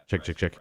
Check.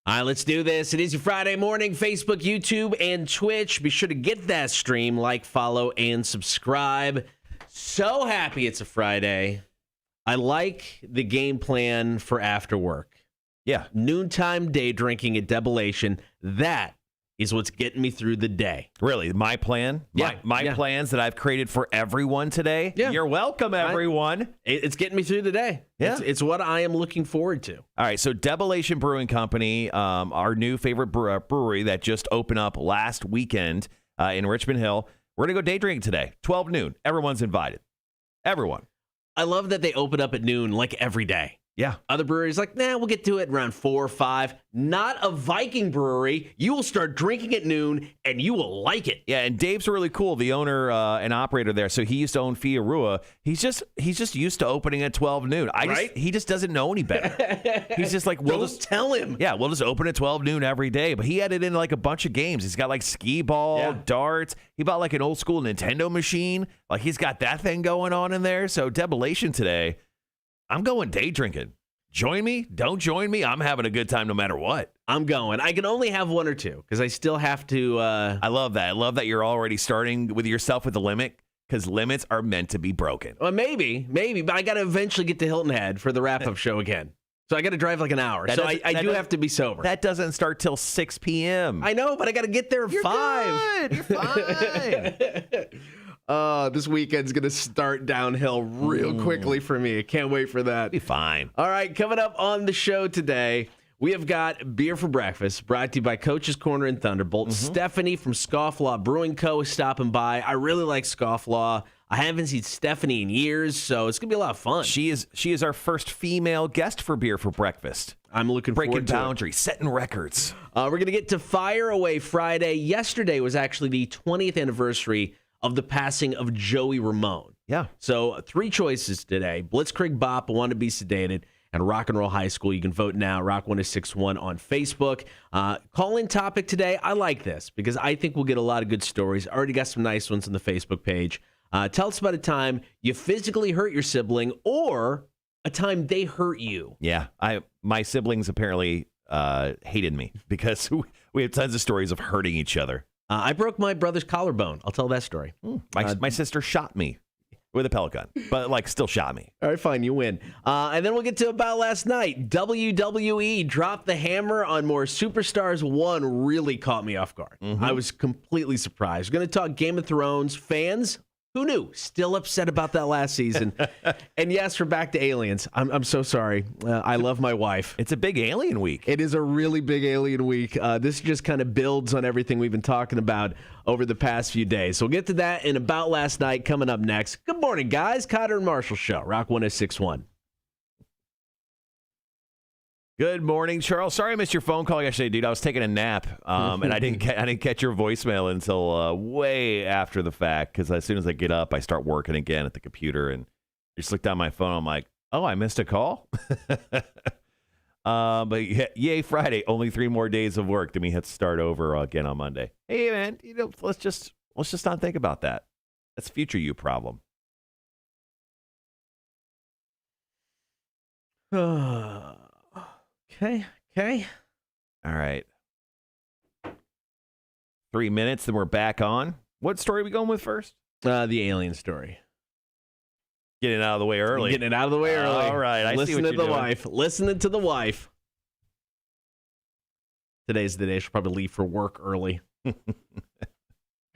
All right, let's do this. It is your Friday morning, Facebook, YouTube, and Twitch. Be sure to get that stream, like, follow, and subscribe. So happy it's a Friday. I like the game plan for after work. Yeah. Noontime day drinking at Debolation. That is what's getting me through the day. Really? My plan? My plans that I've created for everyone today? Yeah. You're welcome, everyone. It's getting me through the day. Yeah. It's what I am looking forward to. All right, so Debolation Brewing Company, our new favorite brewery that just opened up last weekend in Richmond Hill. We're going to go day drinking today, 12 noon. Everyone's invited. Everyone. I love that they open up at noon like every day. Yeah. Other breweries like, nah, we'll get to it around 4 or 5. Not a Viking brewery. You will start drinking at noon, and you will like it. Yeah, and Dave's really cool, the owner and operator there. So he used to own Fiorua. He's just used to opening at 12 noon. He just doesn't know any better. He's just like, we'll just tell him. Yeah, we'll just open at 12 noon every day. But he added in like a bunch of games. He's got like skee ball, darts. He bought like an old school Nintendo machine. Like he's got that thing going on in there. So Debolation today, I'm going day drinking. Join me, don't join me. I'm having a good time no matter what. I'm going. I can only have one or two because I still have to. I love that. I love that you're already starting with yourself with the limit because limits are meant to be broken. Well, maybe. But I got to eventually get to Hilton Head for the wrap-up show again. So I got to drive like an hour. So I do have to be sober. That doesn't start till 6 p.m. I know, but I got to get there at 5. You're fine. This weekend's going to start downhill real quickly for me. I can't wait for that. Be fine. All right, coming up on the show today, we have got Beer for Breakfast, brought to you by Coach's Corner and Thunderbolt. Stephanie from Scofflaw Brewing Co. is stopping by. I really like Scofflaw. I haven't seen Stephanie in years, so it's going to be a lot of fun. She is our first female guest for Beer for Breakfast. I'm looking forward to breaking boundaries, setting records. We're going to get to Fire Away Friday. Yesterday was actually the 20th anniversary of the passing of Joey Ramone. Yeah. So 3 choices today. Blitzkrieg Bop, Want to Be Sedated, and Rock and Roll High School. You can vote now, Rock1061 on Facebook. Call-in topic today. I like this because I think we'll get a lot of good stories. Already got some nice ones on the Facebook page. Tell us about a time you physically hurt your sibling or a time they hurt you. Yeah. My siblings apparently hated me because we have tons of stories of hurting each other. I broke my brother's collarbone. I'll tell that story. My sister shot me with a pellet gun, but like still shot me. All right, fine, you win. And then we'll get to about last night. WWE dropped the hammer on more superstars. One really caught me off guard. I was completely surprised. We're going to talk Game of Thrones. Fans, who knew? Still upset about that last season. And yes, we're back to aliens. I'm so sorry. I love my wife. It's a big alien week. It is a really big alien week. This just kind of builds on everything we've been talking about over the past few days. So we'll get to that in About Last Night coming up next. Good morning, guys. Cotter and Marshall Show, Rock 1061. Good morning, Charles. Sorry I missed your phone call yesterday, dude. I was taking a nap, and I didn't catch your voicemail until way after the fact. Because as soon as I get up, I start working again at the computer, and I just looked down my phone. I'm like, oh, I missed a call. But yay, Friday! Only 3 more days of work. Then we have to start over again on Monday. Hey, man, let's just not think about that. That's future you problem. Okay. All right. 3 minutes, then we're back on. What story are we going with first? The alien story. Getting it out of the way early. Getting it out of the way early. All right. Listening to the wife. Listening to the wife. Today's the day she'll probably leave for work early. I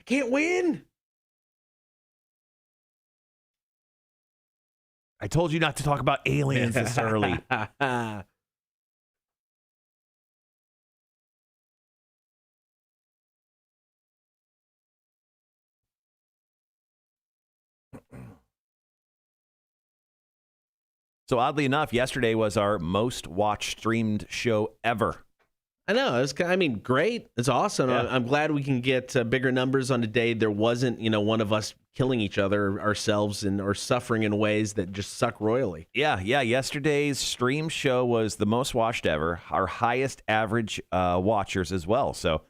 can't win. I told you not to talk about aliens this early. So oddly enough, yesterday was our most watched streamed show ever. I know. Great. It's awesome. Yeah. I'm glad we can get bigger numbers on a day there wasn't, one of us killing each other ourselves or suffering in ways that just suck royally. Yeah. Yesterday's stream show was the most watched ever, our highest average watchers as well. So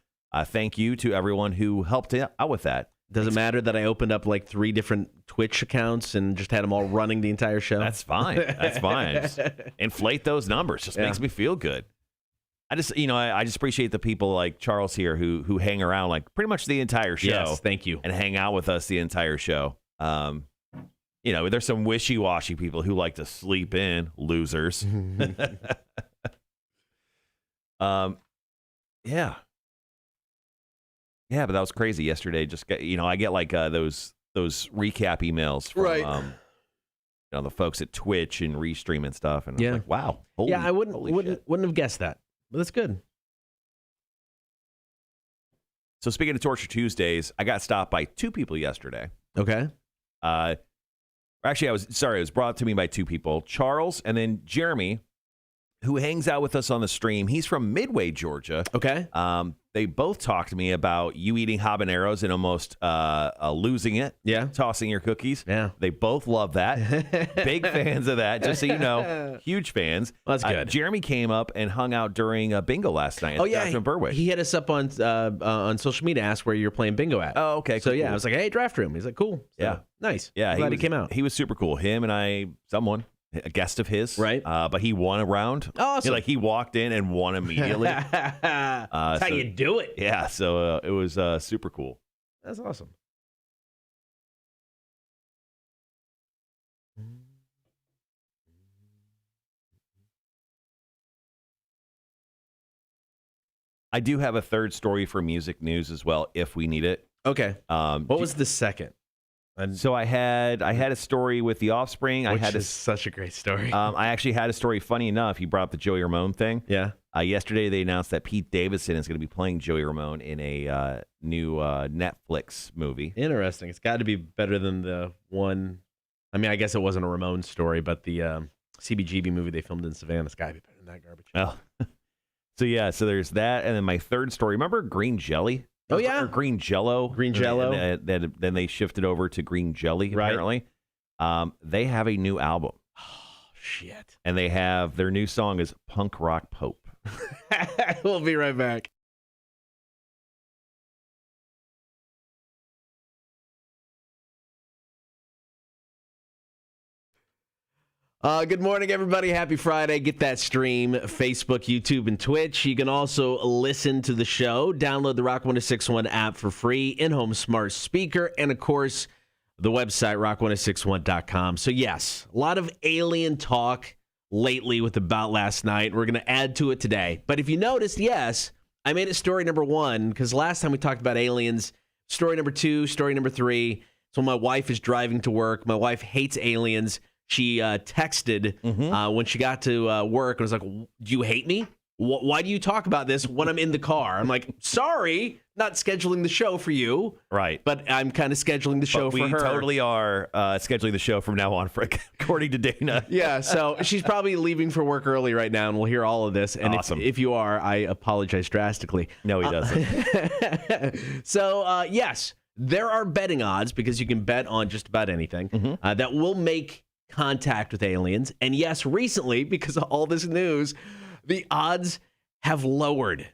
thank you to everyone who helped out with that. Does it matter that I opened up like 3 different Twitch accounts and just had them all running the entire show? That's fine. Just inflate those numbers. Just makes me feel good. I just appreciate the people like Charles here who hang around like pretty much the entire show. Yes, thank you. And hang out with us the entire show. There's some wishy-washy people who like to sleep in, losers. Yeah. Yeah, but that was crazy yesterday. I get like those recap emails from right. The folks at Twitch and Restream and stuff, and I was like, wow. I wouldn't have guessed that, but that's good. So speaking of Torture Tuesdays, I got stopped by 2 people yesterday. Okay. Actually, it was brought to me by 2 people, Charles and then Jeremy, who hangs out with us on the stream. He's from Midway, Georgia. Okay. They both talked to me about you eating habaneros and almost losing it. Yeah. Tossing your cookies. Yeah. They both love that. Big fans of that, just so you know. Huge fans. Well, that's good. Jeremy came up and hung out during bingo last night at Draft Room Berwick. He hit us up on social media, asked where you're playing bingo at. Oh, okay. So, cool. I was like, hey, Draft Room. He's like, cool. So, yeah. Nice. Yeah. Glad he came out. He was super cool. Him and a guest of his. Right. But he won a round. Awesome. He walked in and won immediately. That's how you do it. Yeah. So it was super cool. That's awesome. I do have a third story for music news as well, if we need it. Okay. What was the second? So I had a story with The Offspring. Which is such a great story. I actually had a story. Funny enough, you brought up the Joey Ramone thing. Yeah. Yesterday they announced that Pete Davidson is going to be playing Joey Ramone in a new Netflix movie. Interesting. It's got to be better than the one. I mean, I guess it wasn't a Ramone story, but the CBGB movie they filmed in Savannah. It's got to be better than that garbage. Oh. So there's that, and then my third story. Remember Green Jelly? Oh yeah, or Green Jello. Green Jello. And then they shifted over to Green Jelly. Apparently, they have a new album. Oh shit! And they have their new song is Punk Rock Pope. We'll be right back. Good morning, everybody. Happy Friday. Get that stream, Facebook, YouTube, and Twitch. You can also listen to the show. Download the Rock 1061 app for free, in-home smart speaker, and, of course, the website, rock1061.com. So, yes, a lot of alien talk lately with About Last Night. We're going to add to it today. But if you noticed, yes, I made it story number 1 because last time we talked about aliens, story number 2, story number 3. So my wife is driving to work. My wife hates aliens. She texted when she got to work and was like, do you hate me? why do you talk about this when I'm in the car? I'm like, sorry, not scheduling the show for you. Right. But I'm kind of scheduling the show for her. We totally are scheduling the show from now on, according to Dana. Yeah, so she's probably leaving for work early right now, and we'll hear all of this. And awesome. if you are, I apologize drastically. No, he doesn't. So, yes, there are betting odds, because you can bet on just about anything, that will make contact with aliens. And yes, recently, because of all this news, the odds have lowered,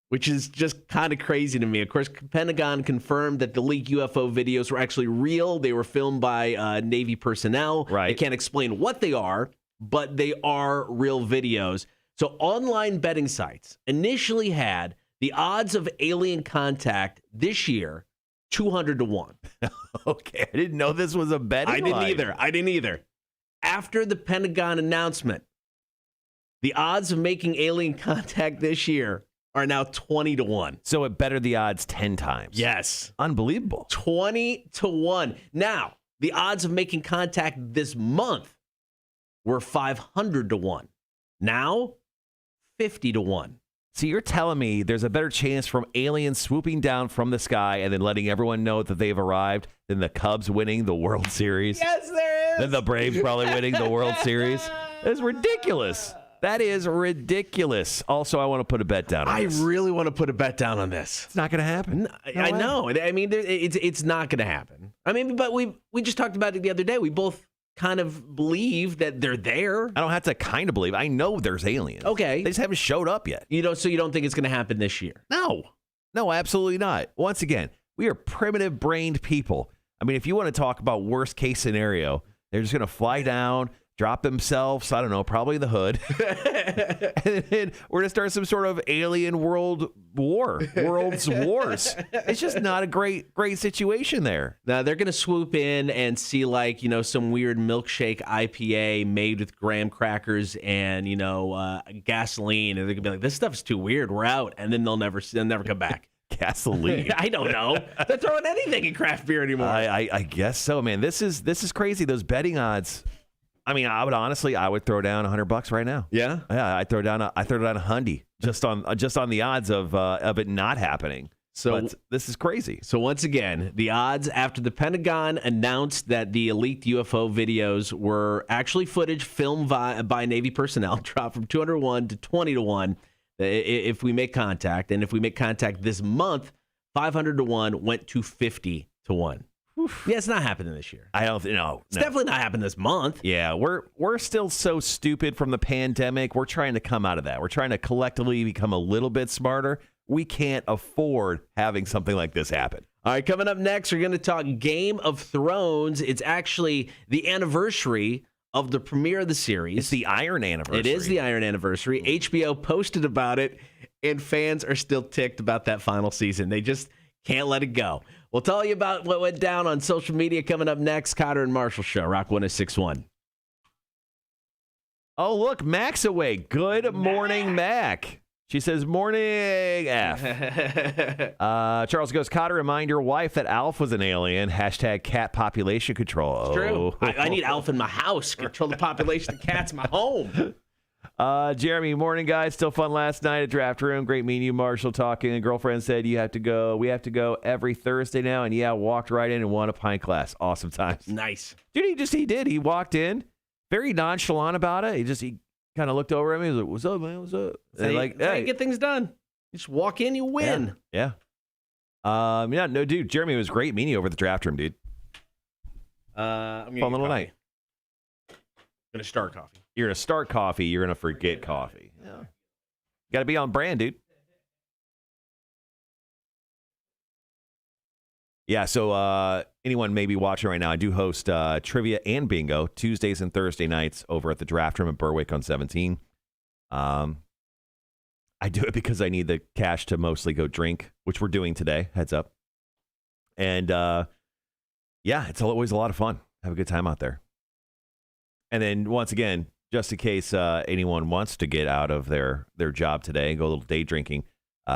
which is just kind of crazy to me. Of course, Pentagon confirmed that the leaked UFO videos were actually real. They were filmed by Navy personnel. Right. They can't explain what they are, but they are real videos. So online betting sites initially had the odds of alien contact this year 200 to 1. Okay, I didn't know this was a betting line. I didn't either. After the Pentagon announcement, the odds of making alien contact this year are now 20 to 1. So it bettered the odds 10 times. Yes. Unbelievable. 20 to 1. Now, the odds of making contact this month were 500 to 1. Now, 50 to 1. So you're telling me there's a better chance from aliens swooping down from the sky and then letting everyone know that they've arrived than the Cubs winning the World Series? Yes, there is. Than the Braves probably winning the World Series? That's ridiculous. That is ridiculous. Also, I want to put a bet down on this. I really want to put a bet down on this. It's not going to happen. I know. I mean, it's not going to happen. I mean, but we just talked about it the other day. We both kind of believe that they're there. I don't have to kind of believe. I know there's aliens. Okay. They just haven't showed up yet. So you don't think it's going to happen this year? No, absolutely not. Once again, we are primitive-brained people. I mean, if you want to talk about worst-case scenario, they're just going to fly down, drop themselves, I don't know, probably the hood. And then we're going to start some sort of alien world's wars. It's just not a great situation there. Now, they're going to swoop in and see, some weird milkshake IPA made with graham crackers and, gasoline. And they're going to be like, this stuff's too weird. We're out. And then they'll never come back. Gasoline. I don't know. They're throwing anything in craft beer anymore. I guess so, man. This is crazy. Those betting odds. I mean, I would throw down $100 right now. Yeah, I'd throw down a hundy just on the odds of it not happening. But this is crazy. So once again, the odds after the Pentagon announced that the leaked UFO videos were actually footage filmed by Navy personnel dropped from 201 to 20 to 1 if we make contact. And if we make contact this month, 500 to 1 went to 50 to 1. Yeah, it's not happening this year. I don't know. It's definitely not happening this month. Yeah, we're still so stupid from the pandemic. We're trying to come out of that. We're trying to collectively become a little bit smarter. We can't afford having something like this happen. All right, coming up next, we're going to talk Game of Thrones. It's actually the anniversary of the premiere of the series. It's the Iron Anniversary. It is the Iron Anniversary. HBO posted about it, and fans are still ticked about that final season. They just can't let it go. We'll tell you about what went down on social media coming up next. Cotter and Marshall Show, Rock 106.1. Oh, look, Mac's away. Good morning, Mac. She says, morning, F. Charles goes, Cotter, remind your wife that Alf was an alien. Hashtag cat population control. It's true. I need Alf in my house. Control the population of cats in my home. Jeremy, morning, guys. Still fun last night at Draft Room. Great meeting you, Marshall, talking. A girlfriend said we have to go every Thursday now. And yeah, walked right in and won a pint glass. Awesome times. Nice. Dude, he did. He walked in, very nonchalant about it. He kind of looked over at me. He was like, what's up, man? What's up? And hey, get things done. You just walk in, you win. Yeah. No, dude, Jeremy, it was great meeting you over at the Draft Room, dude. I'm fun little night. Going to start coffee. You're going to start coffee. You're going to forget coffee. Yeah. Got to be on brand, dude. Yeah, so anyone may be watching right now, I do host trivia and bingo Tuesdays and Thursday nights over at the Draft Room at Berwick on 17. I do it because I need the cash to mostly go drink, which we're doing today, heads up. And yeah, it's always a lot of fun. Have a good time out there. And then once again, just in case anyone wants to get out of their job today and go a little day drinking,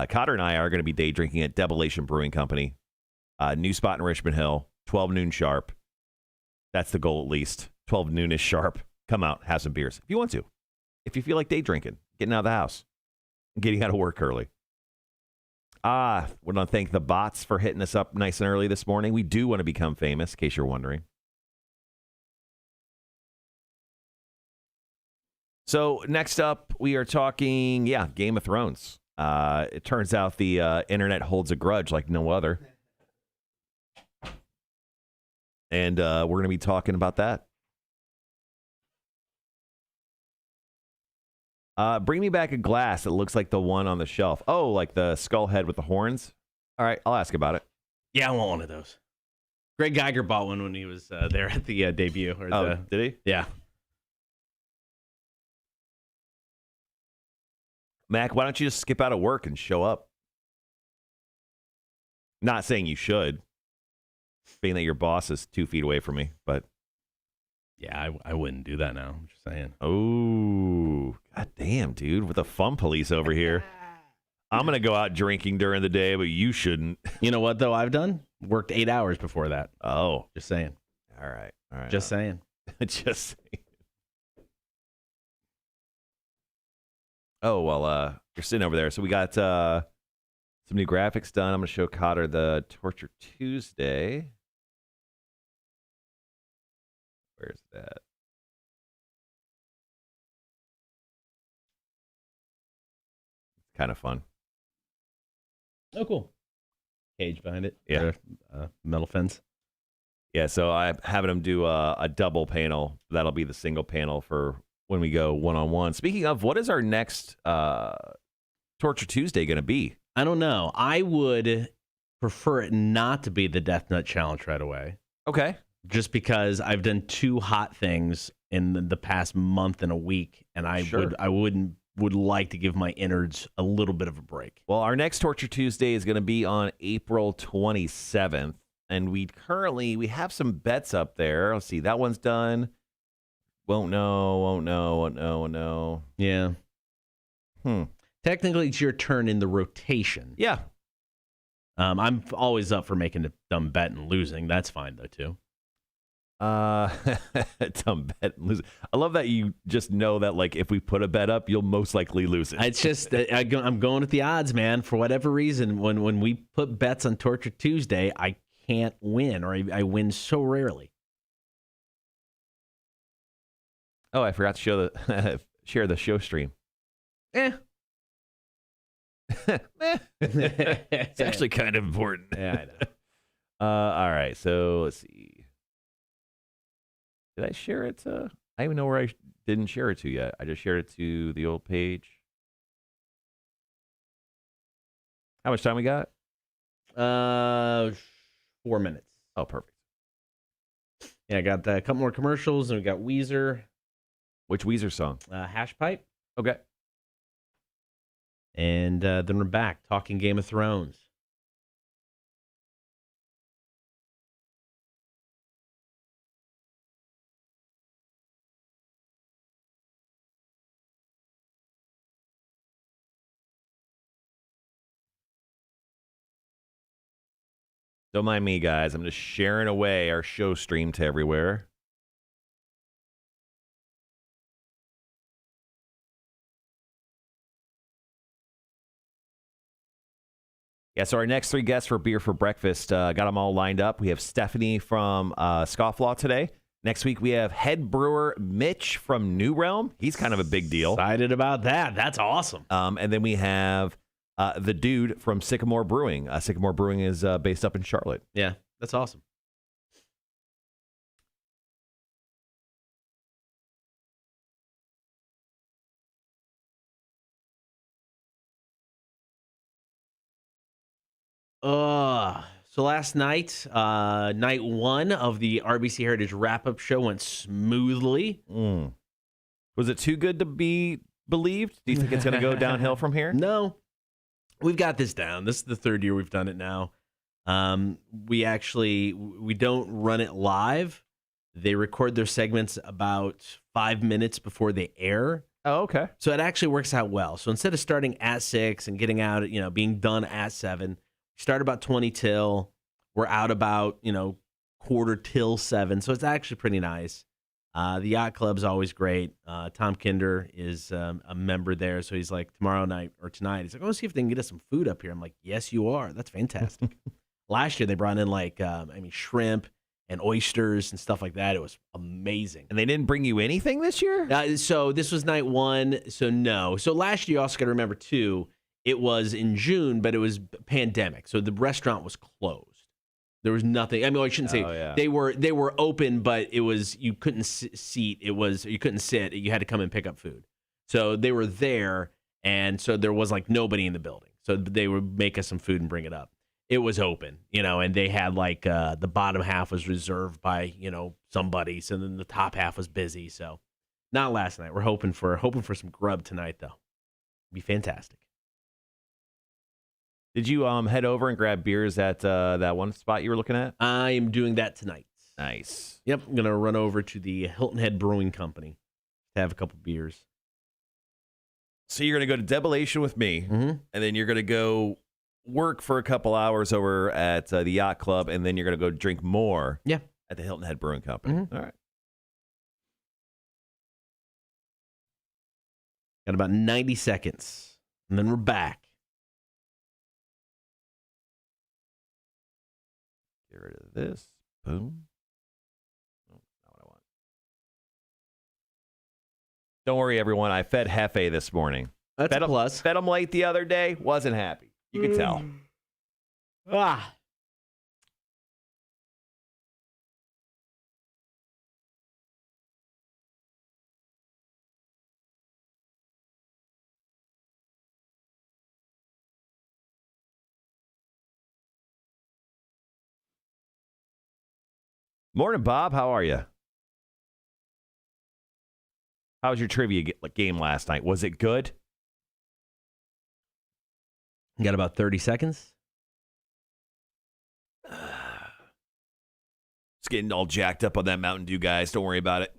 Cotter and I are going to be day drinking at Debolation Brewing Company. New spot in Richmond Hill, 12 noon sharp. That's the goal at least. 12 noonish sharp. Come out, have some beers if you want to. If you feel like day drinking, getting out of the house. getting out of work early. Want to thank the bots for hitting us up nice and early this morning. We do want to become famous, in case you're wondering. So next up, we are talking, Game of Thrones. It turns out the internet holds a grudge like no other. And we're going to be talking about that. Bring me back a glass that looks like the one on the shelf. Oh, like the skull head with the horns? All right, I'll ask about it. Yeah, I want one of those. Greg Geiger bought one when he was there at the debut. Did he? Yeah. Mac, why don't you just skip out of work and show up? Not saying you should, being that your boss is 2 feet away from me, but... Yeah, I wouldn't do that now. I'm just saying. Oh, god damn, dude. With the fun police over here. I'm going to go out drinking during the day, but you shouldn't. You know what, though, I've done? Worked 8 hours before that. Oh. Just saying. All right. Just saying. Just saying. Oh, well, you're sitting over there. So we got some new graphics done. I'm going to show Cotter the Torture Tuesday. Where's that? It's kind of fun. Oh, cool. Cage behind it. Yeah. Metal fence. Yeah, so I'm having them do a double panel. That'll be the single panel for when we go one-on-one. Speaking of, what is our next Torture Tuesday going to be? I don't know. I would prefer it not to be the Death Nut Challenge right away. Okay. Just because I've done 2 hot things in the past month and a week, and I would like to give my innards a little bit of a break. Well, our next Torture Tuesday is going to be on April 27th, and we have some bets up there. Let's see, that one's done. Won't know. Yeah. Technically, it's your turn in the rotation. Yeah. I'm always up for making a dumb bet and losing. That's fine, though, too. Dumb bet and losing. I love that you just know that, like, if we put a bet up, you'll most likely lose it. It's just, I'm going with the odds, man. For whatever reason, when we put bets on Torture Tuesday, I can't win, or I win so rarely. Oh, I forgot to show share the show stream. It's actually kind of important. Yeah, I know. All right, so let's see. Did I share it to? I don't even know where I didn't share it to yet. I just shared it to the old page. How much time we got? 4 minutes. Oh, perfect. Yeah, I got a couple more commercials, and we got Weezer. Which Weezer song? Hash Pipe. Okay. And then we're back talking Game of Thrones. Don't mind me, guys. I'm just sharing away our show stream to everywhere. Yeah, so our next 3 guests for Beer for Breakfast, got them all lined up. We have Stephanie from Scofflaw today. Next week, we have head brewer Mitch from New Realm. He's kind of a big deal. Excited about that. That's awesome. And then we have the dude from Sycamore Brewing. Sycamore Brewing is based up in Charlotte. Yeah, that's awesome. So last night, night 1 of the RBC Heritage wrap-up show went smoothly. Was it too good to be believed? Do you think it's going to go downhill from here? No. We've got this down. This is the 3rd year we've done it now. We don't run it live. They record their segments about 5 minutes before they air. Oh, okay. So it actually works out well. So instead of starting at 6 and getting out, being done at 7, start about 20 till. We're out about, 7:15. So it's actually pretty nice. The yacht club's always great. Tom Kinder is a member there, so he's like, tomorrow night or tonight, he's like, I want to see if they can get us some food up here. I'm like, yes, you are. That's fantastic. Last year they brought in shrimp and oysters and stuff like that. It was amazing. And they didn't bring you anything this year? So this was night one. So no. So last year, you also got to remember too, it was in June, but it was pandemic. So the restaurant was closed. There was nothing. I mean, I shouldn't say they were open, but it was you couldn't seat. It was you couldn't sit. You had to come and pick up food. So they were there, and so there was like nobody in the building. So they would make us some food and bring it up. It was open, and they had like the bottom half was reserved by somebody, so then the top half was busy. So not last night. We're hoping for some grub tonight though. It'd be fantastic. Did you head over and grab beers at that one spot you were looking at? I am doing that tonight. Nice. Yep, I'm gonna run over to the Hilton Head Brewing Company to have a couple beers. So you're gonna go to Debolation with me, mm-hmm. and then you're gonna go work for a couple hours over at the yacht club, and then you're going to go drink more at the Hilton Head Brewing Company. Mm-hmm. All right. Got about 90 seconds, and then we're back. Get rid of this. Boom. Oh, not what I want. Don't worry, everyone. I fed Hefe this morning. That's a plus. Fed him late the other day. Wasn't happy. You can tell. Morning, Bob. How are you? How was your trivia game last night? Was it good? You got about 30 seconds. It's getting all jacked up on that Mountain Dew, guys. Don't worry about it.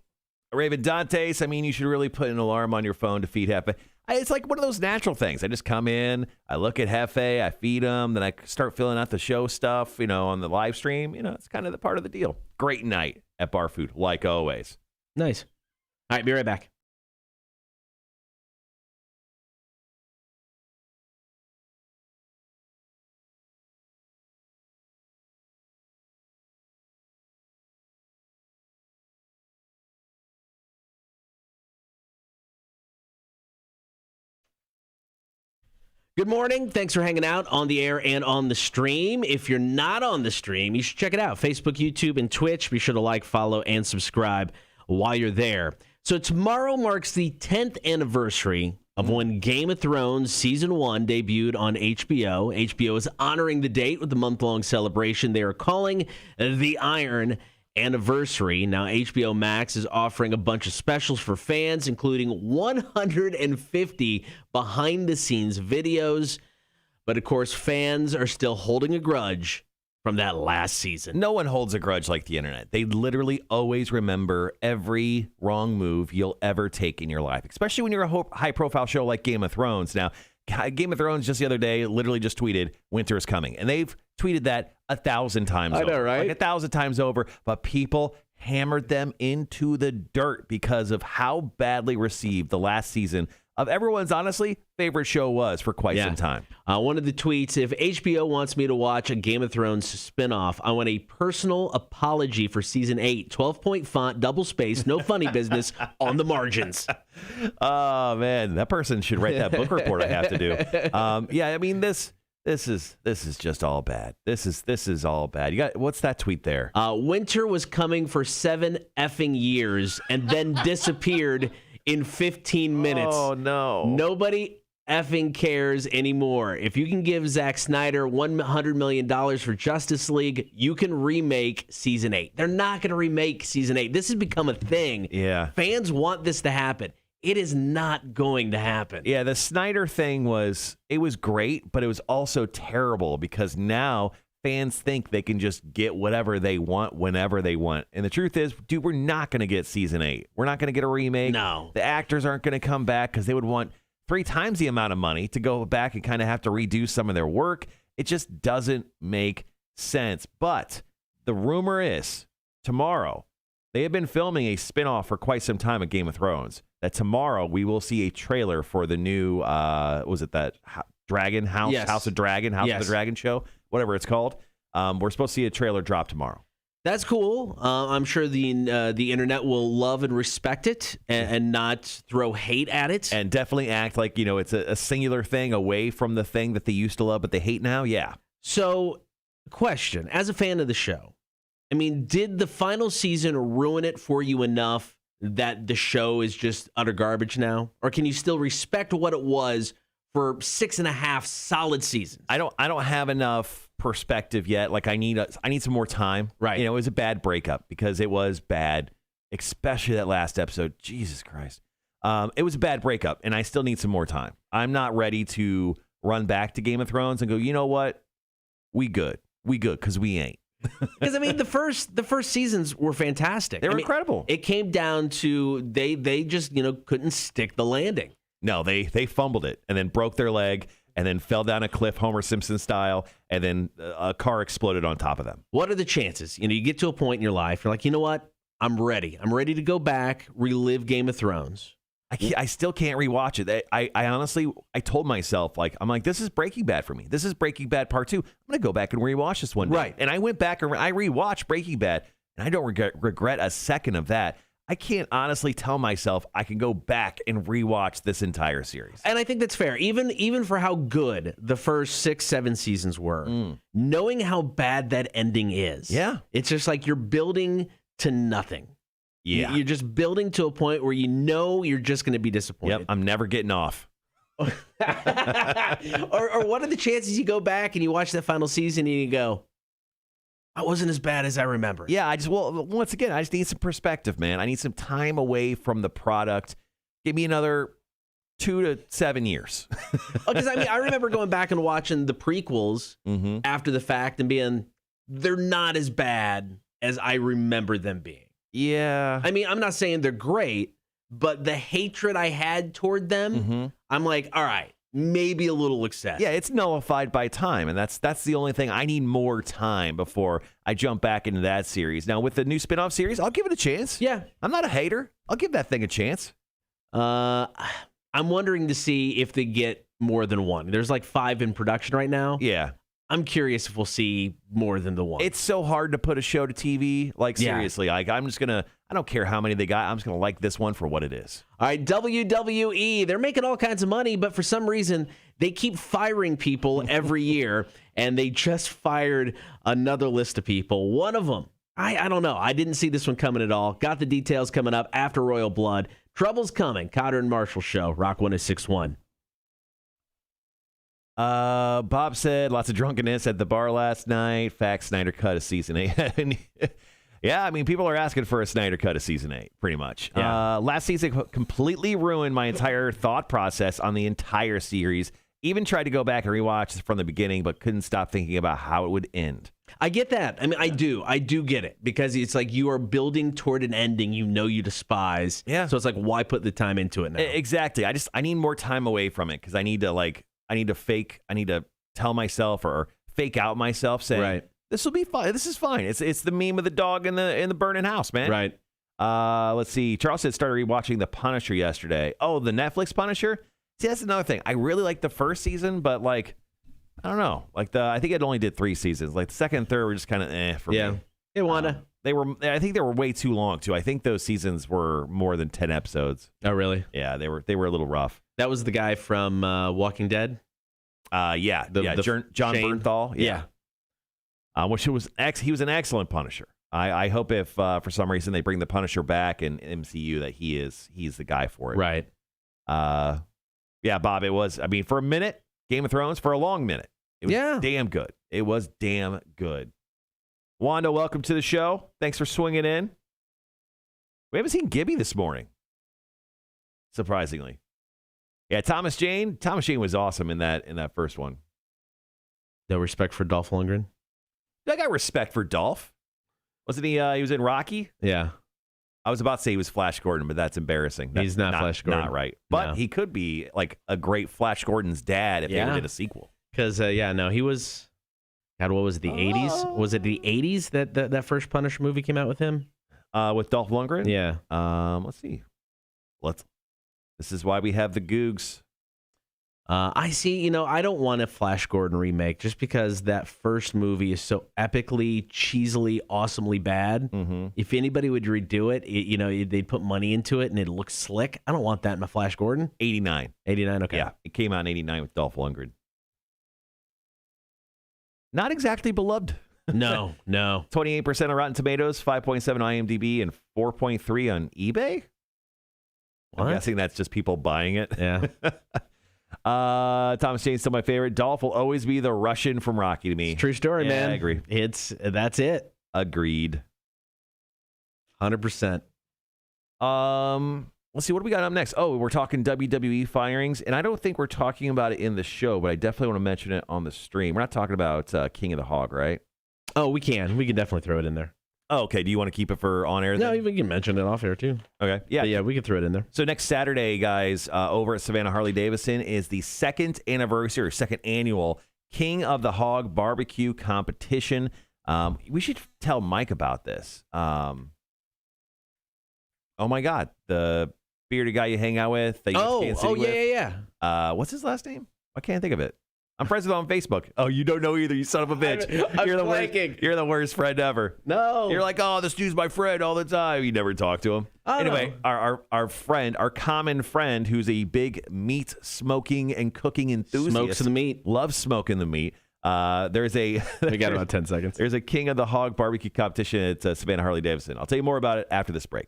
Raven Dantes, you should really put an alarm on your phone to feed Hefe. It's like one of those natural things. I just come in, I look at Hefe, I feed him, then I start filling out the show stuff, on the live stream. It's kind of the part of the deal. Great night at Bar Food, like always. Nice. All right, be right back. Good morning. Thanks for hanging out on the air and on the stream. If you're not on the stream, you should check it out. Facebook, YouTube, and Twitch. Be sure to like, follow, and subscribe while you're there. So tomorrow marks the 10th anniversary of when Game of Thrones Season 1 debuted on HBO. HBO is honoring the date with a month-long celebration they are calling the Iron Anniversary. Now, HBO Max is offering a bunch of specials for fans, including 150 behind-the-scenes videos. But, of course, fans are still holding a grudge from that last season. No one holds a grudge like the internet. They literally always remember every wrong move you'll ever take in your life, especially when you're a high-profile show like Game of Thrones. Now, Game of Thrones just the other day literally just tweeted, winter is coming. And they've tweeted that 1,000 times over. I know, right? Like 1,000 times over. But people hammered them into the dirt because of how badly received the last season of everyone's, honestly, favorite show was for quite some time. One of the tweets, if HBO wants me to watch a Game of Thrones spinoff, I want a personal apology for Season 8. 12-point font, double space, no funny business on the margins. Oh, man. That person should write that book report I have to do. This is just all bad. This is all bad. You got what's that tweet there? Winter was coming for 7 effing years and then disappeared in 15 minutes. Oh, no. Nobody effing cares anymore. If you can give Zack Snyder $100 million for Justice League, you can remake Season 8. They're not going to remake Season 8. This has become a thing. Yeah. Fans want this to happen. It is not going to happen. Yeah, the Snyder thing was great, but it was also terrible because now fans think they can just get whatever they want whenever they want. And the truth is, dude, we're not going to get Season 8. We're not going to get a remake. No. The actors aren't going to come back because they would want 3 times the amount of money to go back and kind of have to redo some of their work. It just doesn't make sense. But the rumor is tomorrow, They have been filming a spinoff for quite some time of Game of Thrones. That tomorrow we will see a trailer for the new, was it that Dragon House, Yes. House of Dragon, House of the Dragon show, whatever it's called. We're supposed to see a trailer drop tomorrow. That's cool. I'm sure the internet will love and respect it and not throw hate at it. And definitely act like, it's a singular thing away from the thing that they used to love but they hate now. Yeah. So, question, as a fan of the show, I mean, did the final season ruin it for you enough that the show is just utter garbage now? Or can you still respect what it was for 6.5 solid seasons? I don't have enough perspective yet. Like I need some more time. Right. It was a bad breakup because it was bad, especially that last episode. Jesus Christ. It was a bad breakup and I still need some more time. I'm not ready to run back to Game of Thrones and go, you know what? We good because we ain't. Because I mean, the first seasons were fantastic. They were incredible. It came down to they just couldn't stick the landing. No, they fumbled it and then broke their leg and then fell down a cliff, Homer Simpson style, and then a car exploded on top of them. What are the chances? You get to a point in your life, you're like, you know what? I'm ready. I'm ready to go back, relive Game of Thrones. I still can't rewatch it. I honestly, I told myself, I'm like, this is Breaking Bad for me. This is Breaking Bad Part 2. I'm going to go back and rewatch this one day. Right. And I went back and I rewatched Breaking Bad, and I don't regret a second of that. I can't honestly tell myself I can go back and rewatch this entire series. And I think that's fair. Even for how good the first 6-7 seasons were, knowing how bad that ending is. Yeah. It's just like you're building to nothing. Yeah. You're just building to a point where you're just going to be disappointed. Yep, I'm never getting off. or what are the chances you go back and you watch that final season and you go, I wasn't as bad as I remember. Yeah, once again, I just need some perspective, man. I need some time away from the product. Give me another 2 to 7 years. Because I remember going back and watching the prequels after the fact and being, they're not as bad as I remember them being. Yeah. I mean, I'm not saying they're great, but the hatred I had toward them, I'm like, all right, maybe a little excessive. Yeah, it's nullified by time, and that's the only thing. I need more time before I jump back into that series. Now, with the new spinoff series, I'll give it a chance. Yeah. I'm not a hater. I'll give that thing a chance. I'm wondering to see if they get more than one. There's like 5 in production right now. Yeah. I'm curious if we'll see more than the one. It's so hard to put a show to TV. Seriously, I don't care how many they got. I'm just going to like this one for what it is. All right, WWE, they're making all kinds of money, but for some reason, they keep firing people every year, and they just fired another list of people. One of them, I don't know. I didn't see this one coming at all. Got the details coming up after Royal Blood. Trouble's coming. Cotter and Marshall Show, Rock 106.1. Bob said lots of drunkenness at the bar last night. Fact, Snyder cut of season 8. Yeah, I mean, people are asking for a Snyder cut of season 8, pretty much. Yeah. Last season completely ruined my entire thought process on the entire series. Even tried to go back and rewatch from the beginning, but couldn't stop thinking about how it would end. I get that. I mean, I do get it, because it's like you are building toward an ending you despise. Yeah. So it's like, why put the time into it now? Exactly. I need more time away from it, because I need to tell myself or fake out myself saying, right, this will be fine. This is fine. It's the meme of the dog in the burning house, man. Right. Let's see. Charles said started rewatching The Punisher yesterday. Oh, the Netflix Punisher? See, that's another thing. I really liked the first season, but I don't know. I think it only did 3 seasons. The second and third were just kind of for me. Hey, Wanda. I think they were way too long too. I think those seasons were more than 10 episodes. Oh, really? Yeah, they were a little rough. That was the guy from Walking Dead? Yeah. John Shane. Bernthal. Yeah. Which he was an excellent Punisher. I hope if for some reason they bring the Punisher back in MCU that he's the guy for it. Right. Yeah, Bob, it was, for a minute, Game of Thrones, for a long minute. It was damn good. It was damn good. Wanda, welcome to the show. Thanks for swinging in. We haven't seen Gibby this morning, surprisingly. Yeah, Thomas Jane was awesome in that first one. No respect for Dolph Lundgren? I got respect for Dolph. Wasn't he? He was in Rocky? Yeah. I was about to say he was Flash Gordon, but that's embarrassing. He's not Flash Gordon. Not right. But he could be a great Flash Gordon's dad if they ever did a sequel. Because, he was, God, what was it, the 80s? Was it the 80s that first Punisher movie came out with him? with Dolph Lundgren. Yeah. Let's see. This is why we have the Googs. I see, I don't want a Flash Gordon remake just because that first movie is so epically, cheesily, awesomely bad. Mm-hmm. If anybody would redo it, they'd put money into it and it'd look slick. I don't want that in my Flash Gordon. 89. 89, okay. Yeah, it came out in 89 with Dolph Lundgren. Not exactly beloved. No. 28% on Rotten Tomatoes, 5.7 on IMDb, and 4.3 on eBay? What? I'm guessing that's just people buying it. Yeah. Thomas Jane's still my favorite. Dolph will always be the Russian from Rocky to me. It's a true story, man. I agree. That's it. Agreed. 100%. Let's see, what do we got up next? Oh, we're talking WWE firings, and I don't think we're talking about it in the show, but I definitely want to mention it on the stream. We're not talking about King of the Hog, right? Oh, we can. We can definitely throw it in there. Oh, okay. Do you want to keep it for on air? No, then? we can mention it off air too. Okay. Yeah. But yeah, we can throw it in there. So next Saturday, guys, over at Savannah Harley-Davidson is the second annual King of the Hog barbecue competition. We should tell Mike about this. Oh my God, the bearded guy you hang out with. That you go to Kansas City with. Yeah. What's his last name? I can't think of it. I'm friends with him on Facebook. Oh, you don't know either, you son of a bitch. You're the worst. You're the worst friend ever. No. You're like, oh, this dude's my friend all the time. You never talk to him. Oh, anyway, no. our common friend, who's a big meat smoking and cooking enthusiast, Smokes the meat. loves smoking the meat. There's a We got about 10 seconds. There's a King of the Hog barbecue competition at Savannah Harley-Davidson. I'll tell you more about it after this break.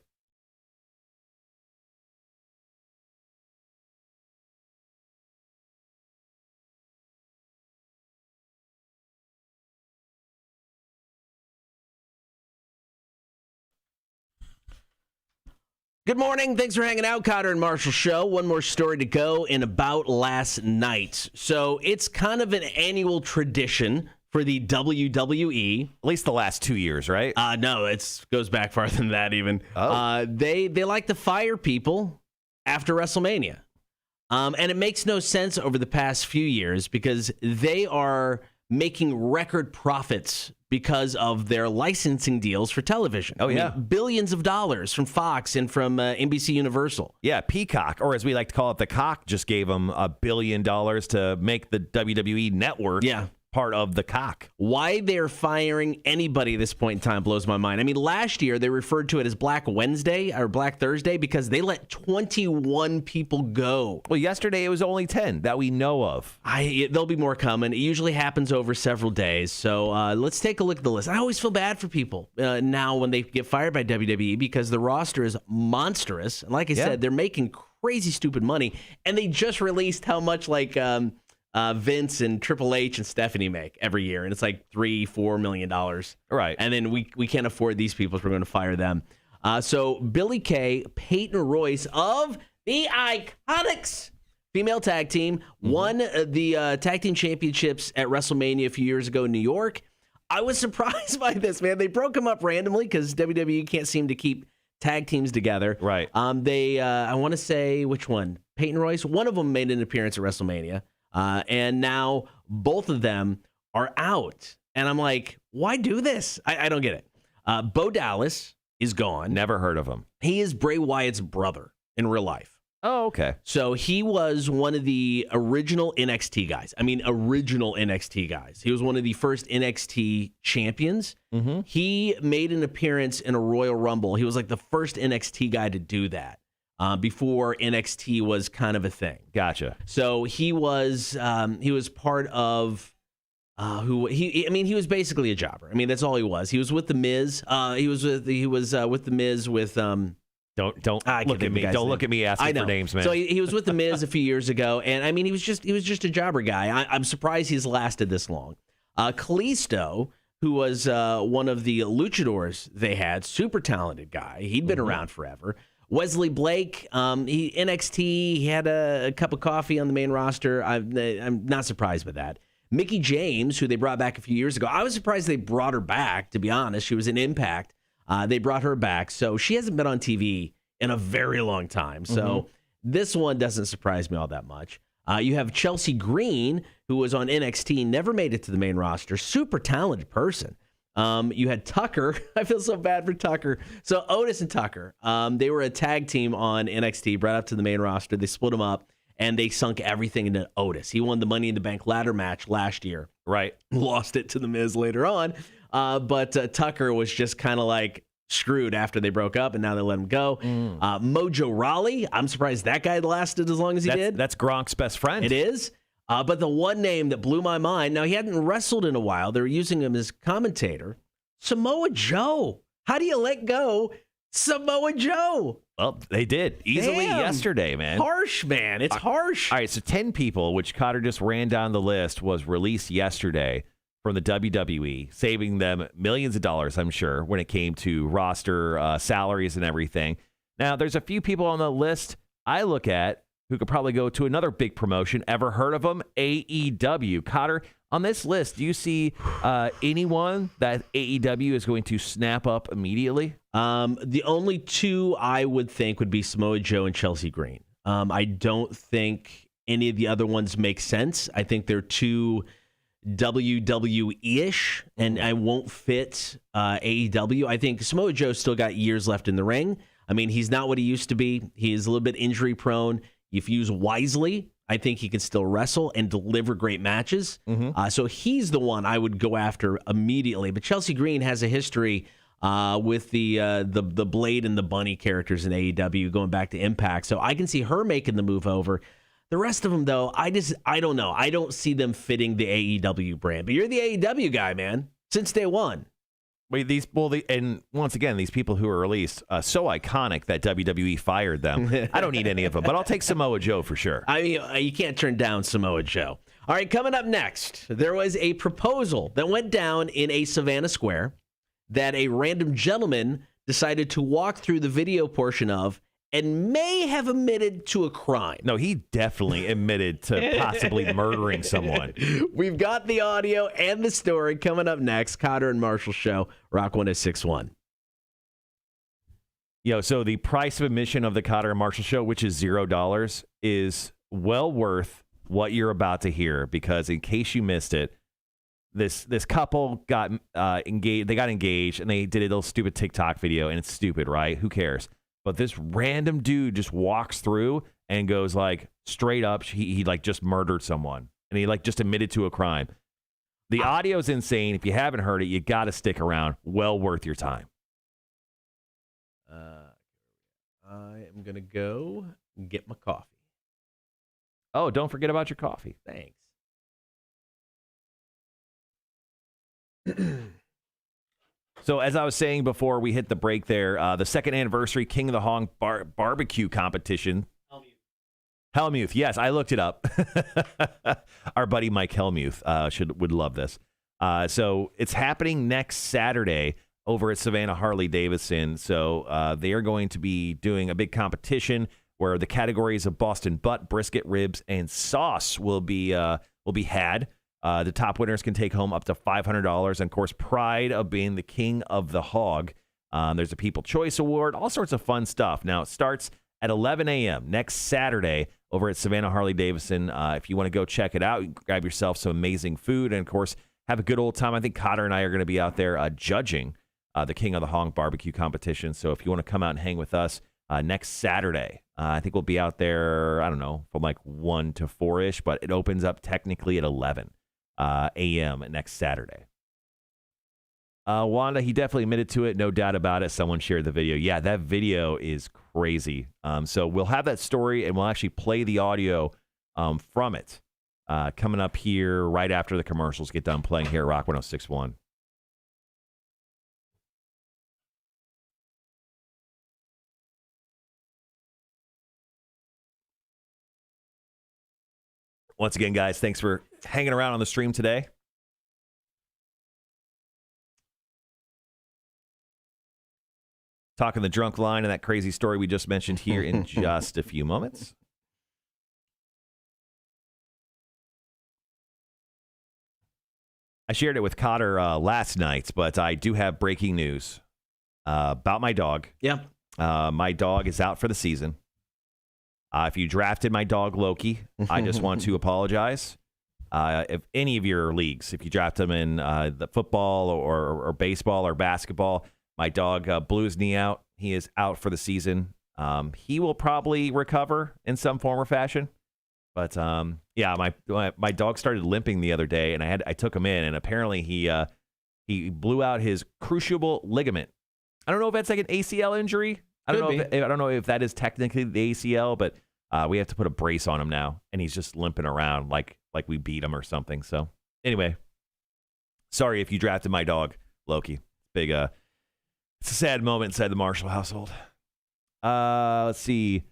Good morning. Thanks for hanging out, Cotter and Marshall Show. One more story to go in about last night. So it's kind of an annual tradition for the WWE. At least the last 2 years, right? No, it goes back farther than that even. Oh. They like to fire people after WrestleMania. And it makes no sense over the past few years because they are making record profits because of their licensing deals for television. Oh, yeah. Billions of dollars from Fox and from NBC Universal. Yeah, Peacock, or as we like to call it, the Cock, just gave them $1 billion to make the WWE network part of the Cock. Why they're firing anybody at this point in time blows my mind. I mean, last year they referred to it as Black Wednesday or Black Thursday because they let 21 people go. Well, yesterday it was only 10 that we know of. There'll be more coming. It usually happens over several days. So let's take a look at the list. I always feel bad for people now when they get fired by WWE because the roster is monstrous. And like I said, they're making crazy, stupid money. And they just released how much Vince and Triple H and Stephanie make every year. And it's like $3-4 million. Right. And then we can't afford these people, so we're going to fire them. So Billie Kay, Peyton Royce of the Iconics female tag team won the tag team championships at WrestleMania a few years ago in New York. I was surprised by this, man. They broke them up randomly because WWE can't seem to keep tag teams together. Right. I want to say which one? Peyton Royce. One of them made an appearance at WrestleMania. And now both of them are out. And I'm like, why do this? I don't get it. Bo Dallas is gone. Never heard of him. He is Bray Wyatt's brother in real life. Oh, okay. So he was one of the original NXT guys. I mean, original NXT guys. He was one of the first NXT champions. Mm-hmm. He made an appearance in a Royal Rumble. He was like the first NXT guy to do that. Before NXT was kind of a thing. Gotcha. So he was part of he was basically a jobber. I mean, that's all he was. He was with the Miz. He was with the Miz with Don't look at me. Don't look at me asking for names, man. So he was with the Miz a few years ago, and I mean, he was just a jobber guy. I'm surprised he's lasted this long. Kalisto, who was one of the luchadors they had, super talented guy. He'd been around forever. Wesley Blake, NXT, he had a cup of coffee on the main roster. I'm not surprised by that. Mickie James, who they brought back a few years ago, I was surprised they brought her back, to be honest. She was in Impact. They brought her back, so she hasn't been on TV in a very long time. So this one doesn't surprise me all that much. You have Chelsea Green, who was on NXT, never made it to the main roster. Super talented person. You had Tucker. I feel so bad for Tucker. So Otis and Tucker, they were a tag team on NXT, brought up to the main roster. They split them up, and they sunk everything into Otis. He won the Money in the Bank ladder match last year. Right. Lost it to The Miz later on. But Tucker was just kind of like screwed after they broke up, and now they let him go. Mojo Rawley, I'm surprised that guy lasted as long as he did. That's Gronk's best friend. It is. But the one name that blew my mind, now he hadn't wrestled in a while. They were using him as commentator. Samoa Joe. How do you let go Samoa Joe? Well, they did easily yesterday, man. Harsh, man. It's harsh. All right, so 10 people, which Cotter just ran down the list, was released yesterday from the WWE, saving them millions of dollars, I'm sure, when it came to roster salaries and everything. Now, there's a few people on the list I look at who could probably go to another big promotion. Ever heard of them? AEW. Cotter, on this list, do you see anyone that AEW is going to snap up immediately? The only two I would think would be Samoa Joe and Chelsea Green. I don't think any of the other ones make sense. I think they're too WWE-ish, and I won't fit AEW. I think Samoa Joe's still got years left in the ring. I mean, he's not what he used to be. He is a little bit injury-prone. If used wisely, I think he can still wrestle and deliver great matches. So he's the one I would go after immediately. But Chelsea Green has a history with the Blade and the Bunny characters in AEW going back to Impact. So I can see her making the move over. The rest of them, though, I don't know. I don't see them fitting the AEW brand. But you're the AEW guy, man, since day one. And once again, these people who are released, so iconic that WWE fired them. I don't need any of them, but I'll take Samoa Joe for sure. I mean, you can't turn down Samoa Joe. All right, coming up next, there was a proposal that went down in a Savannah Square that a random gentleman decided to walk through the video portion of and may have admitted to a crime. No, he definitely admitted to possibly murdering someone. We've got the audio and the story coming up next. Cotter and Marshall Show, Rock 106.1. So the price of admission of the Cotter and Marshall Show, which is $0, is well worth what you're about to hear, because in case you missed it, this couple got engaged. They got engaged, and they did a little stupid TikTok video, and it's stupid, right? Who cares? But this random dude just walks through and goes like straight up. He like just murdered someone, and he like just admitted to a crime. The audio's insane. If you haven't heard it, you got to stick around. Well worth your time. I am going to go get my coffee. Oh, don't forget about your coffee. Thanks. So as I was saying before we hit the break there, the second anniversary King of the Hong barbecue competition. Hellmuth. Yes, I looked it up. Our buddy Mike Hellmuth would love this. So it's happening next Saturday over at Savannah Harley-Davidson. So they are going to be doing a big competition where the categories of Boston butt, brisket, ribs, and sauce will be had. The top winners can take home up to $500. And, of course, pride of being the king of the hog. There's a People Choice Award, all sorts of fun stuff. Now, it starts at 11 a.m. next Saturday over at Savannah Harley-Davidson. If you want to go check it out, you can grab yourself some amazing food and, of course, have a good old time. I think Cotter and I are going to be out there judging the King of the Hog barbecue competition. So if you want to come out and hang with us next Saturday, I think we'll be out there, I don't know, from like 1 to 4-ish, but it opens up technically at 11 a.m. next Saturday. Wanda, he definitely admitted to it, no doubt about it. Someone shared the video. Yeah, that video is crazy. So we'll have that story, and we'll actually play the audio from it coming up here right after the commercials get done playing here at Rock 106.1. Once again, guys, thanks for hanging around on the stream today. Talking the drunk line and that crazy story we just mentioned here in just a few moments. I shared it with Cotter last night, but I do have breaking news about my dog. Yeah. My dog is out for the season. If you drafted my dog Loki, I just want to apologize. if any of your leagues, if you draft him in the football or baseball or basketball, my dog blew his knee out. He is out for the season. He will probably recover in some form or fashion. But my dog started limping the other day, and I took him in, and apparently he blew out his cruciate ligament. I don't know if that's like an ACL injury. I don't know if that is technically the ACL, but we have to put a brace on him now, and he's just limping around like we beat him or something. So anyway, sorry if you drafted my dog, Loki. Big it's a sad moment inside the Marshall household. Let's see.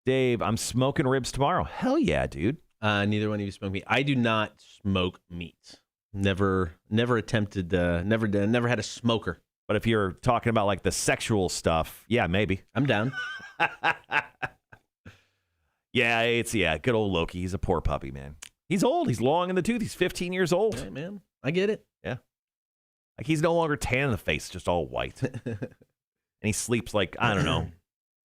Dave, I'm smoking ribs tomorrow. Hell yeah, dude. Neither one of you smoke meat. I do not smoke meat. Never attempted. Never had a smoker. But if you're talking about like the sexual stuff, yeah, maybe. I'm down. Yeah, good old Loki. He's a poor puppy, man. He's old. He's long in the tooth. He's 15 years old. Right, man. I get it. Yeah. Like he's no longer tan in the face, just all white. And he sleeps like, I don't know,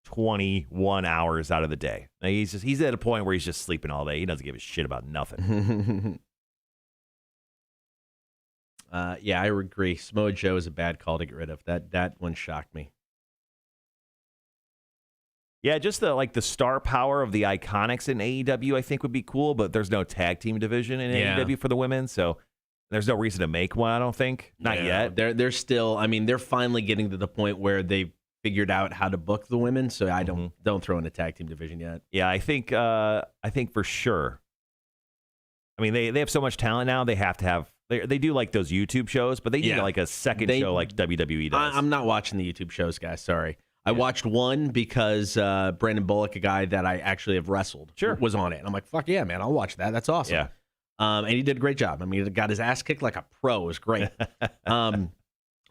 21 hours out of the day. Like he's at a point where he's just sleeping all day. He doesn't give a shit about nothing. Yeah, I agree. Samoa Joe is a bad call to get rid of. That one shocked me. Yeah, just the star power of the Iconics in AEW I think would be cool, but there's no tag team division in AEW for the women, so there's no reason to make one, I don't think. Not yet. They're still, I mean, they're finally getting to the point where they've figured out how to book the women, so I don't throw in a tag team division yet. Yeah, I think for sure. I mean, they have so much talent now, they have to have they do like those YouTube shows, but they need like a second show like WWE does. I'm not watching the YouTube shows, guys. Sorry. I watched one because Brandon Bullock, a guy that I actually have wrestled, was on it. And I'm like, fuck yeah, man, I'll watch that. That's awesome. Yeah. And he did a great job. I mean, he got his ass kicked like a pro. It was great.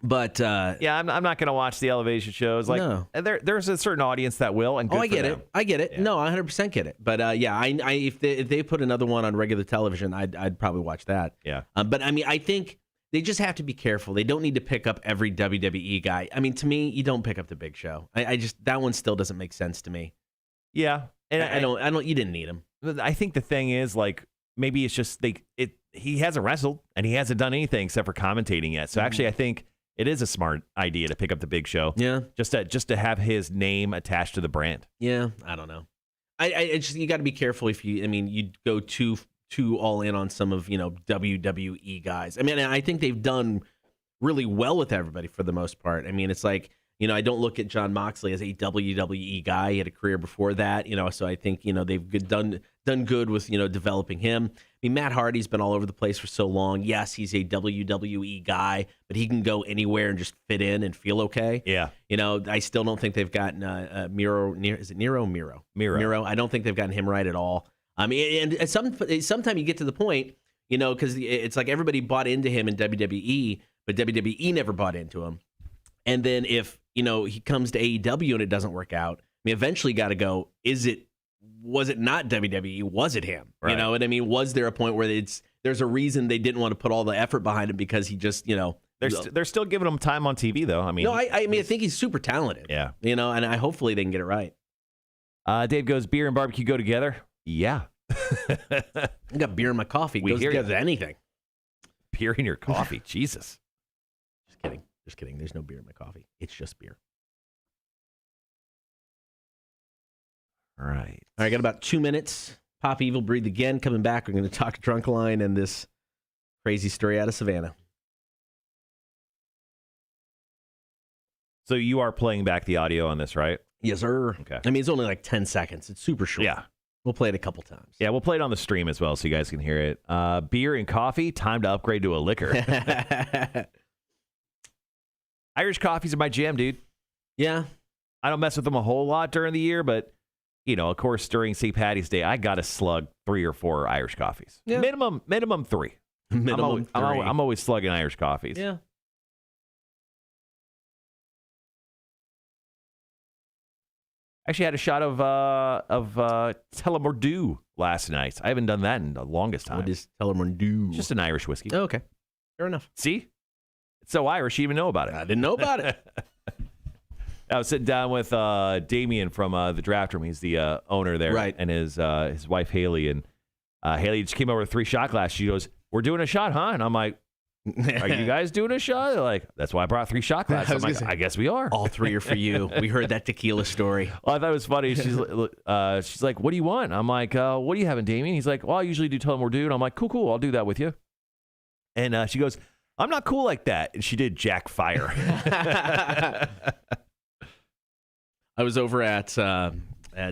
But I'm not going to watch the Elevation shows. Like, no. There's a certain audience that will. And good I get it. I get it. Yeah. No, I 100% get it. But if they put another one on regular television, I'd probably watch that. Yeah. But I mean, I think they just have to be careful. They don't need to pick up every WWE guy. I mean, to me, you don't pick up the Big Show. I just that one still doesn't make sense to me. Yeah, and I don't. You didn't need him. I think the thing is like maybe it's just he hasn't wrestled and he hasn't done anything except for commentating yet. So actually, I think it is a smart idea to pick up the Big Show. Yeah, just to have his name attached to the brand. Yeah, I don't know. I just you got to be careful if you. I mean, you go too all in on some of WWE guys. I mean, I think they've done really well with everybody for the most part. I mean, it's like I don't look at Jon Moxley as a WWE guy. He had a career before that, so I think they've done good with developing him. I mean, Matt Hardy's been all over the place for so long. Yes, he's a WWE guy, but he can go anywhere and just fit in and feel okay. Yeah, I still don't think they've gotten Miro. Is it Miro? Miro. I don't think they've gotten him right at all. I mean, and sometimes you get to the point, because it's like everybody bought into him in WWE, but WWE never bought into him. And then if, he comes to AEW and it doesn't work out, I mean, eventually got to go, was it not WWE? Was it him? Right. You know what I mean? Was there a point where there's a reason they didn't want to put all the effort behind him because he just, They're still giving him time on TV, though. I mean, no, I mean, I think he's super talented. Yeah. And hopefully they can get it right. Dave goes, beer and barbecue go together. Yeah. I got beer in my coffee. It goes together to anything. Beer in your coffee. Jesus. Just kidding. There's no beer in my coffee. It's just beer. All right. Got about 2 minutes. Pop Evil breathe again. Coming back, we're going to talk Drunk Line and this crazy story out of Savannah. So you are playing back the audio on this, right? Yes, sir. Okay. I mean, it's only like 10 seconds. It's super short. Yeah. We'll play it a couple times. Yeah, we'll play it on the stream as well so you guys can hear it. Beer and coffee, time to upgrade to a liquor. Irish coffees are my jam, dude. Yeah. I don't mess with them a whole lot during the year, but, of course, during St. Patty's Day, I got to slug 3 or 4 Irish coffees. Yeah. Minimum 3. Minimum 3. I'm always slugging Irish coffees. Yeah. Actually, had a shot of Tullamore last night. I haven't done that in the longest time. What is Tullamore? Just an Irish whiskey. Oh, okay. Fair enough. See? It's so Irish, you even know about it. I didn't know about it. I was sitting down with Damien from the Draft Room. He's the owner there. Right. And his wife, Haley. And Haley just came over with 3 shot glasses. She goes, "We're doing a shot, huh?" And I'm like, "Are you guys doing a shot?" They're like, "That's why I brought 3 shot glasses." I'm like, "I guess we are." All 3 are for you. We heard that tequila story. Well, I thought it was funny. She's like, "What do you want?" I'm like, "What are you having, Damien?" He's like, "Well, I usually do tell him we're doing." I'm like, "Cool. I'll do that with you." And she goes, "I'm not cool like that." And she did Jack Fire. I was over at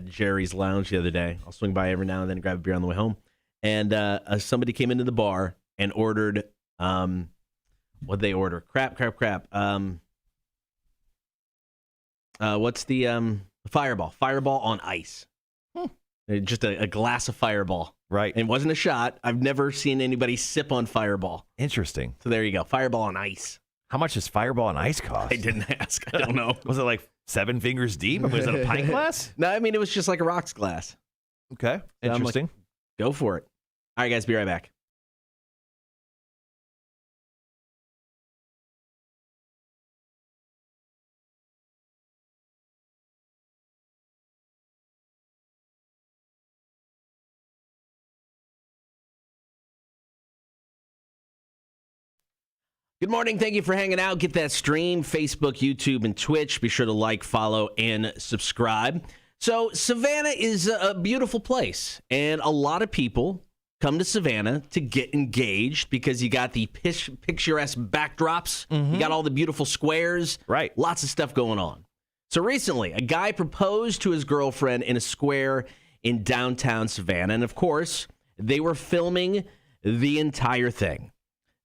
Jerry's Lounge the other day. I'll swing by every now and then and grab a beer on the way home. And somebody came into the bar and ordered, what'd they order? Crap. What's the Fireball? Fireball on ice. Just a glass of Fireball. Right. And it wasn't a shot. I've never seen anybody sip on Fireball. Interesting. So there you go. Fireball on ice. How much does Fireball on ice cost? I didn't ask. I don't know. Was it like 7 fingers deep? Was it a pint glass? No, I mean, it was just like a rocks glass. Okay. So Interesting. Like, go for it. All right, guys, be right back. Good morning. Thank you for hanging out. Get that stream, Facebook, YouTube, and Twitch. Be sure to like, follow, and subscribe. So Savannah is a beautiful place, and a lot of people come to Savannah to get engaged because you got the picturesque backdrops. You got all the beautiful squares. Right. Lots of stuff going on. So recently, a guy proposed to his girlfriend in a square in downtown Savannah, and of course, they were filming the entire thing.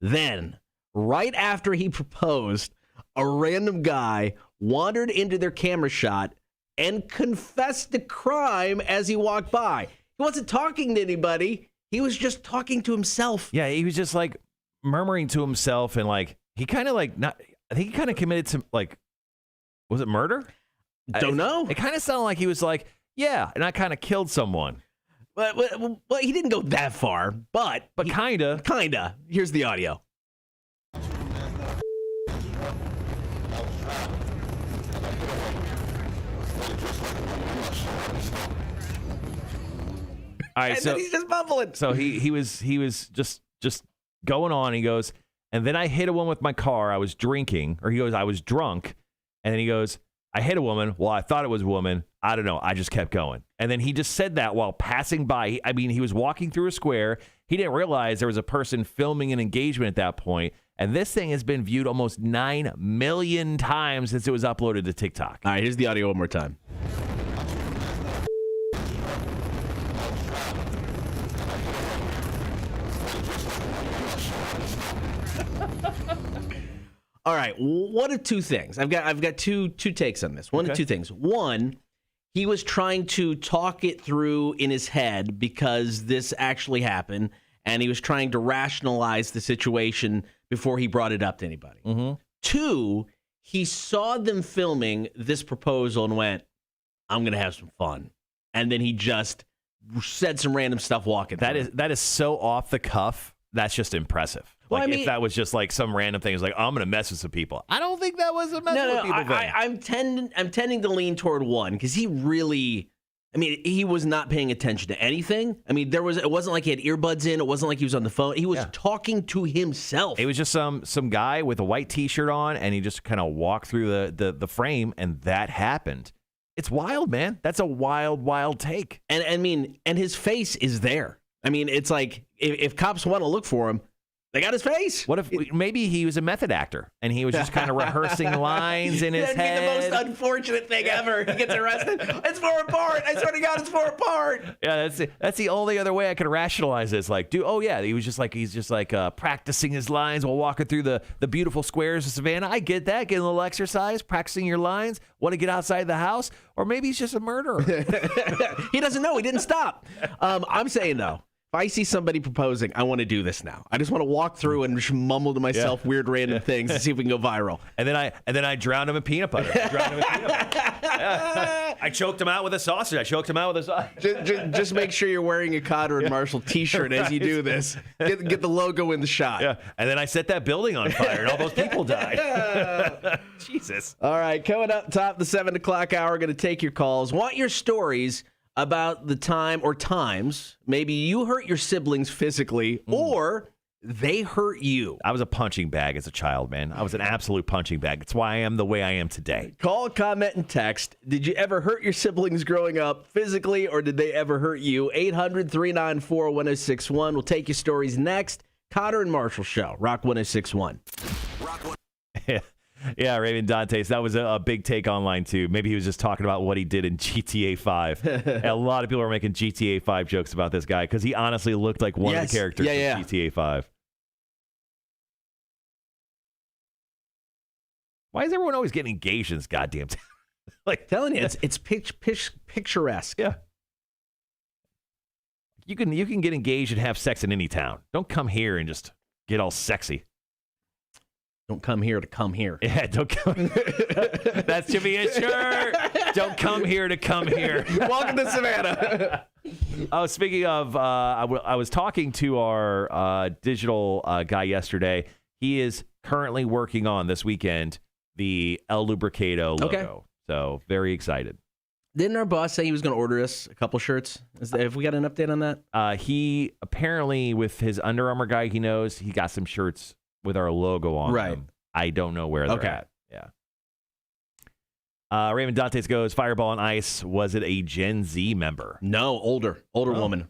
Then, right after he proposed, a random guy wandered into their camera shot and confessed the crime as he walked by. He wasn't talking to anybody. He was just talking to himself. Yeah, he was just like murmuring to himself, and like he kind of like not. I think he kind of committed to like, was it murder? Don't know. It kind of sounded like he was like, yeah, and I kind of killed someone. Well, he didn't go that far, but Kinda. Here's the audio. All right, And so then he's just bumbling. So he was just going on. He goes, and then I hit a woman with my car. I was drinking, or he goes, I was drunk, and then he goes, I hit a woman. Well, I thought it was a woman. I don't know. I just kept going, and then he just said that while passing by. He was walking through a square. He didn't realize there was a person filming an engagement at that point, and this thing has been viewed almost 9 million times since it was uploaded to TikTok. All right, here's the audio one more time. All right, one of two things. I've got two takes on this. One of two things. One, he was trying to talk it through in his head because this actually happened, and he was trying to rationalize the situation before he brought it up to anybody. Two, he saw them filming this proposal and went, I'm going to have some fun. And then he just said some random stuff walking through. That is so off the cuff. That's just impressive. Well, if that was just like some random thing, it's like, I'm going to mess with some people. I don't think that was a mess with people thing. I'm tending to lean toward one because he really, he was not paying attention to anything. It wasn't like he had earbuds in. It wasn't like he was on the phone. He was talking to himself. It was just some guy with a white T-shirt on, and he just kind of walked through the frame, and that happened. It's wild, man. That's a wild take. And his face is there. It's like if cops want to look for him, they got his face. What if maybe he was a method actor and he was just kind of rehearsing lines in his head? That'd be the most unfortunate thing ever. He gets arrested. It's for a part. I swear to God, it's for a part. Yeah, that's the only other way I could rationalize this. Like, he's just like practicing his lines while walking through the beautiful squares of Savannah. I get that, getting a little exercise, practicing your lines. Want to get outside the house, or maybe he's just a murderer. He doesn't know. He didn't stop. I'm saying though, if I see somebody proposing, I want to do this now. I just want to walk through and just mumble to myself weird random things and see if we can go viral. And then I drowned him in peanut butter. I choked him out with a sausage. Just make sure you're wearing a Cotter and Marshall T-shirt as you do this. Get the logo in the shot. Yeah. And then I set that building on fire, and all those people died. Jesus. All right, coming up top the 7 o'clock hour, going to take your calls. Want your stories about the time or times maybe you hurt your siblings physically or they hurt you. I was a punching bag as a child, man. I was an absolute punching bag. It's why I am the way I am today. Call, comment, and text. Did you ever hurt your siblings growing up physically, or did they ever hurt you? 800-394-1061. We'll take your stories next. Cotter and Marshall Show, Rock 1061. Yeah, Raven Dantes. That was a big take online, too. Maybe he was just talking about what he did in GTA 5. A lot of people are making GTA 5 jokes about this guy because he honestly looked like one of the characters in GTA 5. Why is everyone always getting engaged in this goddamn town? Like, telling you, it's picturesque. Yeah. You can get engaged and have sex in any town. Don't come here and just get all sexy. Don't come here to come here. Yeah, don't come. That should be a shirt. Don't come here to come here. Welcome to Savannah. Oh, speaking of, I was talking to our digital guy yesterday. He is currently working on this weekend the El Lubricado logo. Okay. So very excited. Didn't our boss say he was going to order us a couple shirts? Have we got an update on that? He apparently, with his Under Armour guy he knows, he got some shirts with our logo on them. I don't know where they're at. Yeah. Raymond Dantes goes, Fireball and Ice, was it a Gen Z member? No, older woman.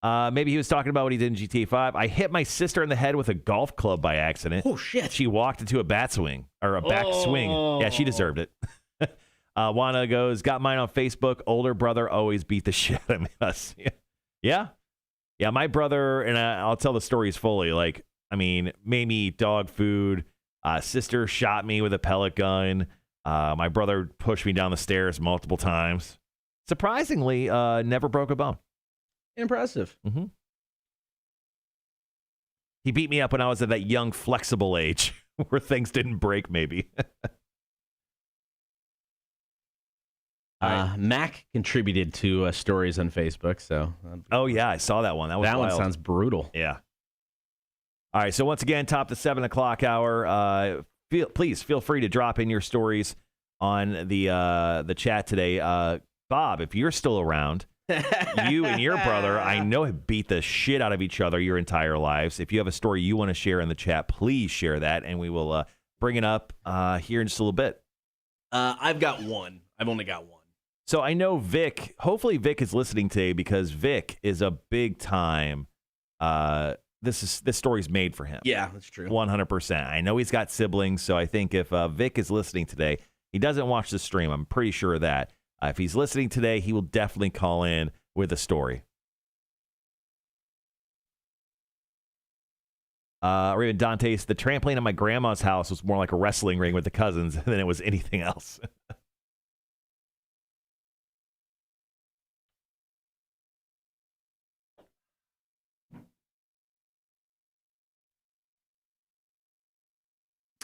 Maybe he was talking about what he did in GTA 5. I hit my sister in the head with a golf club by accident. Oh, shit. She walked into a bat swing, or a back swing. Yeah, she deserved it. Juana goes, got mine on Facebook. Older brother always beat the shit out of us. Yeah, my brother, and I'll tell the stories fully. Like, I mean, made me eat dog food. Sister shot me with a pellet gun. My brother pushed me down the stairs multiple times. Surprisingly, never broke a bone. Impressive. Mm-hmm. He beat me up when I was at that young, flexible age where things didn't break, maybe. Mac contributed to stories on Facebook. So. Oh, yeah, I saw that one. That one sounds brutal. Yeah. All right, so once again, top the 7 o'clock hour. Please feel free to drop in your stories on the chat today. Bob, if you're still around, you and your brother, I know, have beat the shit out of each other your entire lives. If you have a story you want to share in the chat, please share that, and we will bring it up here in just a little bit. I've got one. I've only got one. So I know Vic, hopefully Vic is listening today because Vic is a big time. This story's made for him. Yeah, that's true. 100%. I know he's got siblings, so I think if Vic is listening today, he doesn't watch the stream. I'm pretty sure of that. If he's listening today, he will definitely call in with a story. Raven Dantes, the trampoline at my grandma's house was more like a wrestling ring with the cousins than it was anything else.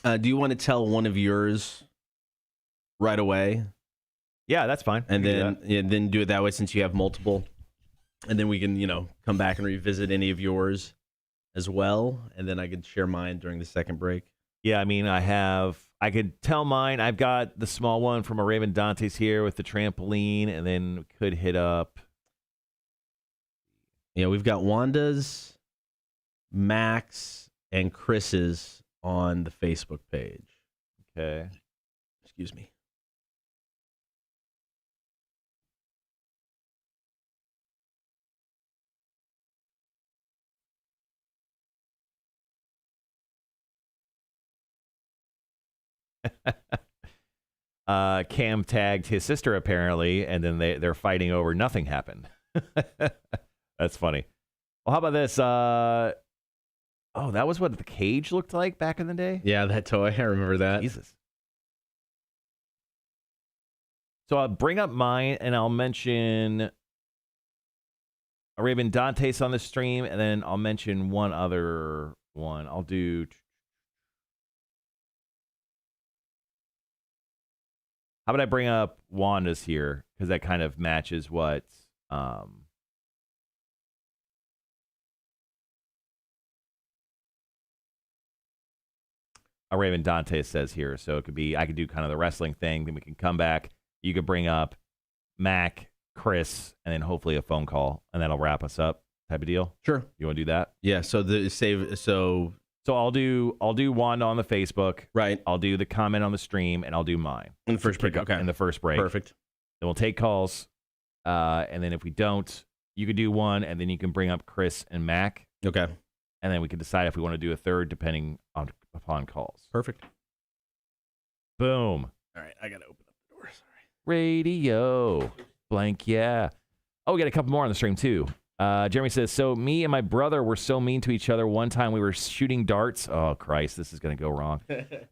Do you want to tell one of yours right away? Yeah, that's fine. And then do it that way since you have multiple. And then we can, come back and revisit any of yours as well. And then I could share mine during the second break. Yeah, I mean, I could tell mine. I've got the small one from a Raven Dantes here with the trampoline, and then we could hit up. Yeah, we've got Wanda's, Max, and Chris's on the Facebook page. Okay. Excuse me. Cam tagged his sister apparently, and then they're fighting over nothing happened. That's funny. Well, how about this? Oh, that was what the cage looked like back in the day? Yeah, that toy. I remember that. Jesus. So I'll bring up mine, and I'll mention Raven Dantes on the stream, and then I'll mention one other one. I'll do... How about I bring up Wanda's here? Because that kind of matches what... Raven Dantes says here. So it could be, I could do kind of the wrestling thing, then we can come back. You could bring up Mac Chris, and then hopefully a phone call, and that'll wrap us up. Type of deal. Sure. You want to do that? Yeah. So So I'll do one on the Facebook. Right. I'll do the comment on the stream, and I'll do mine In the first break. Okay. in the first break. Perfect. Then we'll take calls, and then if we don't, you could do one, and then you can bring up Chris and Mac, Okay. and then we can decide if we want to do a third depending upon calls. Perfect. Boom. All right. I got to open up the door. Sorry. Radio. Blank, yeah. Oh, we got a couple more on the stream, too. Jeremy says, so me and my brother were so mean to each other. One time we were shooting darts. Oh, Christ, this is going to go wrong.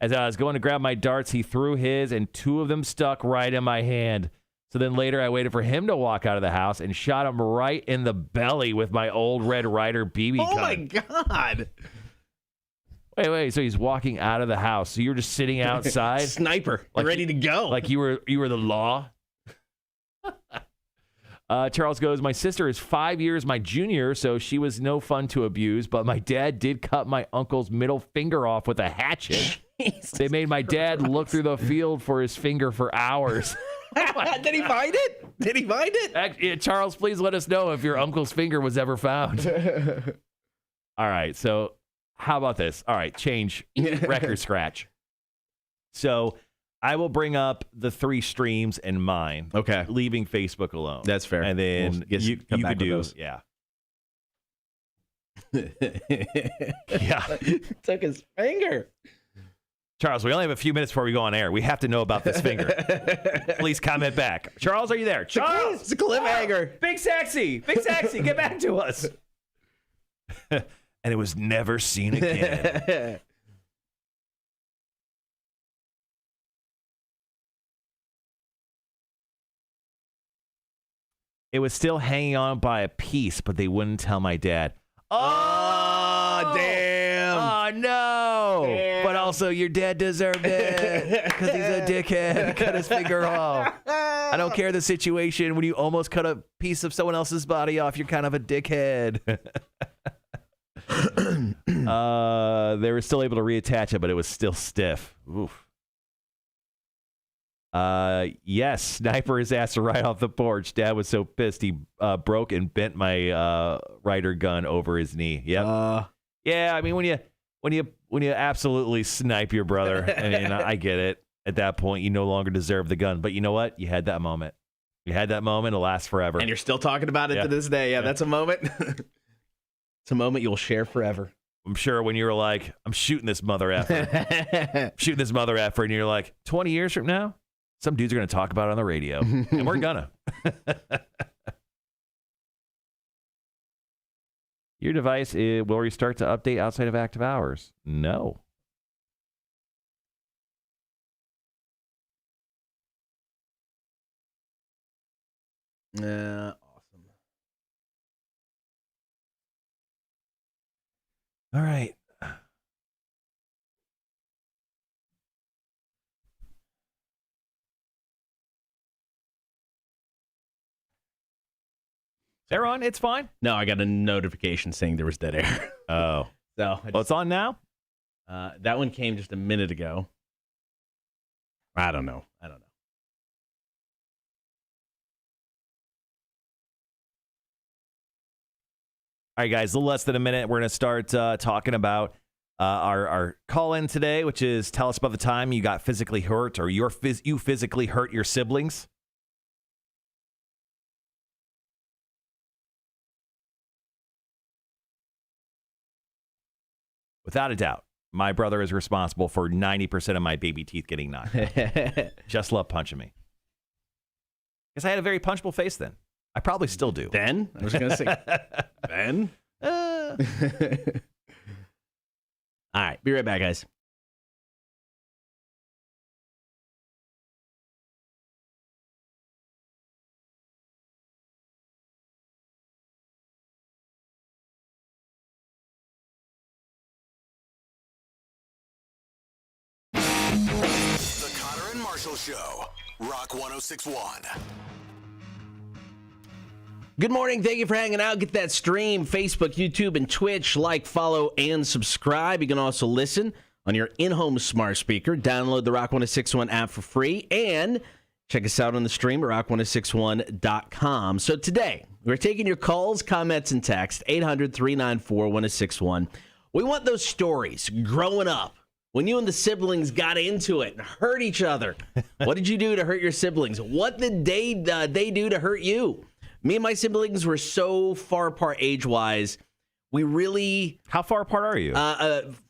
As I was going to grab my darts, he threw his, and two of them stuck right in my hand. So then later I waited for him to walk out of the house and shot him right in the belly with my old Red Ryder BB gun. Oh, my God. Wait. So he's walking out of the house. So you're just sitting outside? Sniper. Like, ready to go. Like you were the law? Charles goes, my sister is 5 years my junior, so she was no fun to abuse, but my dad did cut my uncle's middle finger off with a hatchet. They made my dad look through the field for his finger for hours. Did he find it? Did he find it? Charles, please let us know if your uncle's finger was ever found. All right, so how about this? All right, change record scratch. So I will bring up the three streams and mine. Okay. Leaving Facebook alone. That's fair. And then you could do those. Yeah. Yeah. Took his finger. Charles, we only have a few minutes before we go on air. We have to know about this finger. Please comment back. Charles, are you there? Charles! It's a cliffhanger. Oh, Big Sexy, get back to us. And it was never seen again. It was still hanging on by a piece, but they wouldn't tell my dad. Oh, damn. Oh, no. Damn. But also, your dad deserved it because he's a dickhead. Cut his finger off. I don't care the situation. When you almost cut a piece of someone else's body off, you're kind of a dickhead. They were still able to reattach it, but it was still stiff. Oof. Yes, sniper his ass right off the porch. Dad was so pissed he broke and bent my Ryder gun over his knee. Yep. Yeah, I mean when you absolutely snipe your brother, I mean I get it. At that point, you no longer deserve the gun. But you know what? You had that moment. You had that moment. It'll last forever. And you're still talking about it to this day. Yeah, that's a moment. It's a moment you'll share forever. I'm sure when you were like, I'm shooting this mother effer. Shooting this mother effer, and you're like, 20 years from now, some dudes are going to talk about it on the radio. And we're gonna. Your device will restart to update outside of active hours. No. Awesome. All right. They're on. It's fine. No, I got a notification saying there was dead air. Oh. So It's on now? that one came just a minute ago. I don't know. All right, guys, a little less than a minute. We're going to start talking about our call-in today, which is tell us about the time you got physically hurt or you physically hurt your siblings. Without a doubt, my brother is responsible for 90% of my baby teeth getting knocked out. Just love punching me. Guess I had a very punchable face then. I probably still do. Then? I was going to say, then? All right. Be right back, guys. The Connor and Marshall Show. Rock 1061. Good morning. Thank you for hanging out. Get that stream, Facebook, YouTube, and Twitch. Like, follow, and subscribe. You can also listen on your in-home smart speaker. Download the Rock 1061 app for free. And Check us out on the stream at rock1061.com. So today, we're taking your calls, comments, and text, 800-394-1061. We want those stories growing up when you and the siblings got into it and hurt each other. What did you do to hurt your siblings? What did they do to hurt you? Me and my siblings were so far apart age-wise. We really... How far apart are you?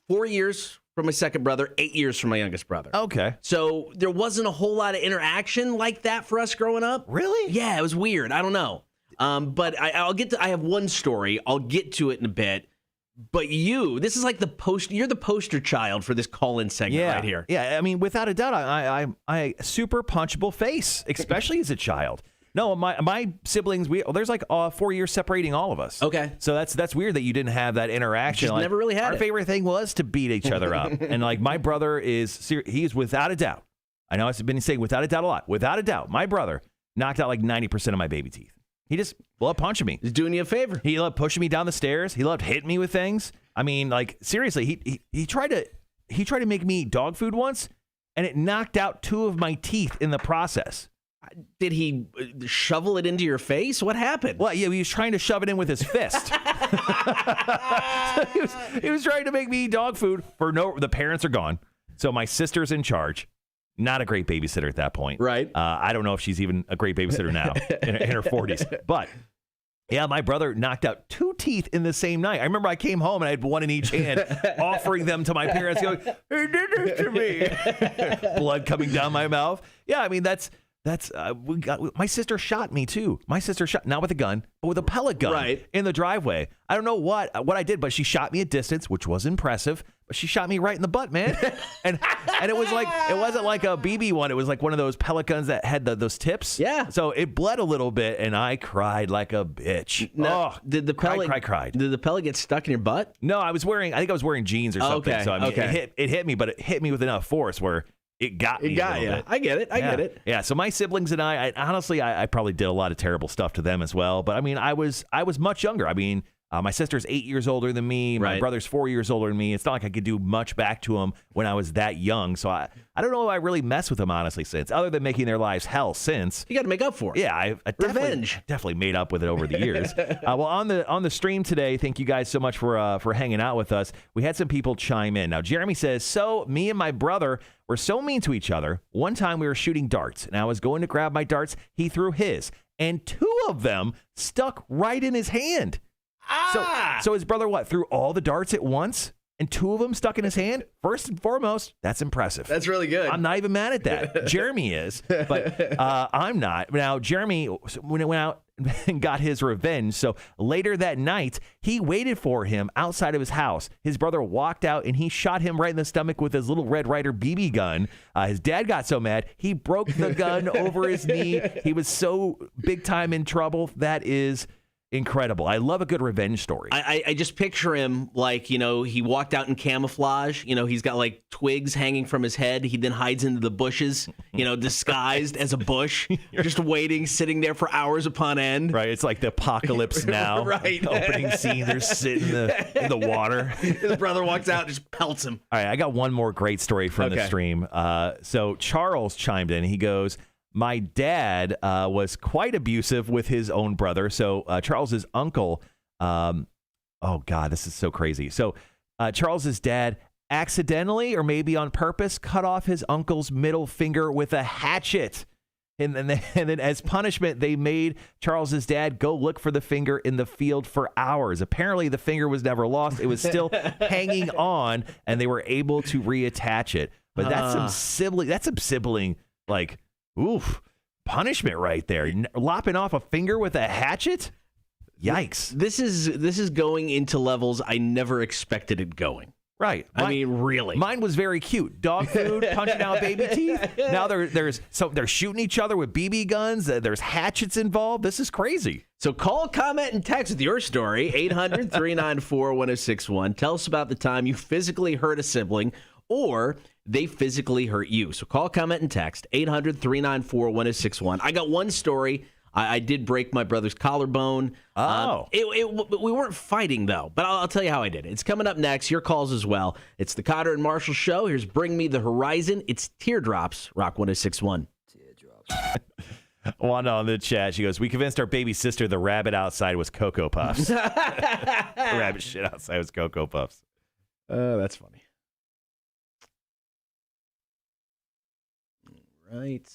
4 years from my second brother, 8 years from my youngest brother. Okay. So there wasn't a whole lot of interaction like that for us growing up. Really? Yeah, it was weird. I don't know. But I have one story. I'll get to it in a bit. But this is like you're the poster child for this call-in segment right here. Yeah, I mean, without a doubt, I super punchable face, especially as a child. No, my siblings, there's like 4 years separating all of us. Okay. So that's weird that you didn't have that interaction. Just never really had Our it. favorite thing was to beat each other up. And like my brother he's without a doubt. I know I've been saying without a doubt a lot. Without a doubt, my brother knocked out like 90% of my baby teeth. He just loved punching me. He's doing you a favor. He loved pushing me down the stairs. He loved hitting me with things. I mean, like seriously, he tried to make me eat dog food once, and it knocked out 2 of my teeth in the process. Did he shovel it into your face? What happened? Well, yeah, he was trying to shove it in with his fist. he was trying to make me eat dog food the parents are gone. So my sister's in charge. Not a great babysitter at that point. Right. I don't know if she's even a great babysitter now in her 40s. But yeah, my brother knocked out 2 teeth in the same night. I remember I came home and I had one in each hand, offering them to my parents, going, "He did this to me." Blood coming down my mouth. Yeah, I mean, my sister shot me too. My sister shot, not with a gun, but with a pellet gun in the driveway. I don't know what I did, but she shot me at distance, which was impressive. But she shot me right in the butt, man. and it wasn't like a BB one. It was like one of those pellet guns that had those tips. Yeah. So it bled a little bit, and I cried like a bitch. Now, did the pellet cried? Did the pellet get stuck in your butt? No, I think I was wearing jeans or something. Okay. So I mean, it hit me, but it hit me with enough force where it got me. It got you. I get it. I get it. Yeah. So my siblings and I honestly, I probably did a lot of terrible stuff to them as well. But I mean, I was much younger. I mean, my sister's 8 years older than me. My brother's 4 years older than me. It's not like I could do much back to them when I was that young. So I don't know if I really messed with them, honestly, since, other than making their lives hell since. You got to make up for it. Yeah, I definitely made up with it over the years. Well, on the stream today, thank you guys so much for hanging out with us. We had some people chime in. Now, Jeremy says, so me and my brother were so mean to each other. One time we were shooting darts, and I was going to grab my darts. He threw his, and 2 of them stuck right in his hand. So his brother, threw all the darts at once and 2 of them stuck in his hand? First and foremost, that's impressive. That's really good. I'm not even mad at that. Jeremy is, but I'm not. Now, Jeremy went out and got his revenge. So later that night, he waited for him outside of his house. His brother walked out and he shot him right in the stomach with his little Red Ryder BB gun. His dad got so mad, he broke the gun over his knee. He was so big time in trouble. That is incredible. I love a good revenge story. I just picture him like, he walked out in camouflage. He's got like twigs hanging from his head. He then hides into the bushes, disguised as a bush, just waiting, sitting there for hours upon end. Right. It's like the apocalypse now. Right. The opening scene. They're sitting in the water. His brother walks out and just pelts him. All right. I got one more great story from the stream. So Charles chimed in. He goes, my dad was quite abusive with his own brother. So Charles's uncle, oh God, this is so crazy. So Charles's dad accidentally or maybe on purpose cut off his uncle's middle finger with a hatchet. And then as punishment, they made Charles's dad go look for the finger in the field for hours. Apparently, the finger was never lost. It was still hanging on, and they were able to reattach it. But that's some sibling, like, oof, punishment right there. Lopping off a finger with a hatchet? Yikes. This is going into levels I never expected it going. Right. I mean, really. Mine was very cute. Dog food, punching out baby teeth. Now they're shooting each other with BB guns. There's hatchets involved. This is crazy. So call, comment, and text with your story, 800-394-1061. Tell us about the time you physically hurt a sibling or they physically hurt you. So call, comment, and text, 800-394-1061. I got one story. I did break my brother's collarbone. Oh. We weren't fighting, though, but I'll tell you how I did it. It's coming up next. Your calls as well. It's the Cotter and Marshall Show. Here's Bring Me the Horizon. It's Teardrops, Rock 1061. Wanda on the chat, she goes, we convinced our baby sister the rabbit outside was Cocoa Puffs. Rabbit shit outside was Cocoa Puffs. That's funny. All right.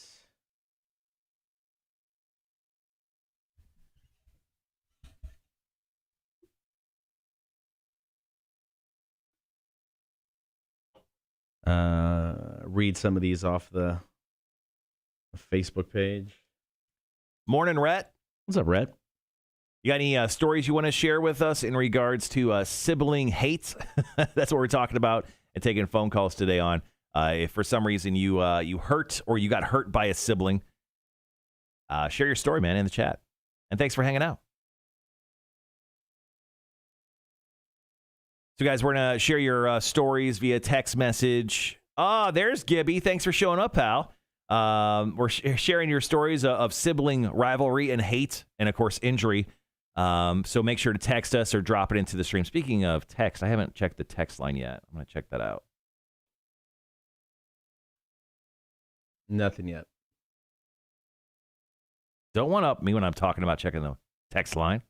Read some of these off the Facebook page. Morning, Rhett. What's up, Rhett? You got any stories you want to share with us in regards to sibling hate? That's what we're talking about and taking phone calls today on. If for some reason you hurt or you got hurt by a sibling, share your story, man, in the chat. And thanks for hanging out. So, guys, we're going to share your stories via text message. There's Gibby. Thanks for showing up, pal. We're sharing your stories of sibling rivalry and hate and, of course, injury. So make sure to text us or drop it into the stream. Speaking of text, I haven't checked the text line yet. I'm going to check that out. Nothing yet. Don't one-up me when I'm talking about checking the text line.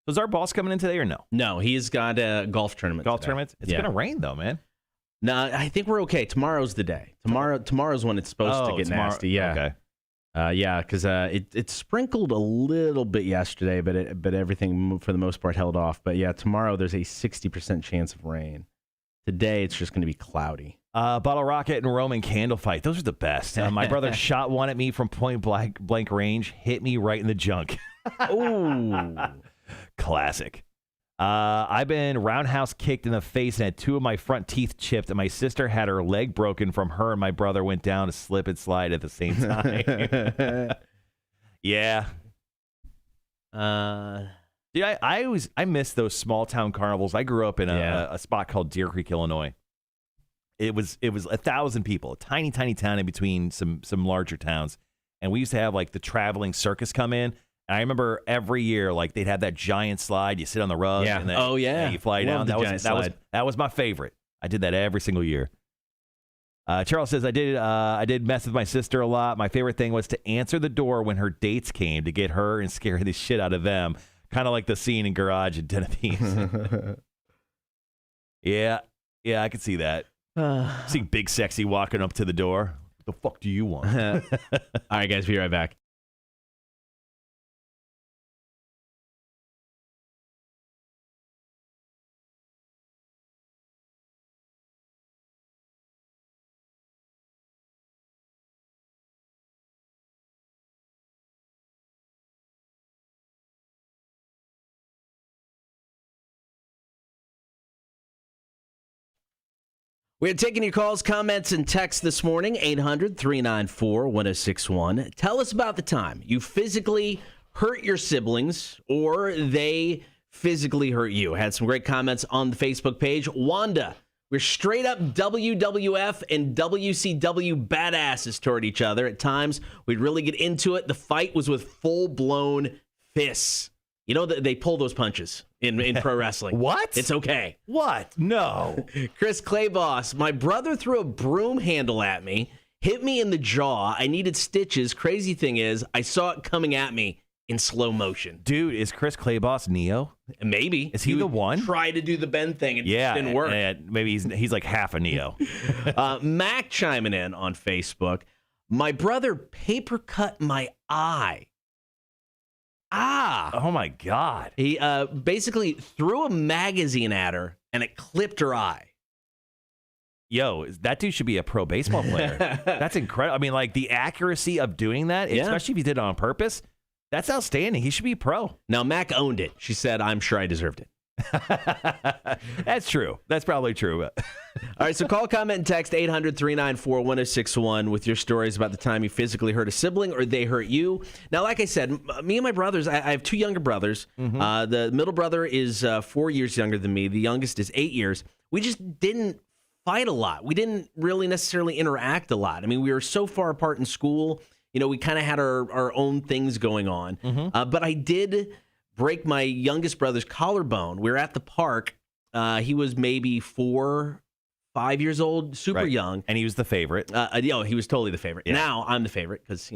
Was our boss coming in today or no? No, he's got a golf tournament. Golf today. tournament? It's going to rain, though, man. No, I think we're okay. Tomorrow's the day. Tomorrow's when it's supposed to get nasty. Yeah. Okay. Because it sprinkled a little bit yesterday, but everything for the most part held off. But yeah, tomorrow there's a 60% chance of rain. Today it's just going to be cloudy. Bottle rocket and Roman candle fight. Those are the best. My brother shot one at me from point blank range, hit me right in the junk. Ooh. Classic. I've been roundhouse kicked in the face and had two of my front teeth chipped, and my sister had her leg broken from her, and my brother went down to slip and slide at the same time. Yeah. Dude, I miss those small town carnivals. I grew up in a spot called Deer Creek, Illinois. It was 1,000 people, a tiny town in between some larger towns, and we used to have like the traveling circus come in. And I remember every year, like they'd have that giant slide. You sit on the rug, and then you fly down. That was my favorite. I did that every single year. Charles says I did mess with my sister a lot. My favorite thing was to answer the door when her dates came to get her and scare the shit out of them. Kind of like the scene in Garage at Den of Thieves. Yeah, I could see that. See Big Sexy walking up to the door. What the fuck do you want? All right, guys, be right back. We're taking your calls, comments, and texts this morning, 800-394-1061. Tell us about the time you physically hurt your siblings or they physically hurt you. Had some great comments on the Facebook page. Wanda, we're straight up WWF and WCW badasses toward each other. At times, we'd really get into it. The fight was with full-blown fists. You know, they pull those punches in pro wrestling. What? It's okay. What? No. Chris Clayboss, my brother threw a broom handle at me, hit me in the jaw. I needed stitches. Crazy thing is, I saw it coming at me in slow motion. Dude, is Chris Clayboss Neo? Maybe. Is he the one? Try to do the bend thing and it just didn't work. Maybe he's like half a Neo. Mac chiming in on Facebook. My brother paper cut my eye. Oh my God. He basically threw a magazine at her and it clipped her eye. Yo, that dude should be a pro baseball player. That's incredible. I mean, like the accuracy of doing that, especially if he did it on purpose, that's outstanding. He should be pro. Now, Mac owned it. She said, I'm sure I deserved it. That's true. That's probably true. All right, so call, comment, and text 800-394-1061 with your stories about the time you physically hurt a sibling or they hurt you. Now, like I said, me and my brothers, I have two younger brothers. Mm-hmm. The middle brother is 4 years younger than me. The youngest is 8 years. We just didn't fight a lot. We didn't really necessarily interact a lot. I mean, we were so far apart in school. You know, we kind of had our own things going on. Mm-hmm. But I did break my youngest brother's collarbone. We were at the park. He was maybe 4, 5 years old, super young. And he was the favorite. He was totally the favorite. Yeah. Now I'm the favorite because,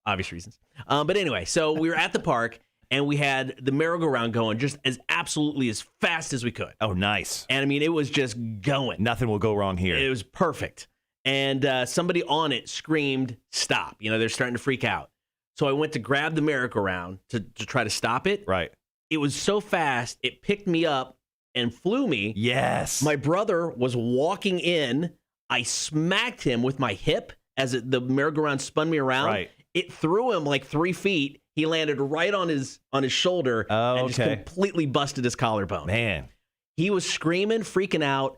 obvious reasons. But anyway, so we were at the park, and we had the merry-go-round going just as absolutely as fast as we could. Oh, nice. And, it was just going. Nothing will go wrong here. It was perfect. And somebody on it screamed, stop. They're starting to freak out. So I went to grab the merry-go-round to try to stop it. Right. It was so fast, it picked me up and flew me. Yes. My brother was walking in. I smacked him with my hip as the merry-go-round spun me around. Right. It threw him like 3 feet. He landed right on his shoulder and just completely busted his collarbone. Man. He was screaming, freaking out.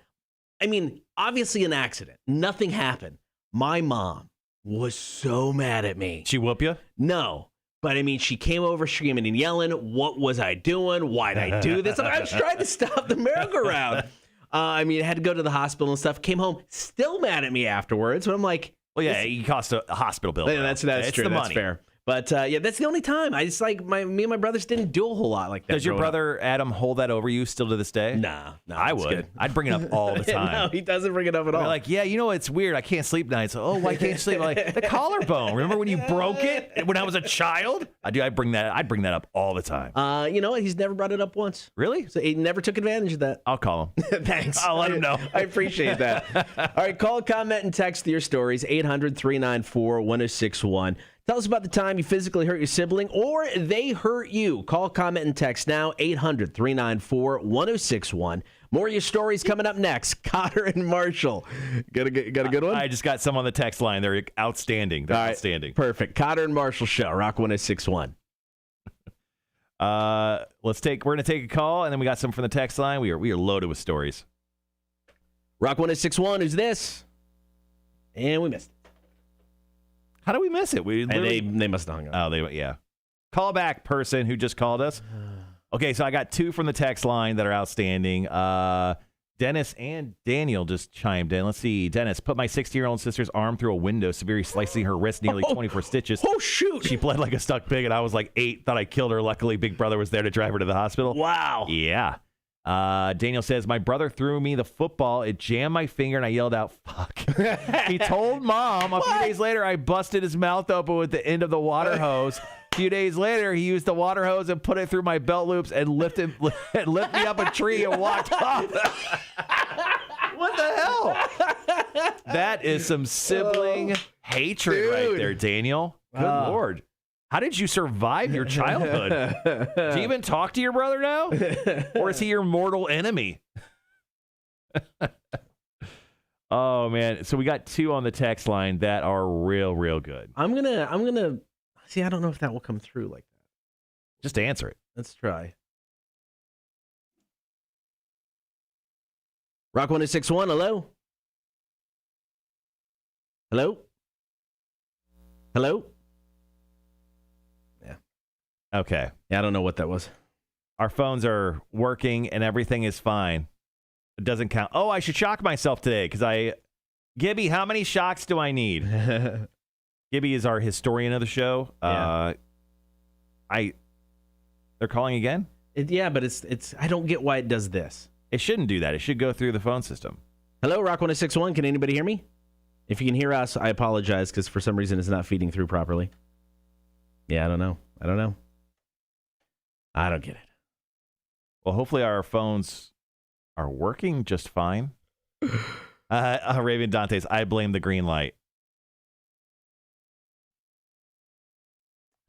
Obviously an accident. Nothing happened. My mom was so mad at me. She whoop you? No. But she came over screaming and yelling. What was I doing? Why'd I do this? I was trying to stop the merry-go-round. I had to go to the hospital and stuff. Came home still mad at me afterwards. But I'm like, well, yeah, you cost a hospital bill. Yeah, that's true. The that's money. Fair. But that's the only time. I just me and my brothers didn't do a whole lot like that. Does your brother Adam hold that over you still to this day? Nah, I would. Good. I'd bring it up all the time. No, he doesn't bring it up at all. They're like, yeah, it's weird. I can't sleep nights. Oh, why can't you sleep? I'm like, the collarbone. Remember when you broke it when I was a child? I'd bring that up all the time. You know what? He's never brought it up once. Really? So he never took advantage of that. I'll call him. Thanks. I'll let him know. I appreciate that. All right, call, comment, and text your stories, 800-394-1061. Tell us about the time you physically hurt your sibling or they hurt you. Call, comment, and text now, 800-394-1061. More of your stories coming up next. Cotter and Marshall. Got a good one? I just got some on the text line. They're outstanding. They're outstanding. Perfect. Cotter and Marshall Show, Rock 1061. We're going to take a call, and then we got some from the text line. We are loaded with stories. Rock 1061, who's this? And we missed it. How do we miss it? They must have hung up. Oh, yeah. Call back, person who just called us. Okay, so I got 2 from the text line that are outstanding. Dennis and Daniel just chimed in. Let's see. Dennis, put my 60-year-old sister's arm through a window, severely slicing her wrist, nearly 24 stitches. Oh, shoot. She bled like a stuck pig, and I was like 8, thought I killed her. Luckily, Big Brother was there to drive her to the hospital. Wow. Yeah. Daniel says, my brother threw me the football. It jammed my finger, and I yelled out, fuck. He told Mom. A few days later, I busted his mouth open with the end of the water hose. A few days later, he used the water hose and put it through my belt loops and lifted me up a tree and walked off. What the hell? That is some sibling hatred right there, Daniel. Good Lord. How did you survive your childhood? Do you even talk to your brother now? Or is he your mortal enemy? Oh, man. So we got 2 on the text line that are real good. I'm gonna see, I don't know if that will come through like that. Just answer it. Let's try. Rock 1061, hello? Hello? Hello? Okay. Yeah, I don't know what that was. Our phones are working and everything is fine. It doesn't count. Oh, I should shock myself today because Gibby, how many shocks do I need? Gibby is our historian of the show. Yeah. They're calling again? Yeah, but it's I don't get why it does this. It shouldn't do that. It should go through the phone system. Hello, Rock 1061. Can anybody hear me? If you can hear us, I apologize because for some reason it's not feeding through properly. Yeah, I don't know. I don't get it. Well, hopefully our phones are working just fine. Raven Dantes, I blame the green light.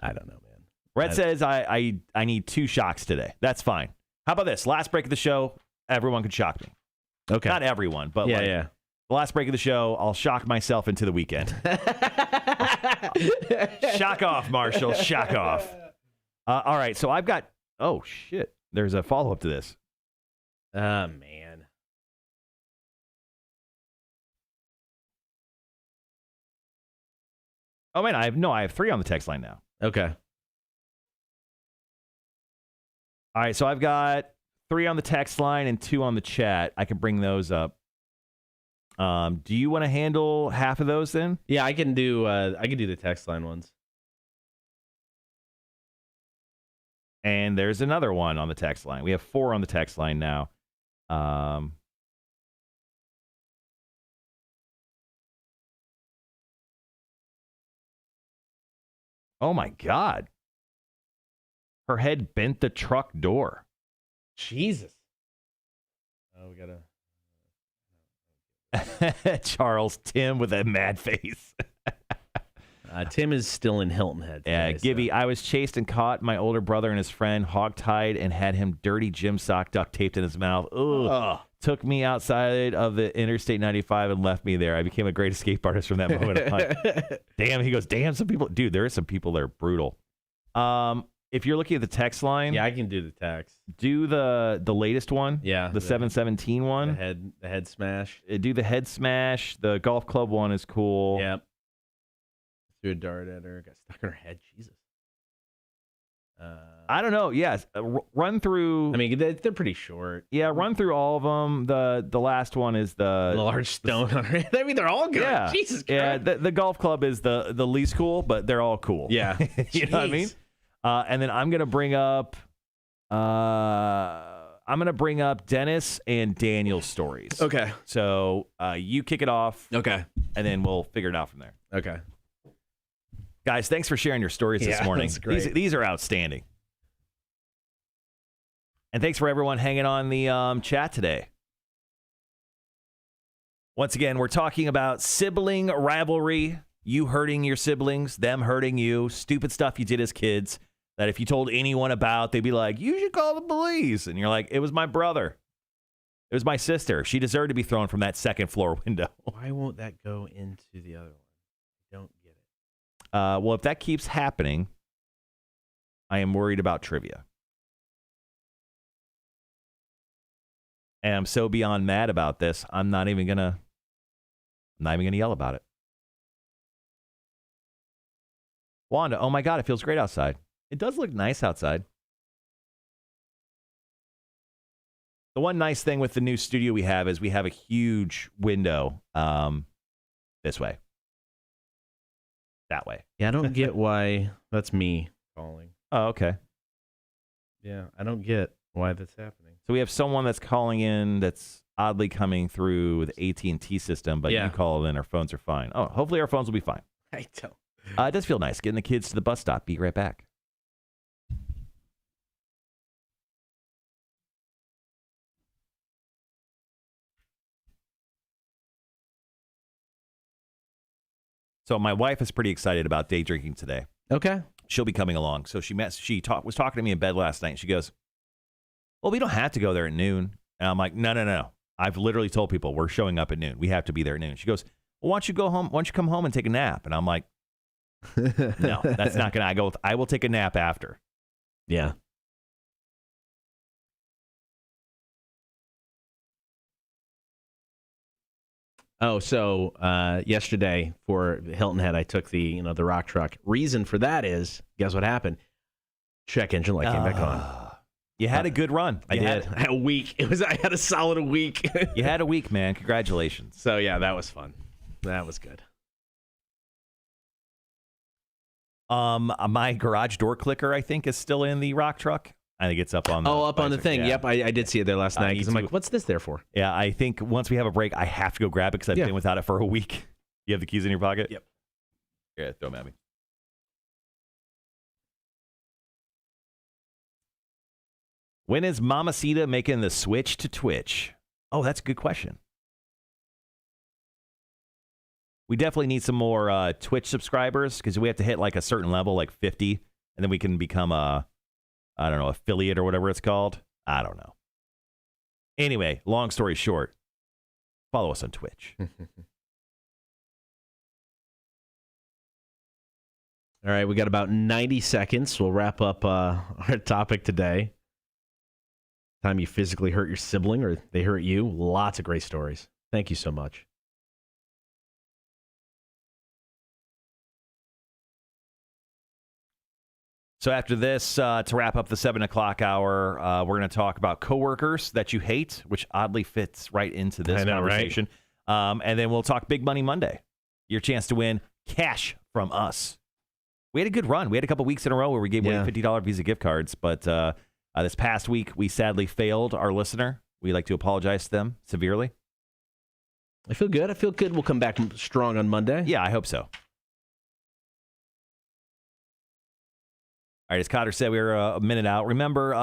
I don't know, man. Red says I need 2 shocks today. That's fine. How about this? Last break of the show, everyone could shock me. Okay. Not everyone, but yeah. The last break of the show, I'll shock myself into the weekend. Shock off, Marshall. Shock off. All right, so I've got... Oh, shit. There's a follow-up to this. Man. Oh, man, I have 3 on the text line now. Okay. All right, so I've got 3 on the text line and 2 on the chat. I can bring those up. Do you want to handle half of those then? Yeah, I can do the text line ones. And there's another one on the text line. We have 4 on the text line now. Oh, my God. Her head bent the truck door. Jesus. Oh, we got to. Charles, Tim with a mad face. Tim is still in Hilton Head. Yeah, Today, Gibby, so. I was chased and caught. My older brother and his friend hogtied and had him dirty gym sock duct taped in his mouth. Ugh. Took me outside of the Interstate 95 and left me there. I became a great escape artist from that moment on. Damn, he goes, damn, some people. Dude, there are some people that are brutal. If you're looking at the text line. Yeah, I can do the text. Do the latest one. Yeah. The 717 one. The head smash. Do the head smash. The golf club one is cool. Yep. Threw a dart at her. Got stuck in her head. Jesus. I don't know. Yes. Run through. I mean, they're pretty short. Yeah, run through all of them. The last one is the large stone on her head. I mean, they're all good. Yeah. Jesus Christ. Yeah, the golf club is the least cool, but they're all cool. Yeah. You know what I mean? And then I'm gonna bring up Dennis and Daniel's stories. Okay. So you kick it off. Okay. And then we'll figure it out from there. Okay. Guys, thanks for sharing your stories this morning. That's great. These are outstanding. And thanks for everyone hanging on the chat today. Once again, we're talking about sibling rivalry, you hurting your siblings, them hurting you, stupid stuff you did as kids that if you told anyone about, they'd be like, you should call the police. And you're like, it was my brother. It was my sister. She deserved to be thrown from that second floor window. Why won't that go into the other one? I don't get it. Well, if that keeps happening, I am worried about trivia. And I'm so beyond mad about this, I'm not even gonna yell about it. Wanda, oh my God, it feels great outside. It does look nice outside. The one nice thing with the new studio we have is we have a huge window this way. That way. Yeah, I don't get why that's me calling. Oh, okay. Yeah, I don't get why that's happening. So we have someone that's calling in that's oddly coming through the AT&T system, but you call in, our phones are fine. Oh, hopefully our phones will be fine. I don't. It does feel nice getting the kids to the bus stop. Be right back. So my wife is pretty excited about day drinking today. Okay. She'll be coming along. So was talking to me in bed last night. And she goes, well, we don't have to go there at noon. And I'm like, no. I've literally told people we're showing up at noon. We have to be there at noon. She goes, well, why don't you go home? Why don't you come home and take a nap? And I'm like, no, that's not going to. I will take a nap after. Yeah. Oh, so yesterday for Hilton Head, I took the rock truck. Reason for that is, guess what happened? Check engine light came back on. You had a good run. I did. I had a week. I had a solid week. You had a week, man. Congratulations. So yeah, that was fun. That was good. My garage door clicker, I think, is still in the rock truck. I think it's up on the up on the thing. Yeah. Yep, I did see it there last night. Because I'm like, what's this there for? Yeah, I think once we have a break, I have to go grab it because I've been without it for a week. You have the keys in your pocket? Yep. Yeah, throw them at me. When is Mamacita making the switch to Twitch? Oh, that's a good question. We definitely need some more Twitch subscribers because we have to hit like a certain level, like 50, and then we can become affiliate or whatever it's called. I don't know. Anyway, long story short, follow us on Twitch. All right, we got about 90 seconds. We'll wrap up our topic today. Time you physically hurt your sibling or they hurt you. Lots of great stories. Thank you so much. So after this, to wrap up the 7 o'clock hour, we're going to talk about coworkers that you hate, which oddly fits right into this conversation. Right? And then we'll talk Big Money Monday. Your chance to win cash from us. We had a good run. We had a couple weeks in a row where we gave away $50 Visa gift cards, but this past week we sadly failed our listener. We'd like to apologize to them severely. I feel good. I feel good. We'll come back strong on Monday. Yeah, I hope so. All right, as Cotter said, we were a minute out. Remember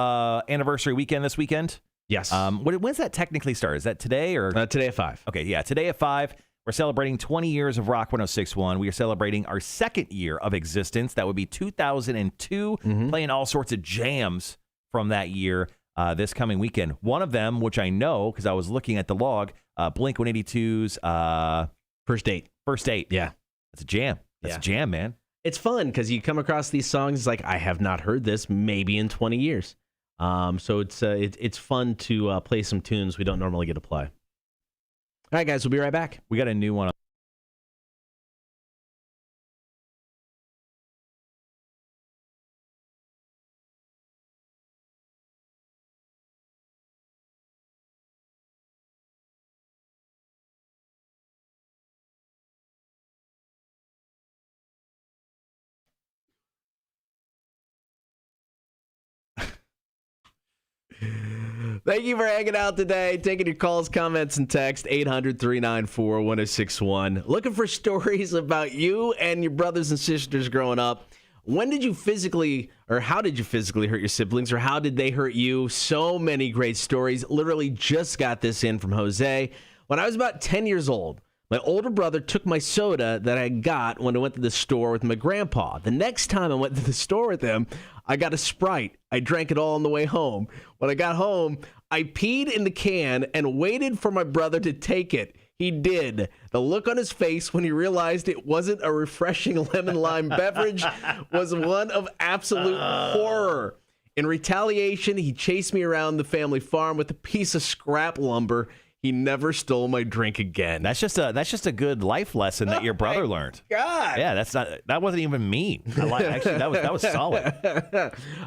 anniversary weekend this weekend? Yes. When's that technically start? Is that today or today at 5? Okay, yeah, today at 5. We're celebrating 20 years of Rock 106.1. We are celebrating our second year of existence. That would be 2002, playing all sorts of jams from that year this coming weekend. One of them, which I know because I was looking at the log, Blink-182's First Date. First Date. Yeah. That's a jam. That's a jam, man. It's fun because you come across these songs, it's like, I have not heard this maybe in 20 years. So it's fun to play some tunes we don't normally get to play. All right, guys, we'll be right back. We got a new one. Thank you for hanging out today, taking your calls, comments, and text, 800-394-1061. Looking for stories about you and your brothers and sisters growing up. When did you physically, or how did you physically hurt your siblings, or how did they hurt you? So many great stories. Literally just got this in from Jose. When I was about 10 years old, my older brother took my soda that I got when I went to the store with my grandpa. The next time I went to the store with him, I got a Sprite. I drank it all on the way home. When I got home, I peed in the can and waited for my brother to take it. He did. The look on his face when he realized it wasn't a refreshing lemon lime beverage was one of absolute horror. In retaliation, he chased me around the family farm with a piece of scrap lumber. He never stole my drink again. That's just a good life lesson that your brother learned. God. Yeah, that wasn't even mean. Actually, that was solid.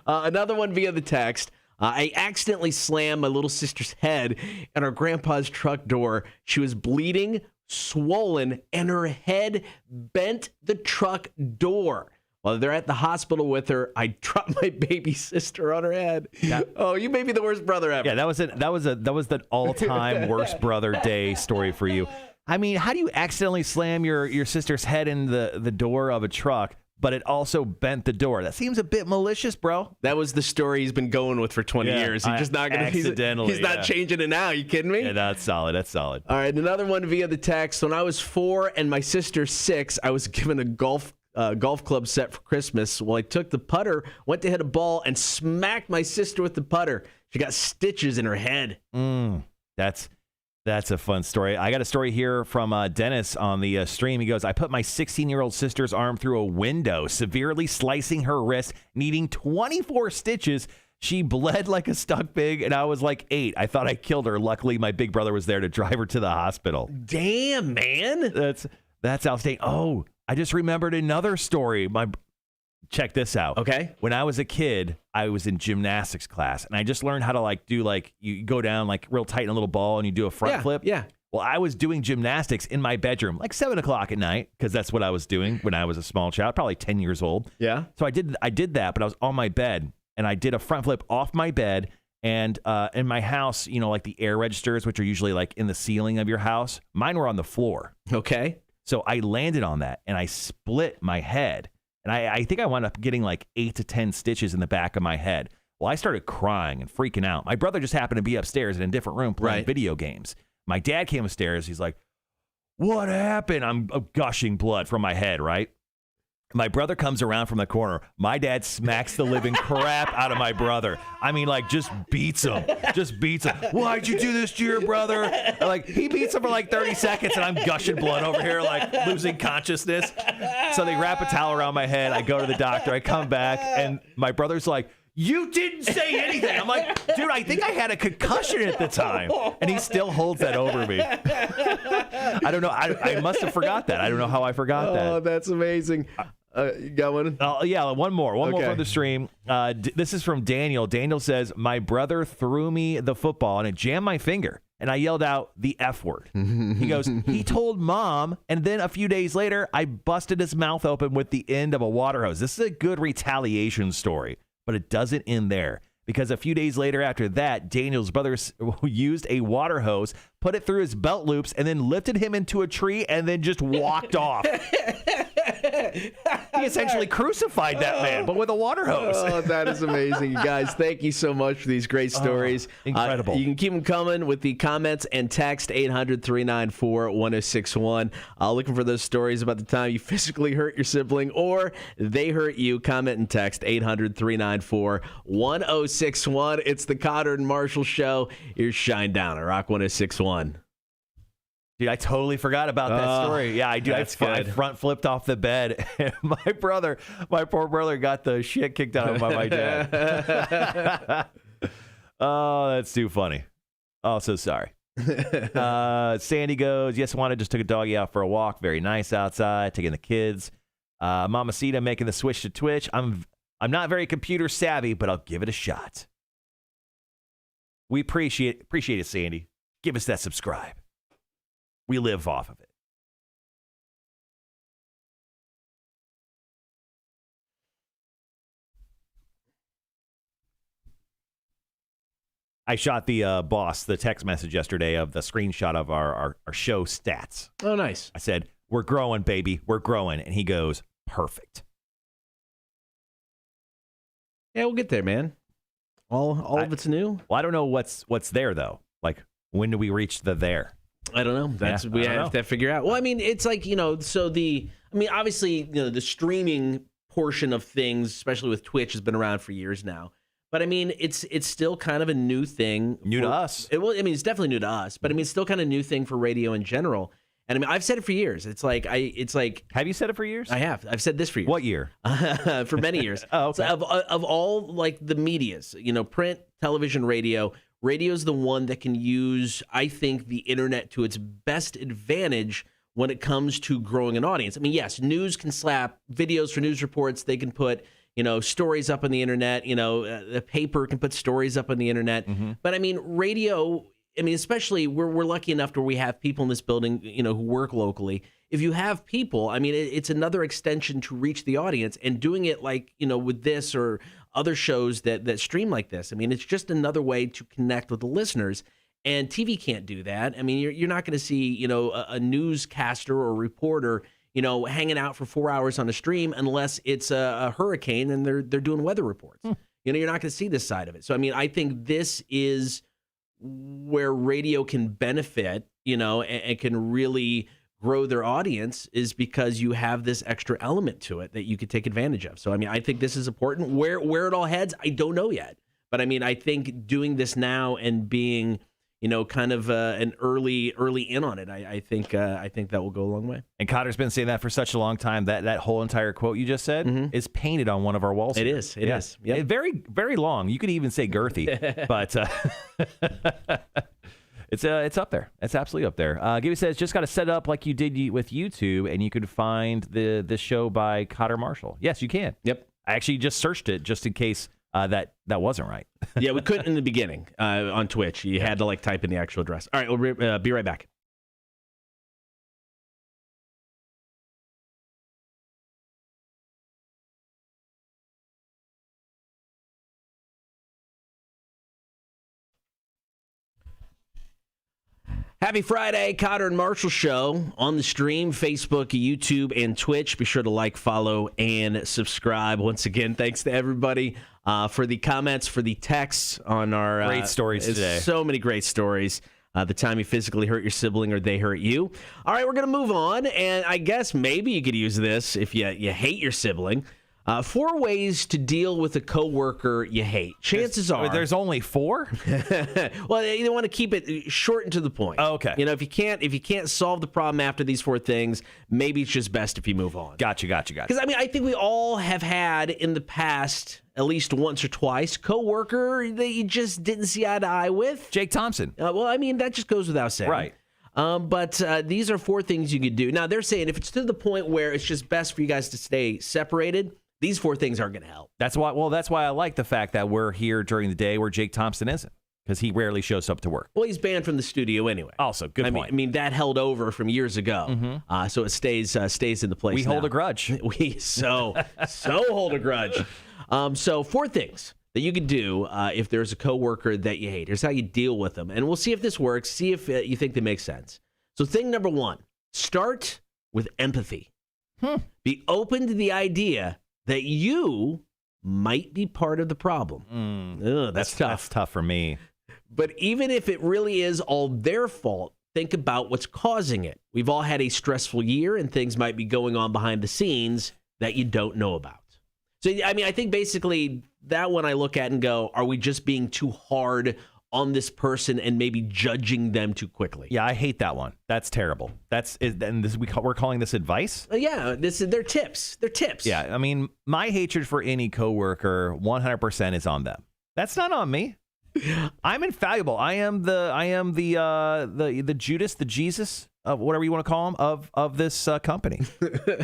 Another one via the text. I accidentally slammed my little sister's head in our grandpa's truck door. She was bleeding, swollen, and her head bent the truck door. While they're at the hospital with her, I dropped my baby sister on her head. Yeah. Oh, you may be the worst brother ever. Yeah, that was the all-time worst brother day story for you. I mean, how do you accidentally slam your sister's head in the door of a truck, but it also bent the door? That seems a bit malicious, bro. That was the story he's been going with for 20 years. He's just not going to accidentally. He's not changing it now. You kidding me? Yeah, that's solid. That's solid. All right, another one via the text. When I was 4 and my sister 6, I was given a golf club set for Christmas. Well, I took the putter, went to hit a ball, and smacked my sister with the putter. She got stitches in her head. That's a fun story. I got a story here from Dennis on the stream. He goes, I put my 16-year-old sister's arm through a window, severely slicing her wrist, needing 24 stitches. She bled like a stuck pig, and I was like 8. I thought I killed her. Luckily, my big brother was there to drive her to the hospital. Damn, man. That's outstanding. Oh, I just remembered another story. Check this out. Okay. When I was a kid, I was in gymnastics class, and I just learned how to you go down real tight in a little ball, and you do a front flip. Yeah. Well, I was doing gymnastics in my bedroom, 7 o'clock at night, because that's what I was doing when I was a small child, probably 10 years old. Yeah. So I did that, but I was on my bed, and I did a front flip off my bed. And in my house, the air registers, which are usually in the ceiling of your house, mine were on the floor. Okay. So I landed on that, and I split my head. And I think I wound up getting 8 to 10 stitches in the back of my head. Well, I started crying and freaking out. My brother just happened to be upstairs in a different room playing video games. My dad came upstairs. He's like, what happened? I'm gushing blood from my head, right? My brother comes around from the corner. My dad smacks the living crap out of my brother. I mean, just beats him. Just beats him. Why'd you do this to your brother? He beats him for 30 seconds, and I'm gushing blood over here, losing consciousness. So they wrap a towel around my head. I go to the doctor. I come back, and my brother's like, you didn't say anything. I'm like, dude, I think I had a concussion at the time. And he still holds that over me. I don't know. I must have forgot that. I don't know how I forgot that. Oh, that's amazing. You got one? Yeah, one more for the stream. This is from Daniel. Daniel says, my brother threw me the football and it jammed my finger. and I yelled out the F word. He goes, he told Mom, and then a few days later, I busted his mouth open with the end of a water hose. This is a good retaliation story, but it doesn't end there. Because a few days later after that, Daniel's brother used a water hose, put it through his belt loops, and then lifted him into a tree and then just walked off. He essentially crucified that man, but with a water hose. Oh, that is amazing. You guys, thank you so much for these great stories. Incredible. You can keep them coming with the comments and text 800-394-1061. Looking for those stories about the time you physically hurt your sibling or they hurt you. Comment and text 800-394-1061. It's the Cotter and Marshall Show. Here's Shine Down on Rock 1061. Dude, I totally forgot about that story. Yeah, I do. I front flipped off the bed. And my poor brother, got the shit kicked out of him by my dad. Oh, that's too funny. Oh, so sorry. Sandy goes, yes, Wanda just took a doggy out for a walk. Very nice outside, taking the kids. Mamacita making the switch to Twitch. I'm not very computer savvy, but I'll give it a shot. We appreciate it, Sandy. Give us that subscribe. We live off of it. I shot the boss the text message yesterday of the screenshot of our show stats. Oh, nice. I said, we're growing, baby. We're growing. And he goes, perfect. Yeah, we'll get there, man. All of it's new. Well, I don't know what's there, though. Like, when do we reach the there? I don't know. We have to figure out. Well, I mean, it's like, obviously, the streaming portion of things, especially with Twitch, has been around for years now. But I mean, it's still kind of a new thing. New to us. It's definitely new to us. But I mean, it's still kind of a new thing for radio in general. And I mean, I've said it for years. It's like. Have you said it for years? I have. I've said this for years. What year? For many years. Oh, okay. So of all like the medias, print, television, radio. Radio is the one that can use, I think, the internet to its best advantage when it comes to growing an audience. I mean, yes, news can slap videos for news reports. They can put, stories up on the internet. The paper can put stories up on the internet. Mm-hmm. But I mean, radio, especially we're lucky enough where we have people in this building, who work locally. If you have people, I mean, it's another extension to reach the audience, and doing it like, with this or other shows that stream like this. I mean, it's just another way to connect with the listeners, and TV can't do that. I mean, you're not going to see, a newscaster or reporter, hanging out for 4 hours on a stream unless it's a hurricane and they're doing weather reports. You're not going to see this side of it. So, I mean, I think this is where radio can benefit, and can really grow their audience, is because you have this extra element to it that you could take advantage of. So, I mean, I think this is important. Where it all heads, I don't know yet. But I mean, I think doing this now and being, kind of an early in on it, I think that will go a long way. And Cotter's been saying that for such a long time. That whole entire quote you just said is painted on one of our walls. It is. It is. Yep. Very, very long. You could even say girthy, but it's up there. It's absolutely up there. Gibby says, just got to set it up like you did with YouTube, and you could find this show by Cotter Marshall. Yes, you can. Yep. I actually just searched it just in case that wasn't right. Yeah, we couldn't in the beginning on Twitch. You had to type in the actual address. All right, we'll be right back. Happy Friday, Cotter and Marshall Show on the stream, Facebook, YouTube, and Twitch. Be sure to like, follow, and subscribe. Once again, thanks to everybody for the comments, for the texts on our... Great stories today. So many great stories. The time you physically hurt your sibling or they hurt you. All right, we're going to move on, and I guess maybe you could use this if you hate your sibling. 4 ways to deal with a coworker you hate. Chances are there's only 4. Well, you want to keep it short and to the point. Oh, okay. If you can't solve the problem after these 4 things, maybe it's just best if you move on. Gotcha. Because I mean, I think we all have had in the past, at least once or twice, coworker that you just didn't see eye to eye with. Jake Thompson. Well, I mean, that just goes without saying. Right. But these are 4 things you could do. Now, they're saying if it's to the point where it's just best for you guys to stay separated, these 4 things aren't going to help. That's why I like the fact that we're here during the day where Jake Thompson isn't. because he rarely shows up to work. Well, he's banned from the studio anyway. Also, good point. I mean, that held over from years ago, so it stays in the place. We hold now. a grudge. We so hold a grudge. So 4 things that you can do if there's a coworker that you hate. Here's how you deal with them, and we'll see if this works. See if you think they make sense. So thing number 1: start with empathy. Be open to the idea that you might be part of the problem. Ugh, that's tough. That's tough for me. But even if it really is all their fault, think about what's causing it. We've all had a stressful year, and things might be going on behind the scenes that you don't know about. So, I mean, I think basically that one I look at and go, are we just being too hard on this person and maybe judging them too quickly? Yeah, I hate that one. That's terrible. We're calling this advice? Yeah, they're tips. They're tips. Yeah, I mean, my hatred for any coworker 100% is on them. That's not on me. I'm infallible. I am the Judas, the Jesus, whatever you want to call him, of this company,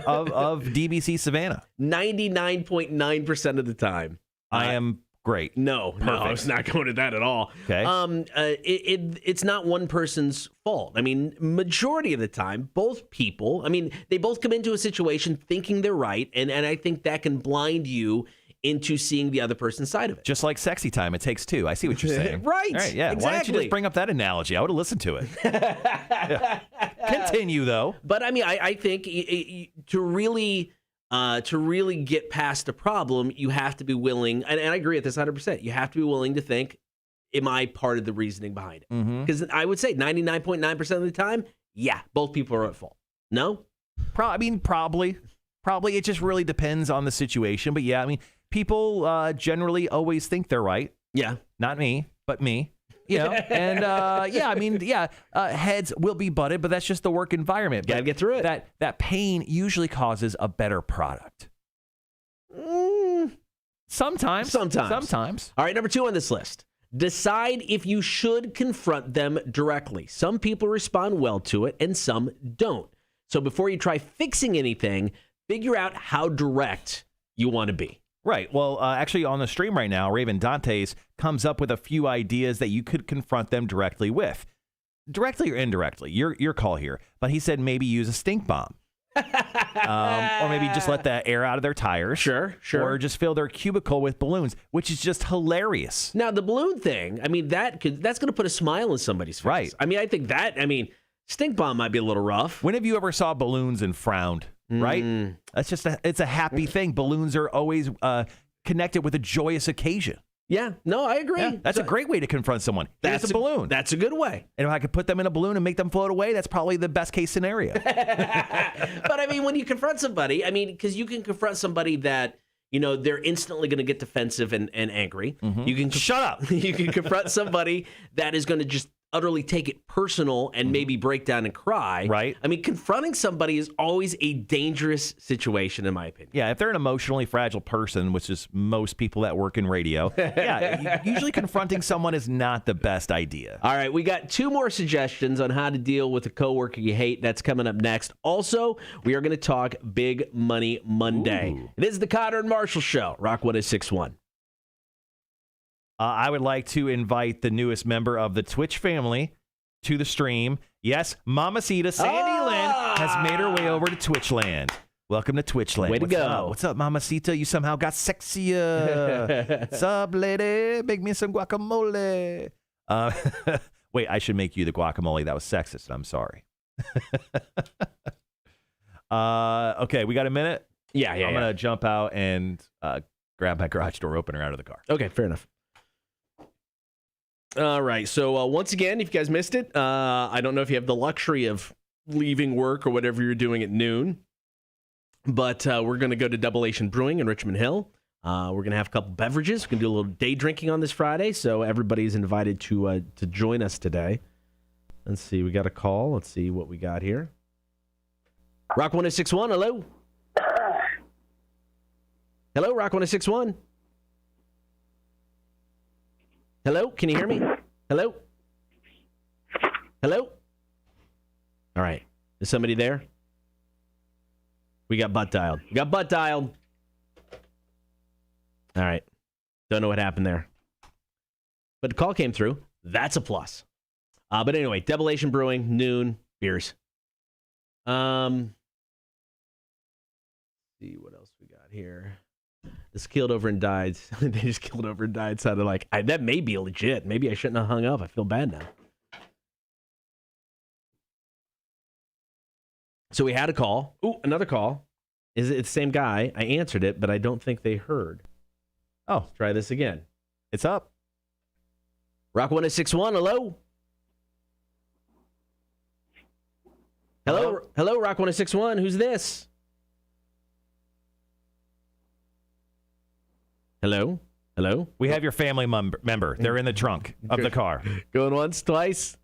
of DBC Savannah. 99.9% of the time. I am great. No, it's not going to that at all. Okay. It's not one person's fault. I mean, majority of the time, both people, I mean, they both come into a situation thinking they're right, and I think that can blind you into seeing the other person's side of it. Just like sexy time, it takes two. I see what you're saying. Right. All right, yeah. Exactly. Why don't you just bring up that analogy? I would have listened to it. Yeah. Continue, though. But I mean, I think to really get past the problem, you have to be willing, and I agree with this 100%. You have to be willing to think, am I part of the reasoning behind it? Because I would say 99.9% of the time, yeah, both people are at fault. No? Probably. It just really depends on the situation. But yeah, I mean, people generally always think they're right. Yeah. Not me, but me. You know, and heads will be butted, but that's just the work environment. Gotta get through it. That pain usually causes a better product. Sometimes. All right, number 2 on this list. Decide if you should confront them directly. Some people respond well to it, and some don't. So before you try fixing anything, figure out how direct you want to be. Right. Well, actually, on the stream right now, Raven Dantes comes up with a few ideas that you could confront them directly with. Directly or indirectly, your call here. But he said maybe use a stink bomb. Or maybe just let the air out of their tires. Sure. Or just fill their cubicle with balloons, which is just hilarious. Now, the balloon thing, I mean, that's going to put a smile on somebody's face. Right. I mean, I think stink bomb might be a little rough. When have you ever saw balloons and frowned? Right? That's just it's a happy thing. Balloons are always connected with a joyous occasion. Yeah, no, I agree. Yeah, that's a great way to confront someone. That's a balloon. That's a good way. And if I could put them in a balloon and make them float away, that's probably the best case scenario. But I mean, when you confront somebody, I mean, because you can confront somebody that, you know, they're instantly going to get defensive and angry. You can shut up. You can confront somebody that is going to just utterly take it personal and maybe break down and cry. Right. I mean, confronting somebody is always a dangerous situation, in my opinion. Yeah, if they're an emotionally fragile person, which is most people that work in radio, usually confronting someone is not the best idea. All right, we got 2 more suggestions on how to deal with a coworker you hate. That's coming up next. Also, we are going to talk Big Money Monday. Ooh. It is the Cotter and Marshall Show, Rock 106.1. I would like to invite the newest member of the Twitch family to the stream. Yes, Mamacita Sandy Lynn has made her way over to Twitchland. Welcome to Twitchland. Way to go. What's up, Mamacita? You somehow got sexier. What's up, lady? Make me some guacamole. Wait, I should make you the guacamole. That was sexist. I'm sorry. Okay, we got a minute? Yeah. I'm going to jump out and grab my garage door opener out of the car. Okay, fair enough. All right, so once again, if you guys missed it, I don't know if you have the luxury of leaving work or whatever you're doing at noon, but we're going to go to Debolation Brewing in Richmond Hill. We're going to have a couple beverages. We're going to do a little day drinking on this Friday, so everybody's invited to join us today. Let's see, we got a call. Let's see what we got here. Rock 1061, hello? Hello, Rock 1061. Hello, can you hear me? Hello? Hello? All right. Is somebody there? We got butt dialed. All right. Don't know what happened there. But the call came through. That's a plus. But anyway, Debolation Brewing, noon, beers. See what else we got here. This killed over and died. They just killed over and died. Sounded like that may be legit. Maybe I shouldn't have hung up. I feel bad now. So we had a call. Ooh, another call. It's the same guy. I answered it, but I don't think they heard. Oh, Let's try this again. it's up. Rock 1061, hello? Hello, Rock 1061. Who's this? Hello? We have your family member. They're in the trunk of the car. Going once, twice.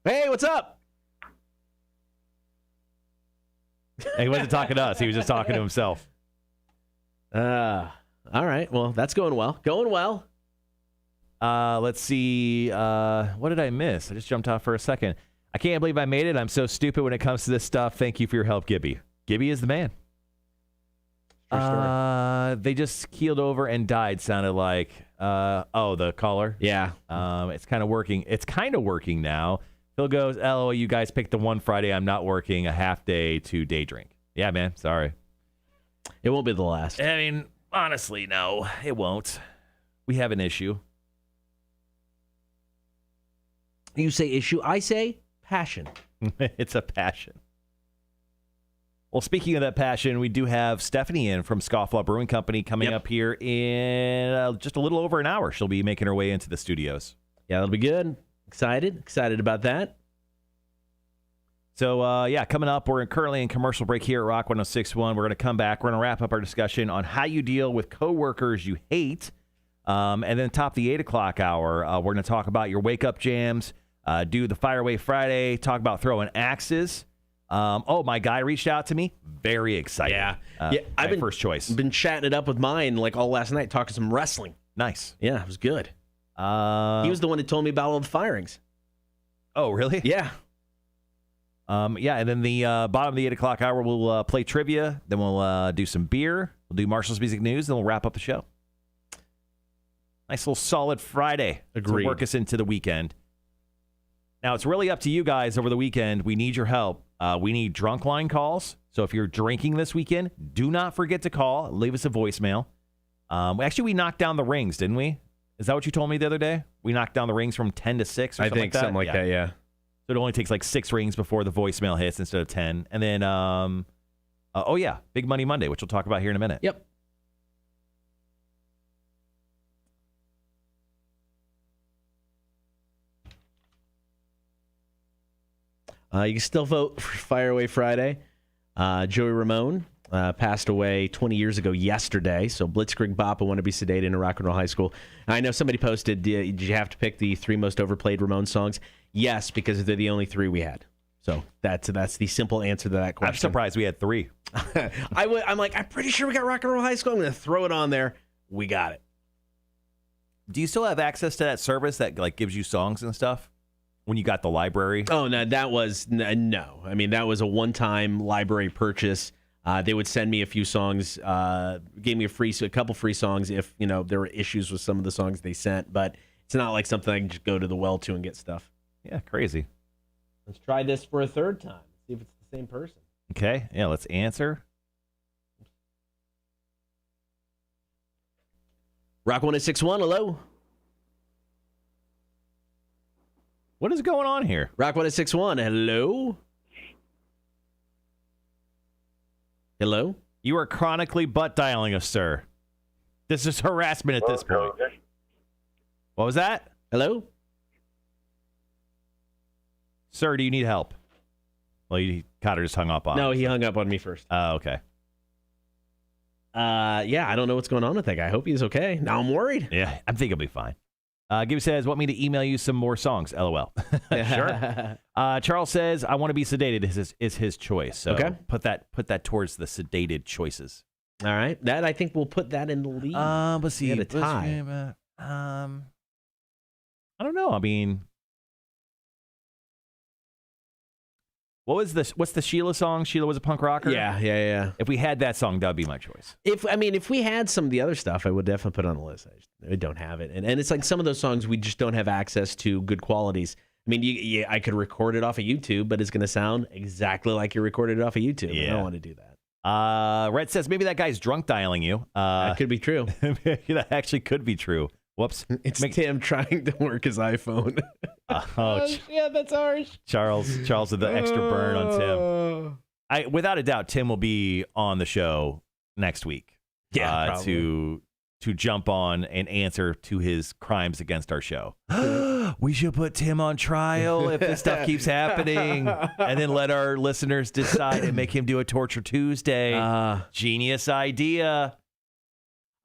Hey, what's up? And he wasn't talking to us. He was just talking to himself. All right. Well, that's going well. Going well. Let's see. What did I miss? I just jumped off for a second. I can't believe I made it. I'm so stupid when it comes to this stuff. Thank you for your help, Gibby. Gibby is the man. True story. They just keeled over and died, sounded like. The caller. Yeah. It's kind of working. It's kind of working now. Phil goes, LOL, you guys picked the one Friday I'm not working, a half day to day drink. Yeah, man. Sorry. It won't be the last. I mean, honestly, no, it won't. We have an issue. You say issue. I say passion. It's a passion. Well, speaking of that passion, we do have Stephanie in from Scofflaw Brewing Company coming up here in just a little over an hour. She'll be making her way into the studios. Yeah, that'll be good. Excited about that. So, coming up, we're currently in commercial break here at Rock 1061. We're going to come back. We're going to wrap up our discussion on how you deal with coworkers you hate. And then top the 8 o'clock hour, we're going to talk about your wake-up jams, do the Fire Away Friday, talk about throwing axes. My guy reached out to me. Very excited. Yeah. I've been first choice. Been chatting it up with mine like all last night, talking some wrestling. Nice. Yeah, it was good. He was the one that told me about all the firings. Oh, really? Yeah. And then the bottom of the 8 o'clock hour, we'll play trivia. Then we'll do some beer. We'll do Marshall's Music News. Then we'll wrap up the show. Nice little solid Friday. Agreed. To work us into the weekend. Now, it's really up to you guys over the weekend. We need your help. We need drunk line calls. So if you're drinking this weekend, do not forget to call. Leave us a voicemail. We knocked down the rings, didn't we? Is that what you told me the other day? We knocked down the rings from 10 to 6 or something like that? Something like that, yeah. So it only takes like 6 rings before the voicemail hits instead of 10. And then, Big Money Monday, which we'll talk about here in a minute. Yep. You can still vote for Fire Away Friday. Joey Ramone passed away 20 years ago yesterday. So Blitzkrieg Bop, I Want to Be Sedated in Rock and Roll High School. I know somebody posted, did you have to pick the 3 most overplayed Ramone songs? Yes, because they're the only 3 we had. So that's the simple answer to that question. I'm surprised we had 3. I'm pretty sure we got Rock and Roll High School. I'm going to throw it on there. We got it. Do you still have access to that service that like gives you songs and stuff? When you got the library? Oh, no, that was no. I mean, that was a one-time library purchase. They would send me a few songs, gave me a couple free songs if, there were issues with some of the songs they sent. But it's not like something I can just go to the well to and get stuff. Yeah, crazy. Let's try this for a third time. See if it's the same person. Okay, yeah, let's answer. Rock 1061, hello. What is going on here? Rock 1061, hello? Hello? You are chronically butt dialing us, sir. This is harassment at this point. What was that? Hello? Sir, do you need help? Well, Cotter just hung up on No, us. he hung up on me first. Oh, okay. I don't know what's going on with that guy. I hope he's okay. Now I'm worried. Yeah, I think he'll be fine. Gibby says, want me to email you some more songs? LOL. Sure. Charles says, I want to be sedated is his choice. So okay. Put that towards the sedated choices. All right. That I think we'll put that in the lead. Let's see. A tie. I don't know. I mean, What's the Sheila song? Sheila was a punk rocker? Yeah. If we had that song, that would be my choice. If we had some of the other stuff, I would definitely put it on the list. I don't have it. And it's like some of those songs, we just don't have access to good qualities. I mean, I could record it off of YouTube, but it's going to sound exactly like you recorded it off of YouTube. Yeah. I don't want to do that. Red says maybe that guy's drunk dialing you. That could be true. That actually could be true. Whoops. It's Tim trying to work his iPhone. Yeah, that's harsh. Charles with the extra burn on Tim. Without a doubt, Tim will be on the show next week. Yeah, to jump on and answer to his crimes against our show. We should put Tim on trial if this stuff keeps happening, and then let our listeners decide and make him do a Torture Tuesday. Genius idea.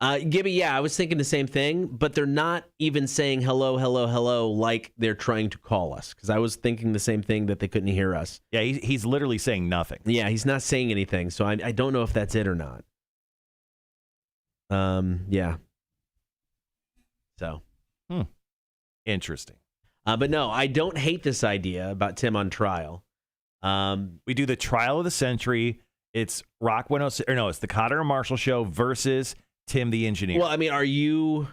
Gibby, yeah, I was thinking the same thing, but they're not even saying hello, hello, hello like they're trying to call us, because I was thinking the same thing, that they couldn't hear us. Yeah, he's literally saying nothing. Yeah, he's not saying anything, so I don't know if that's it or not. Yeah. So. Interesting. But no, I don't hate this idea about Tim on trial. We do the trial of the century. It's Rock 106, or no, it's the Cotter and Marshall show versus Tim the engineer. Well, I mean, are you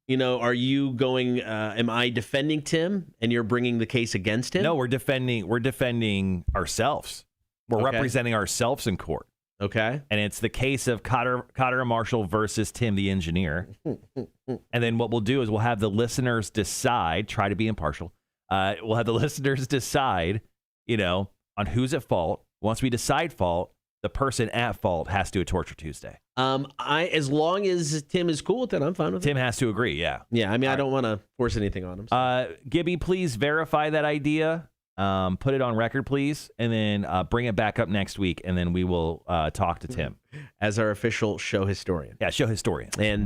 going, am I defending Tim and you're bringing the case against him? No, we're defending ourselves. We're Okay. representing ourselves in court. Okay. And it's the case of Cotter and Marshall versus Tim the engineer. And then what we'll do is we'll have the listeners decide, try to be impartial. We'll have the listeners decide, on who's at fault. Once we decide fault, the person at fault has to do a Torture Tuesday. As long as Tim is cool with it, I'm fine with it. Tim has to agree, yeah. Yeah, I mean, I don't want to force anything on him. So. Gibby, please verify that idea. Put it on record, please, and then bring it back up next week, and then we will talk to Tim. As our official show historian. Yeah, show historian. And,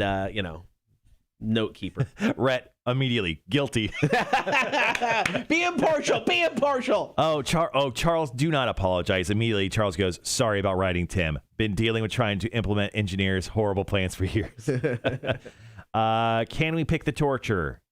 note keeper. Rhett, immediately, guilty. Be impartial. Oh, Charles, do not apologize. Immediately, Charles goes, sorry about writing Tim. Been dealing with trying to implement engineers' horrible plans for years. Can we pick the torture?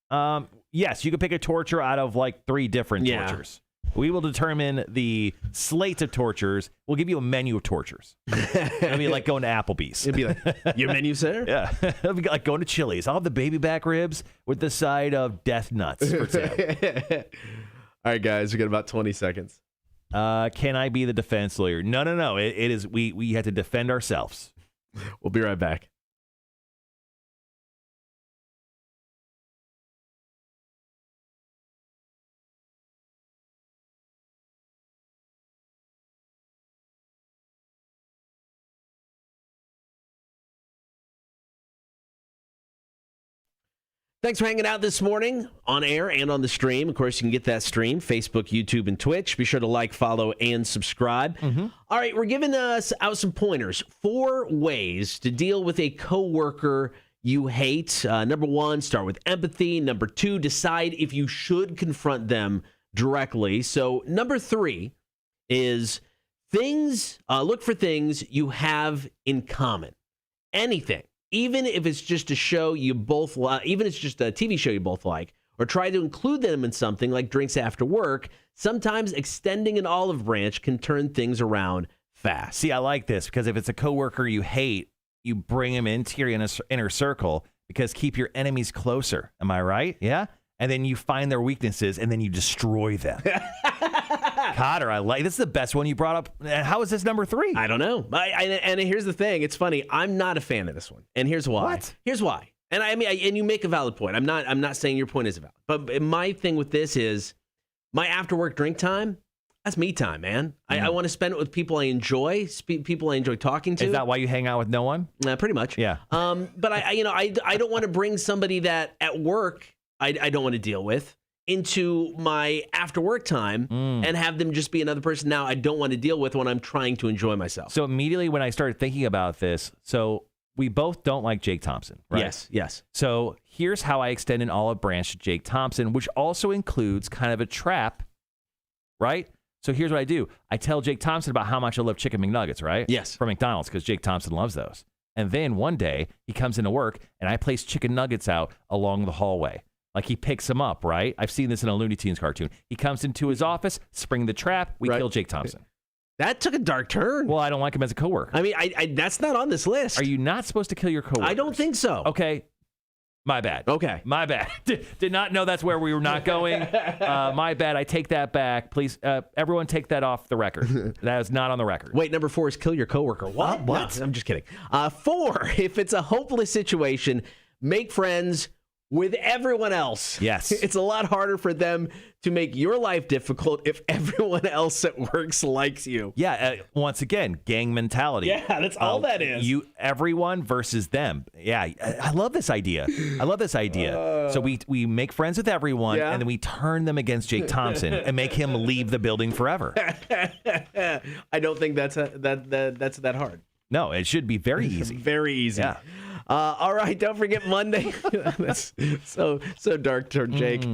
Yes, you can pick a torture out of like 3 different tortures. We will determine the slate of tortures. We'll give you a menu of tortures. It'll be like going to Applebee's. It'd be like, your menu, sir? Yeah. It'll be like going to Chili's. I'll have the baby back ribs with the side of death nuts for Tim. All right, guys, we got about 20 seconds. Can I be the defense lawyer? No. It is we have to defend ourselves. We'll be right back. Thanks for hanging out this morning on air and on the stream. Of course, you can get that stream, Facebook, YouTube, and Twitch. Be sure to like, follow, and subscribe. Mm-hmm. All right, we're giving us out some pointers. 4 ways to deal with a coworker you hate. Number 1, start with empathy. Number 2, decide if you should confront them directly. So number 3 is look for things you have in common. Anything. Even if it's just a show you both like, even if it's just a TV show you both like, or try to include them in something like drinks after work, sometimes extending an olive branch can turn things around fast. See, I like this because if it's a coworker you hate, you bring him into your inner circle because keep your enemies closer. Am I right? Yeah? And then you find their weaknesses and then you destroy them. Cotter, I like this. Is the best one you brought up. How is this number 3? I don't know. And here's the thing. It's funny. I'm not a fan of this one, and here's why. What? Here's why. And and you make a valid point. I'm not saying your point is valid, but my thing with this is my after work drink time. That's me time, man. I want to spend it with people I enjoy, people I enjoy talking to. Is that why you hang out with no one? Pretty much. Yeah. But I don't want to bring somebody that at work I don't want to deal with into my after work time and have them just be another person now I don't want to deal with when I'm trying to enjoy myself. So immediately when I started thinking about this, so we both don't like Jake Thompson, right? Yes. So here's how I extend an olive branch to Jake Thompson, which also includes kind of a trap, right? So here's what I do. I tell Jake Thompson about how much I love chicken McNuggets, right? Yes. From McDonald's, because Jake Thompson loves those. And then one day he comes into work and I place chicken nuggets out along the hallway. Like he picks him up, right? I've seen this in a Looney Tunes cartoon. He comes into his office, spring the trap, we kill Jake Thompson. That took a dark turn. Well, I don't like him as a coworker. I mean, I that's not on this list. Are you not supposed to kill your coworkers? I don't think so. Okay. My bad. Okay. My bad. Did not know that's where we were not going. My bad. I take that back. Please, everyone take that off the record. That is not on the record. Wait, number 4 is kill your coworker. What? What? No, I'm just kidding. 4, if it's a hopeless situation, make friends with everyone else. Yes. It's a lot harder for them to make your life difficult if everyone else at work likes you. Yeah. Once again, gang mentality. Yeah, that's all that is. Everyone versus them. Yeah. I love this idea. So we make friends with everyone, and then we turn them against Jake Thompson and make him leave the building forever. I don't think that's that hard. No, it should be very easy. Very easy. Yeah. All right, don't forget Monday. That's so dark, Jake.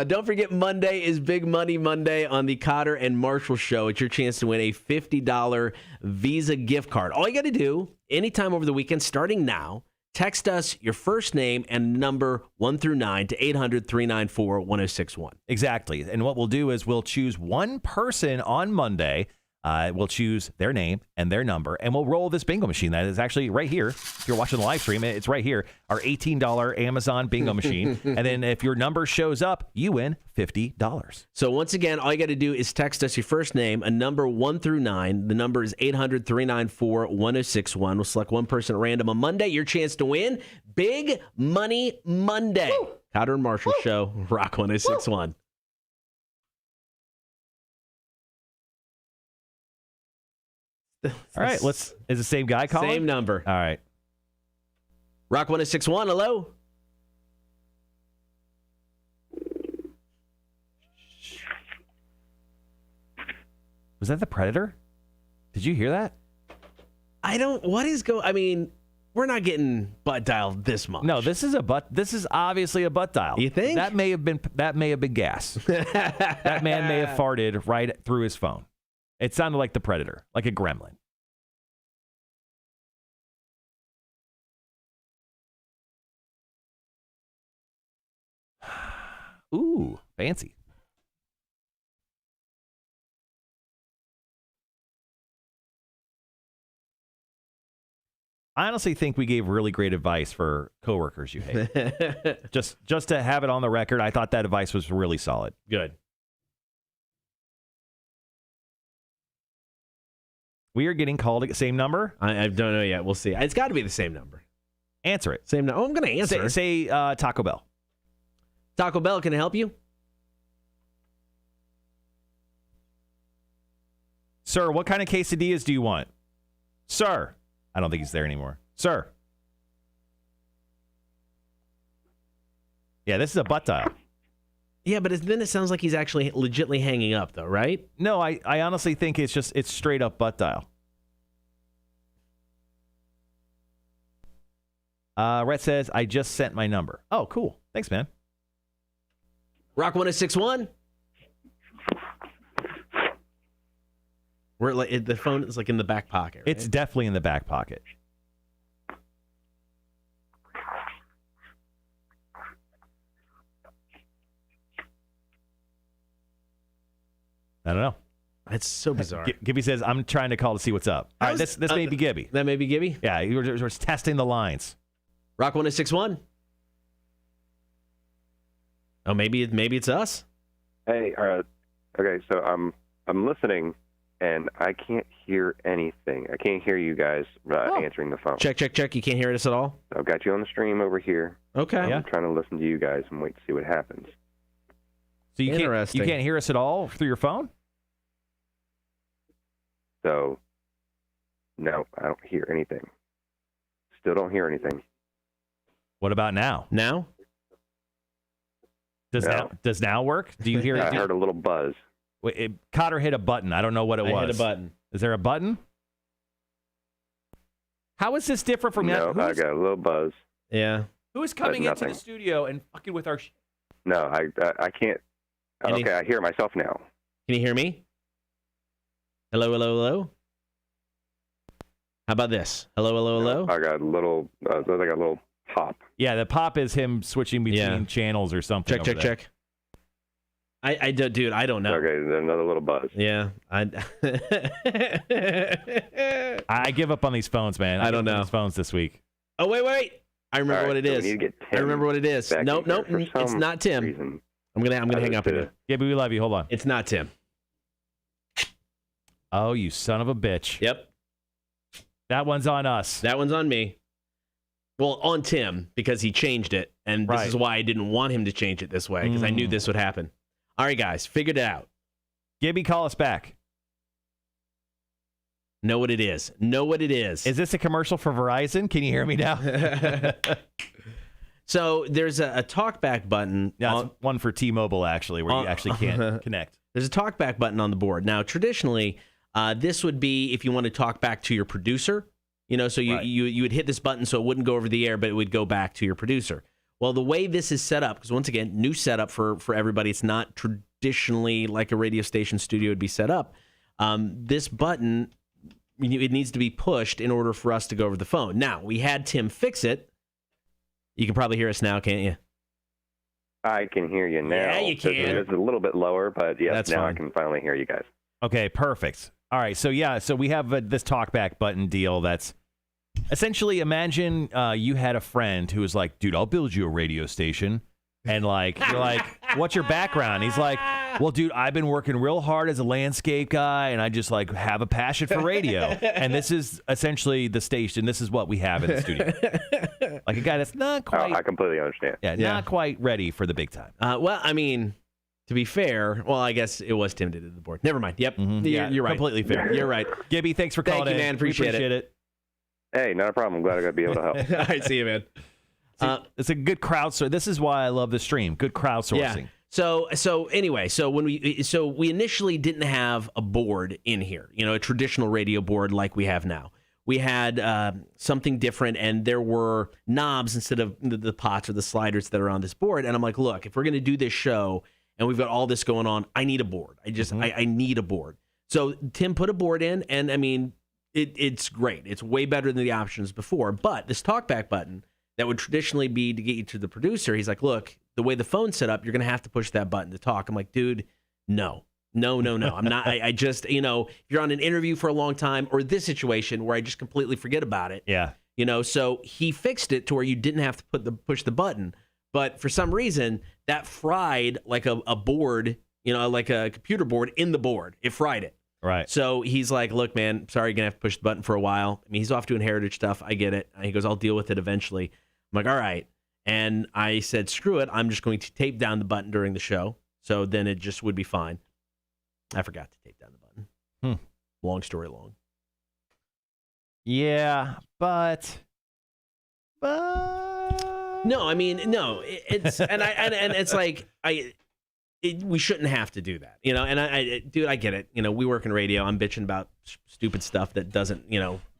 Don't forget Monday is Big Money Monday on the Cotter and Marshall Show. It's your chance to win a $50 Visa gift card. All you got to do, anytime over the weekend, starting now, text us your first name and number 1 through 9 to 800-394-1061. Exactly. And what we'll do is we'll choose one person on Monday. We'll choose their name and their number, and we'll roll this bingo machine that is actually right here. If you're watching the live stream, it's right here, our $18 Amazon bingo machine. And then if your number shows up, you win $50. So once again, all you got to do is text us your first name, a number 1 through 9. The number is 800-394-1061. We'll select one person at random on Monday. Your chance to win Big Money Monday. Woo! Cotter and Marshall Show, Rock 1061. All right, is the same guy calling? Same number. All right. Rock 1061, hello. Was that the Predator? Did you hear that? I mean, we're not getting butt dialed this much. No, this is obviously a butt dial. You think? That may have been gas. That man may have farted right through his phone. It sounded like the Predator, like a gremlin. Ooh, fancy. I honestly think we gave really great advice for coworkers you hate. just to have it on the record, I thought that advice was really solid. Good. We are getting called same number? I don't know yet. We'll see. It's got to be the same number. Answer it. Same number. Oh, I'm going to answer. Say Taco Bell. Taco Bell, can I help you? Sir, what kind of quesadillas do you want? Sir. I don't think he's there anymore. Sir. Yeah, this is a butt dial. Yeah, but then it sounds like he's actually legitimately hanging up, though, right? No, I honestly think it's straight up butt dial. Rhett says, I just sent my number. Oh, cool. Thanks, man. Rock 1061. The phone is like in the back pocket, right? It's definitely in the back pocket. I don't know. It's so bizarre. Gibby says, I'm trying to call to see what's up. All right, this may be Gibby. That may be Gibby? Yeah, we're testing the lines. Rock 1061. Oh, maybe it's us? Hey, okay, so I'm listening, and I can't hear anything. I can't hear you guys answering the phone. Check. You can't hear us at all? I've got you on the stream over here. Okay. I'm trying to listen to you guys and wait to see what happens. So you can't hear us at all through your phone? So, no, I don't hear anything. Still don't hear anything. What about now? Now? Does now work? Do you hear it? I heard a little buzz. Wait, Cotter hit a button. I don't know what it was. I hit a button. Is there a button? How is this different from No, I got a little buzz. Yeah. Who is coming into the studio and fucking with our... No, I can't. Okay, I hear myself now. Can you hear me? Hello? How about this? Hello? I got a little, pop. Yeah, the pop is him switching between channels or something. Check. Dude, I don't know. Okay, another little buzz. Yeah, I give up on these phones, man. I don't know. These phones this week. Oh, wait. I remember what it is. We need to get Tim I remember what it is. back Nope. in here for It's some not Tim. reason. I'm gonna hang up on you. Gibby, we love you. Hold on. It's not Tim. Oh, you son of a bitch. Yep. That one's on us. That one's on me. Well, on Tim, because he changed it. And this is why I didn't want him to change it this way, because I knew this would happen. All right, guys, figured it out. Gibby, call us back. Know what it is. Is this a commercial for Verizon? Can you hear me now? So there's a talkback button. Yeah, it's one for T-Mobile, actually, where you actually can't connect. There's a talkback button on the board. Now, traditionally, this would be if you want to talk back to your producer. So you would hit this button so it wouldn't go over the air, but it would go back to your producer. Well, the way this is set up, because once again, new setup for everybody, it's not traditionally like a radio station studio would be set up. This button, it needs to be pushed in order for us to go over the phone. Now, we had Tim fix it. You can probably hear us now, can't you? I can hear you now. Yeah, you can. It's a little bit lower, but yes, That's now fine. I can finally hear you guys. Okay, perfect. All right, so we have this talkback button deal that's essentially, imagine you had a friend who was like, dude, I'll build you a radio station. And you're like, what's your background? He's like, well, dude, I've been working real hard as a landscape guy, and I just have a passion for radio. And this is essentially the station. This is what we have in the studio. Like a guy that's not quite. I completely understand. Yeah, not quite ready for the big time. Well, I mean, to be fair, I guess it was Tim that did the board. Never mind. Yep, you're right. Completely fair. You're right. Gibby, thanks for calling Thank you, in. man. Appreciate it. Hey, not a problem. I'm glad I got to be able to help. All right, see you, man. It's a good crowdsourcing. This is why I love the stream. Good crowdsourcing. Yeah. So anyway, when we initially didn't have a board in here, a traditional radio board like we have now. We had something different, and there were knobs instead of the pots or the sliders that are on this board. And I'm like, look, if we're going to do this show and we've got all this going on, I need a board. I need a board. So Tim put a board in, and I mean, it's great. It's way better than the options before. But this talkback button that would traditionally be to get you to the producer, he's like, look, the way the phone's set up, you're going to have to push that button to talk. I'm like, dude, no. I'm not. I just, if you're on an interview for a long time, or this situation where I just completely forget about it. Yeah. So he fixed it to where you didn't have to push the button. But for some reason, that fried like a board, like a computer board in the board. It fried it. Right. So he's like, look, man, sorry, you're going to have to push the button for a while. I mean, he's off doing heritage stuff. I get it. He goes, I'll deal with it eventually. I'm like, all right. And I said, screw it. I'm just going to tape down the button during the show. So then it just would be fine. I forgot to tape down the button. Long story long. Yeah, but no, I mean, no. It's and it's like we shouldn't have to do that, And dude, I get it. We work in radio. I'm bitching about stupid stuff that doesn't,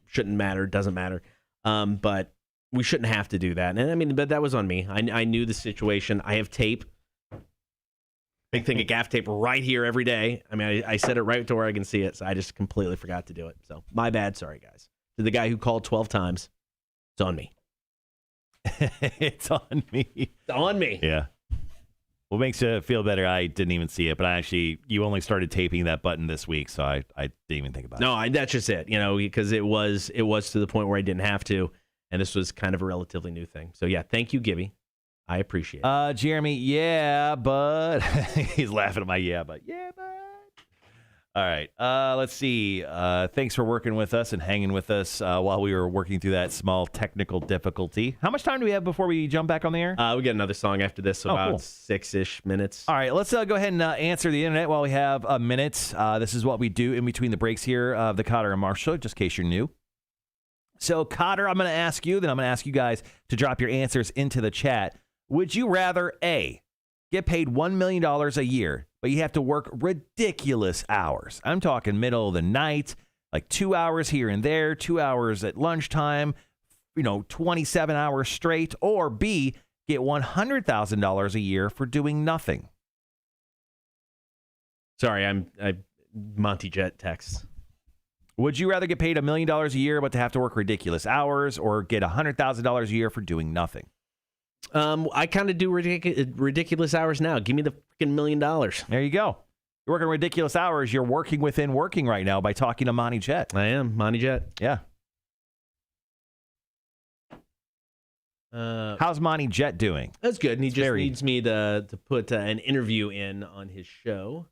shouldn't matter, doesn't matter. But we shouldn't have to do that. And I mean, but that was on me. I knew the situation. I have tape. Big thing of gaff tape right here every day. I mean, I set it right to where I can see it, so I just completely forgot to do it. So my bad. Sorry, guys. To the guy who called 12 times, it's on me. It's on me. It's on me. Yeah. What makes you feel better? I didn't even see it, but you only started taping that button this week, so I didn't even think about it. No, that's just it. Because it was to the point where I didn't have to, and this was kind of a relatively new thing. So yeah, thank you, Gibby. I appreciate it. Jeremy, yeah, but he's laughing at my but. All right, let's see. Thanks for working with us and hanging with us while we were working through that small technical difficulty. How much time do we have before we jump back on the air? We get another song after this, so about 6-ish minutes. All right, let's go ahead and answer the internet while we have a minute. This is what we do in between the breaks here of the Cotter and Marshall Show, just in case you're new. So, Cotter, I'm going to ask you, then I'm going to ask you guys to drop your answers into the chat. Would you rather, A, get paid $1 million a year, but you have to work ridiculous hours? I'm talking middle of the night, like 2 hours here and there, 2 hours at lunchtime, 27 hours straight. Or B, get $100,000 a year for doing nothing. Sorry, I Monty Jet texts. Would you rather get paid $1 million a year but to have to work ridiculous hours, or get $100,000 a year for doing nothing? I kind of do ridiculous hours now. Give me the freaking $1 million. There you go. You're working ridiculous hours. You're working within working right now by talking to Monty Jet. I am. Monty Jet. Yeah. How's Monty Jet doing? That's good. And he just needs me to put an interview in on his show.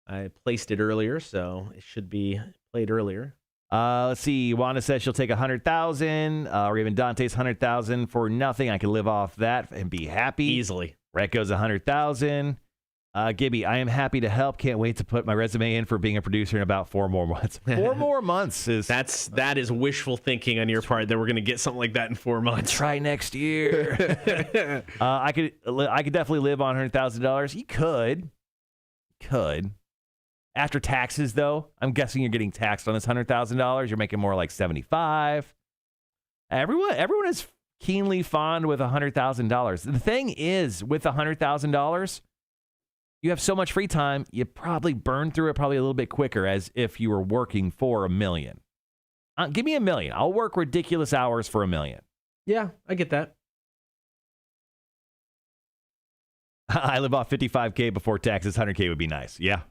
I placed it earlier, so it should be played earlier. Let's see. Wanda says she'll take $100,000. Or even Dante's $100,000 for nothing. I can live off that and be happy Easily. Rhett goes $100,000. Gibby, I am happy to help. Can't wait to put my resume in for being a producer in about 4 more months. 4 more months is that is wishful thinking on your part that we're going to get something like that in 4 months. Try next year. I could definitely live on $100,000. You could. After taxes, though, I'm guessing you're getting taxed on this $100,000. You're making more like $75,000. Everyone is keenly fond with $100,000. The thing is, with $100,000, you have so much free time, you probably burn through it probably a little bit quicker as if you were working for $1 million. Give me $1 million. I'll work ridiculous hours for $1 million. Yeah, I get that. I live off $55K before taxes. $100K would be nice. Yeah.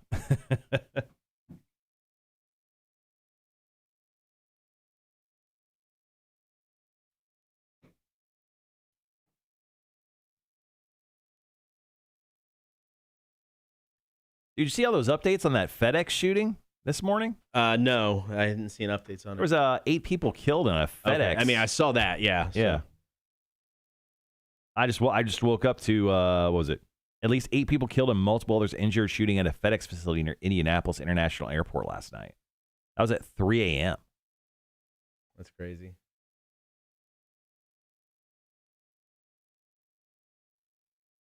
Did you see all those updates on that FedEx shooting this morning? No, I didn't see any updates on it. There was 8 people killed in a FedEx. Okay. I mean, I saw that. Yeah. So. Yeah. I just woke up to what was it? At least 8 people killed and multiple others injured shooting at a FedEx facility near Indianapolis International Airport last night. That was at 3 a.m. That's crazy.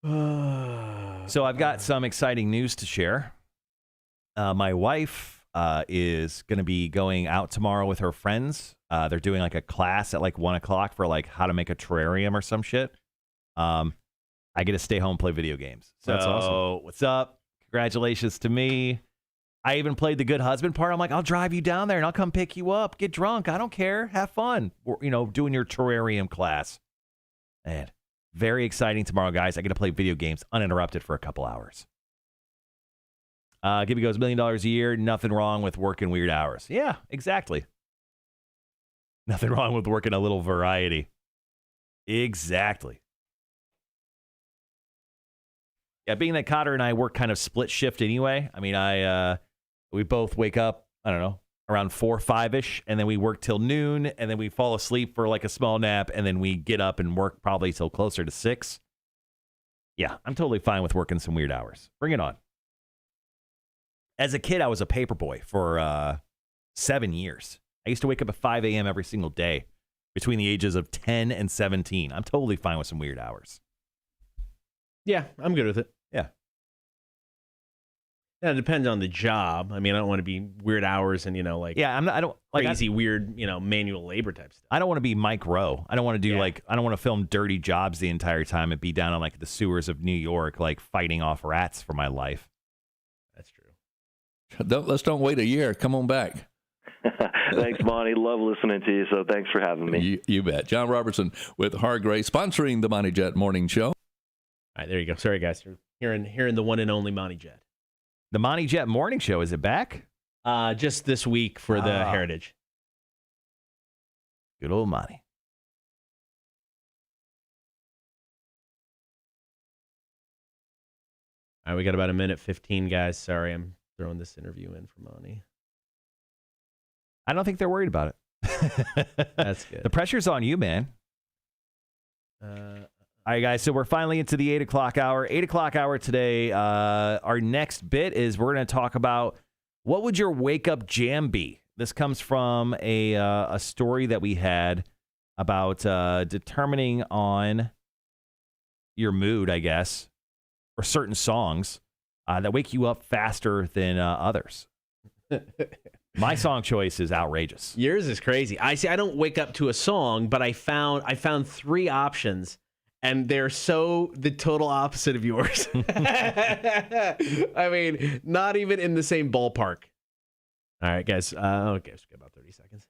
So I've got some exciting news to share. My wife is going to be going out tomorrow with her friends. They're doing like a class at like 1 o'clock for like how to make a terrarium or some shit. I get to stay home and play video games. So that's awesome. What's up? Congratulations to me. I even played the good husband part. I'm like, I'll drive you down there and I'll come pick you up. Get drunk. I don't care. Have fun. Doing your terrarium class. And very exciting tomorrow, guys. I get to play video games uninterrupted for a couple hours. Gibby goes $1 million a year. Nothing wrong with working weird hours. Yeah, exactly. Nothing wrong with working a little variety. Exactly. Yeah, being that Cotter and I work kind of split shift anyway. I mean, we both wake up, I don't know, around 4 or 5-ish, and then we work till noon, and then we fall asleep for like a small nap, and then we get up and work probably till closer to 6. Yeah, I'm totally fine with working some weird hours. Bring it on. As a kid, I was a paper boy for 7 years. I used to wake up at 5 a.m. every single day between the ages of 10 and 17. I'm totally fine with some weird hours. Yeah, I'm good with it. Yeah. Yeah, it depends on the job. I mean, I don't want to be weird hours and, I don't like crazy, weird, manual labor type stuff. I don't want to be Mike Rowe. I don't want to do I don't want to film dirty jobs the entire time and be down on like the sewers of New York, like fighting off rats for my life. That's true. Let's don't wait a year. Come on back. Thanks, Monty. Love listening to you, so thanks for having me. You bet. John Robertson with Hargray, sponsoring the Monty Jet Morning Show. All right, there you go. Sorry, guys. You're hearing the one and only Monty Jet. The Monty Jet Morning Show, is it back? Just this week for the Heritage. Good old Monty. All right, we got about 1:15, guys. Sorry, I'm throwing this interview in for Monty. I don't think they're worried about it. That's good. The pressure's on you, man. All right, guys, so we're finally into the 8 o'clock hour. 8 o'clock hour today. Our next bit is we're going to talk about what would your wake-up jam be? This comes from a story that we had about determining on your mood, I guess, or certain songs that wake you up faster than others. My song choice is outrageous. Yours is crazy. I don't wake up to a song, but I found 3 options. And they're so the total opposite of yours. I mean, not even in the same ballpark. All right, guys. Okay, just about 30 seconds.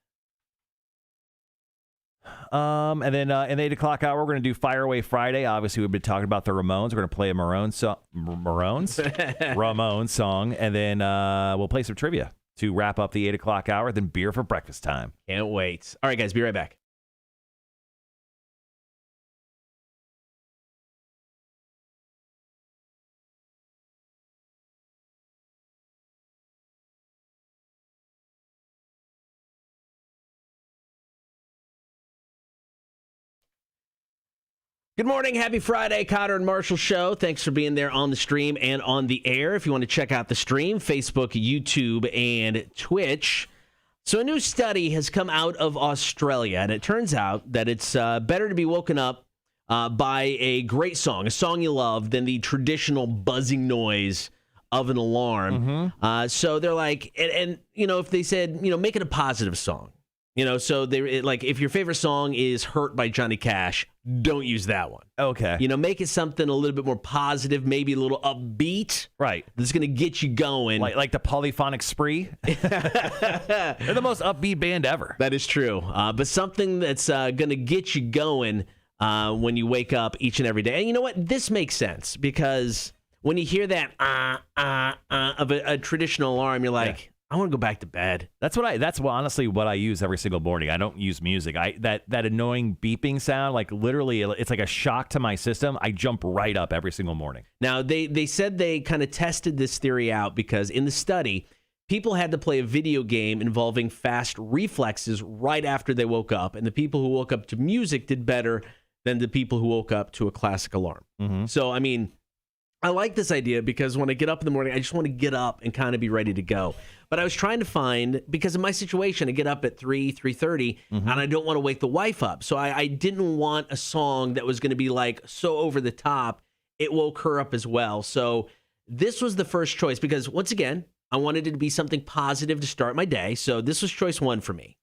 And then in the 8 o'clock hour, we're going to do Fire Away Friday. Obviously, we've been talking about the Ramones. We're going to play a Ramones song, and then we'll play some trivia to wrap up the 8 o'clock hour, then beer for breakfast time. Can't wait. All right, guys, be right back. Good morning. Happy Friday, Cotter and Marshall Show. Thanks for being there on the stream and on the air. If you want to check out the stream, Facebook, YouTube, and Twitch. So a new study has come out of Australia, and it turns out that it's better to be woken up by a great song, a song you love, than the traditional buzzing noise of an alarm. So they're like, and if they said, make it a positive song. So like if your favorite song is Hurt by Johnny Cash, don't use that one. Okay. Make it something a little bit more positive, maybe a little upbeat. Right. That's going to get you going. Like the Polyphonic Spree. They're the most upbeat band ever. That is true. But something that's going to get you going when you wake up each and every day. And you know what? This makes sense because when you hear that of a traditional alarm, you're like, I want to go back to bed. That's honestly what I use every single morning. I don't use music. That annoying beeping sound, like literally, it's like a shock to my system. I jump right up every single morning. Now, they said they kind of tested this theory out because in the study, people had to play a video game involving fast reflexes right after they woke up. And the people who woke up to music did better than the people who woke up to a classic alarm. So, I mean, I like this idea because when I get up in the morning, I just want to get up and kind of be ready to go. But I was trying to find, because of my situation, I get up at 3:30, and I don't want to wake the wife up. So I didn't want a song that was going to be like so over the top, it woke her up as well. So this was the first choice because, once again, I wanted it to be something positive to start my day. So this was choice one for me.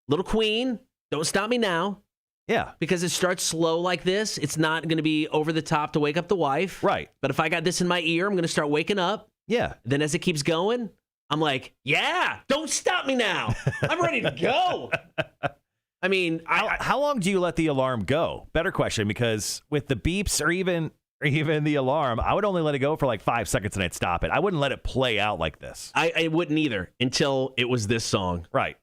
Little Queen, Don't Stop Me Now. Yeah. Because it starts slow like this. It's not going to be over the top to wake up the wife. Right. But if I got this in my ear, I'm going to start waking up. Yeah. Then as it keeps going, I'm like, yeah, don't stop me now. I'm ready to go. I mean, how long do you let the alarm go? Better question, because with the beeps or even the alarm, I would only let it go for like 5 seconds and I'd stop it. I wouldn't let it play out like this. I wouldn't either until it was this song. Right.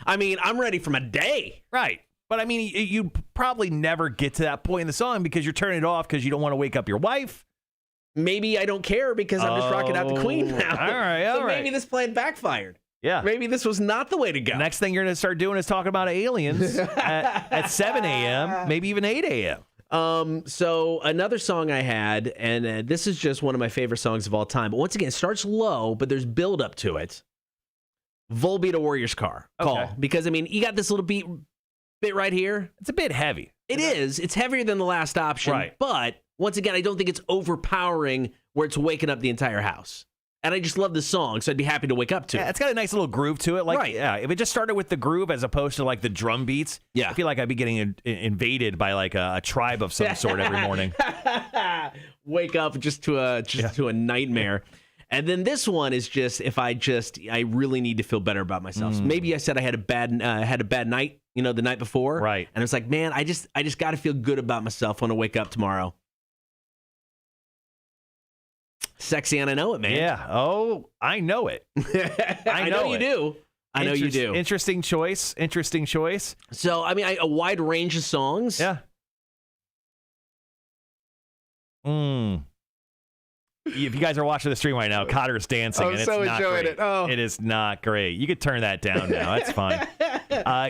I mean, I'm ready for my day. Right. But I mean, you probably never get to that point in the song because you're turning it off because you don't want to wake up your wife. Maybe I don't care because I'm just rocking out the Queen now. All right, so maybe this plan backfired. Yeah. Maybe this was not the way to go. Next thing you're going to start doing is talking about aliens at 7 a.m., maybe even 8 a.m. So another song I had, and this is just one of my favorite songs of all time. But once again, it starts low, but there's build up to it. Volbeat, A Warrior's Call. Because, I mean, you got this little bit right here. It's a bit heavy. It is. It's heavier than the last option. Right. But, once again, I don't think it's overpowering where it's waking up the entire house. And I just love the song, so I'd be happy to wake up to it. Yeah, it's got a nice little groove to it. Like, right. Yeah, if it just started with the groove as opposed to, like, the drum beats, yeah. I feel like I'd be getting invaded by, like, a tribe of some sort every morning. Wake up just to a nightmare. And then this one is just if I really need to feel better about myself. So maybe I said I had a bad night, the night before. Right. And it's like, man, I just got to feel good about myself when I wake up tomorrow. Sexy and I know it, man. Yeah. Oh, I know it. I know you do. I know you do. Interesting choice. So, I mean, a wide range of songs. Yeah. If you guys are watching the stream right now, Cotter's dancing, and it's not great. It is not great. You could turn that down now. That's fine.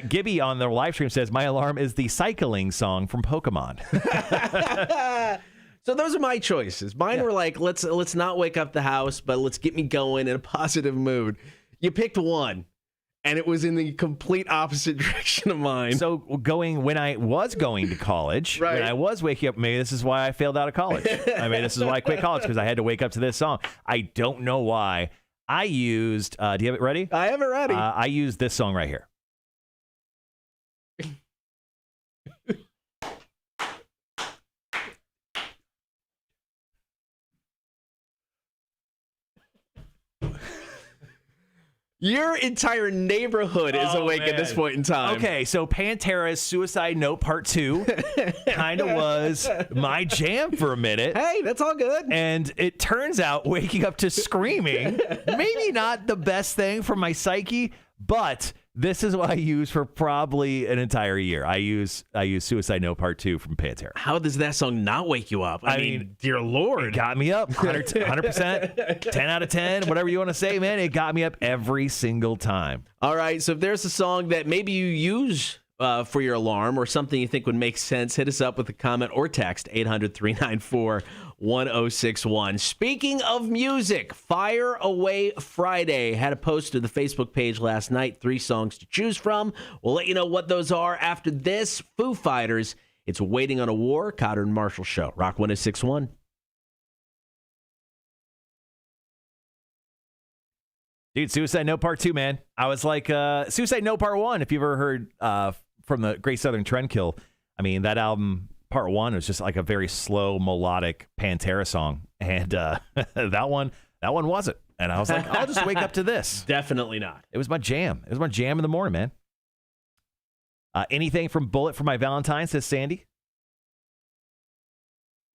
Gibby on the live stream says, my alarm is the cycling song from Pokemon. So those are my choices. Mine were like, let's not wake up the house, but let's get me going in a positive mood. You picked one, and it was in the complete opposite direction of mine. So when I was going to college, right. When I was waking up, maybe this is why I failed out of college. This is why I quit college, because I had to wake up to this song. I don't know why. I used, do you have it ready? I have it ready. I used this song right here. Your entire neighborhood is awake at this point in time. Okay, so Pantera's Suicide Note Part 2 kind of was my jam for a minute. Hey, that's all good. And it turns out waking up to screaming, maybe not the best thing for my psyche, but this is what I use for probably an entire year. I use Suicide Note Part 2 from Pantera. How does that song not wake you up? I mean, dear Lord. It got me up 100%, 10 out of 10, whatever you want to say, man. It got me up every single time. All right, so if there's a song that maybe you use for your alarm or something you think would make sense, hit us up with a comment or text 800-394-1061. Speaking of music, Fire Away Friday had a post to the Facebook page last night, 3 songs to choose from. We'll let you know what those are after this. Foo Fighters, it's Waiting on a War, Cotter and Marshall Show. Rock 1061. Dude, Suicide Note Part 2, man. I was like, Suicide Note Part 1, if you've ever heard from the Great Southern Trendkill. I mean, that album, Part 1, was just like a very slow, melodic Pantera song. And that one wasn't. And I was like, I'll just wake up to this. Definitely not. It was my jam. It was my jam in the morning, man. Anything from Bullet for My Valentine, says Sandy.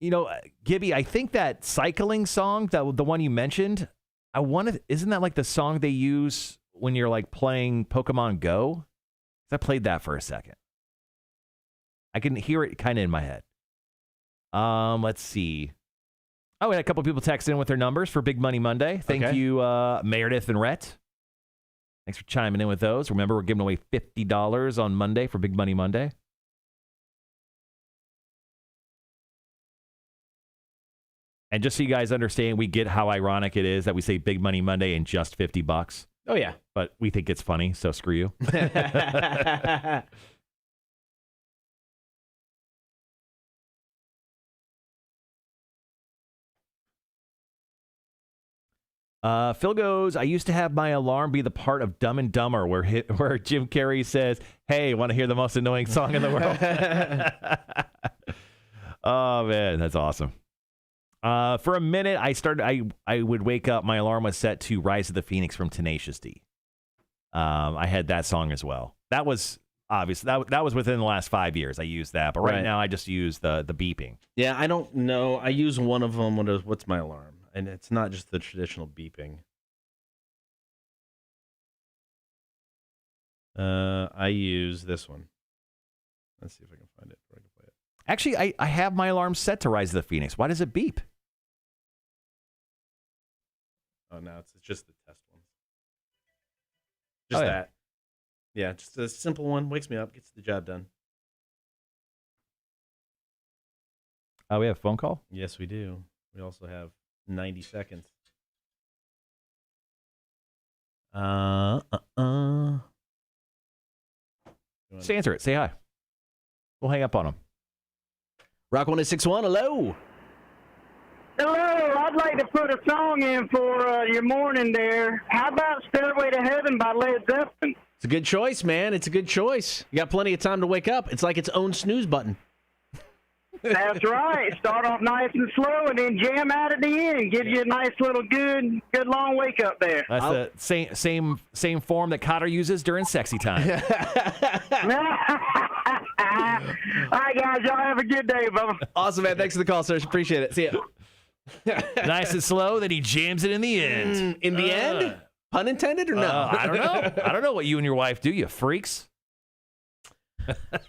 You know, Gibby, I think that cycling song, the one you mentioned, isn't that like the song they use when you're like playing Pokemon Go? I played that for a second. I can hear it kind of in my head. Let's see. Oh, we had a couple people text in with their numbers for Big Money Monday. Thank you, Meredith and Rhett. Thanks for chiming in with those. Remember, we're giving away $50 on Monday for Big Money Monday. And just so you guys understand, we get how ironic it is that we say Big Money Monday and just $50. Oh, yeah. But we think it's funny, so screw you. Phil goes, I used to have my alarm be the part of Dumb and Dumber where Jim Carrey says, hey, want to hear the most annoying song in the world? Oh, man, that's awesome. For a minute, I would wake up. My alarm was set to Rise of the Phoenix from Tenacious D. I had that song as well. That was obvious. That was within the last 5 years. I used that, but right now I just use the beeping. Yeah, I don't know. I use one of them. What's my alarm? And it's not just the traditional beeping. I use this one. Let's see if I can find it. Or I can play it. Actually, I have my alarm set to Rise of the Phoenix. Why does it beep? Oh, no, it's just the test one. Just that. Yeah, just a simple one. Wakes me up, gets the job done. We have a phone call? Yes, we do. We also have 90 seconds. Just answer it. Say hi. We'll hang up on him. Rock 1061, hello. Hello, I'd like to put a song in for your morning there. How about Stairway to Heaven by Led Zeppelin? It's a good choice, man. It's a good choice. You got plenty of time to wake up. It's like its own snooze button. That's right. Start off nice and slow and then jam out at the end. Gives you a nice little good long wake up there. That's the same form that Cotter uses during sexy time. All right, guys. Y'all have a good day, Bubba. Awesome, man. Thanks for the call, sir. Appreciate it. See ya. Nice and slow, then he jams it in the end. In the end? Pun intended or no? I don't know. I don't know what you and your wife do, you freaks.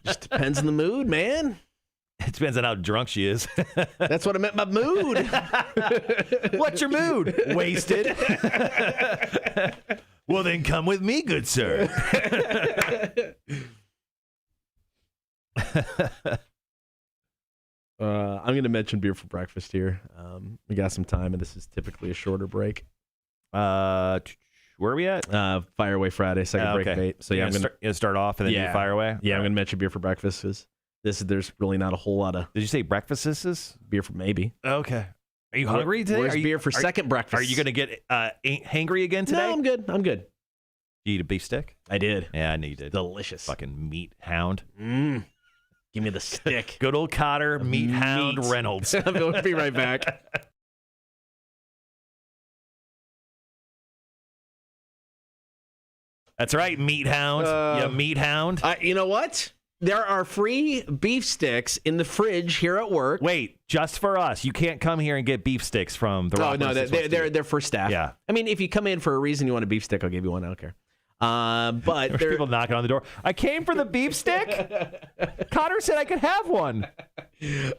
Just depends on the mood, man. It depends on how drunk she is. That's what I meant by mood. What's your mood? Wasted. Well, then come with me, good sir. I'm going to mention beer for breakfast here. We got some time, and this is typically a shorter break. Where are we at? Fire Away Friday, second break bait. So I'm going to start off and then you fire away? Yeah, I'm going to mention beer for breakfast because there's really not a whole lot of... Did you say breakfasts? Beer for maybe. Okay. Are you hungry today? Where's beer for second breakfast? Are you going to get hangry again today? No, I'm good. You eat a beef stick? I did. Yeah, I knew you did. Delicious. Fucking meat hound. Give me the stick. Good old Cotter, meat hound Reynolds. We'll be right back. That's right, meat hound. Meat hound. You know what? There are free beef sticks in the fridge here at work. Wait, just for us. You can't come here and get beef sticks from the Rock. No, they're for staff. Yeah. I mean, if you come in for a reason you want a beef stick, I'll give you one. I don't care. But There's people knocking on the door. I came for the beef stick. Connor said I could have one.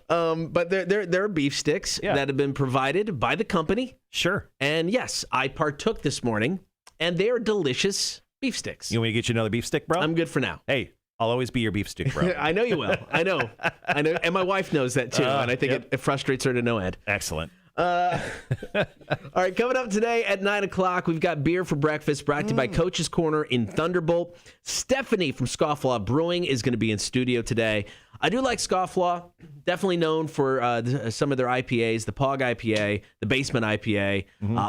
But there are beef sticks that have been provided by the company. Sure. And yes, I partook this morning, and they are delicious beef sticks. You want me to get you another beef stick, bro? I'm good for now. Hey, I'll always be your beef stick, bro. I know you will. I know. And my wife knows that too. And I think it frustrates her to no end. Excellent. All right, coming up today at 9 o'clock, we've got Beer for Breakfast brought to you by Coach's Corner in Thunderbolt. Stephanie from Scofflaw Brewing is going to be in studio today. I do like Scofflaw, definitely known for some of their IPAs, the Pog IPA, the Basement IPA,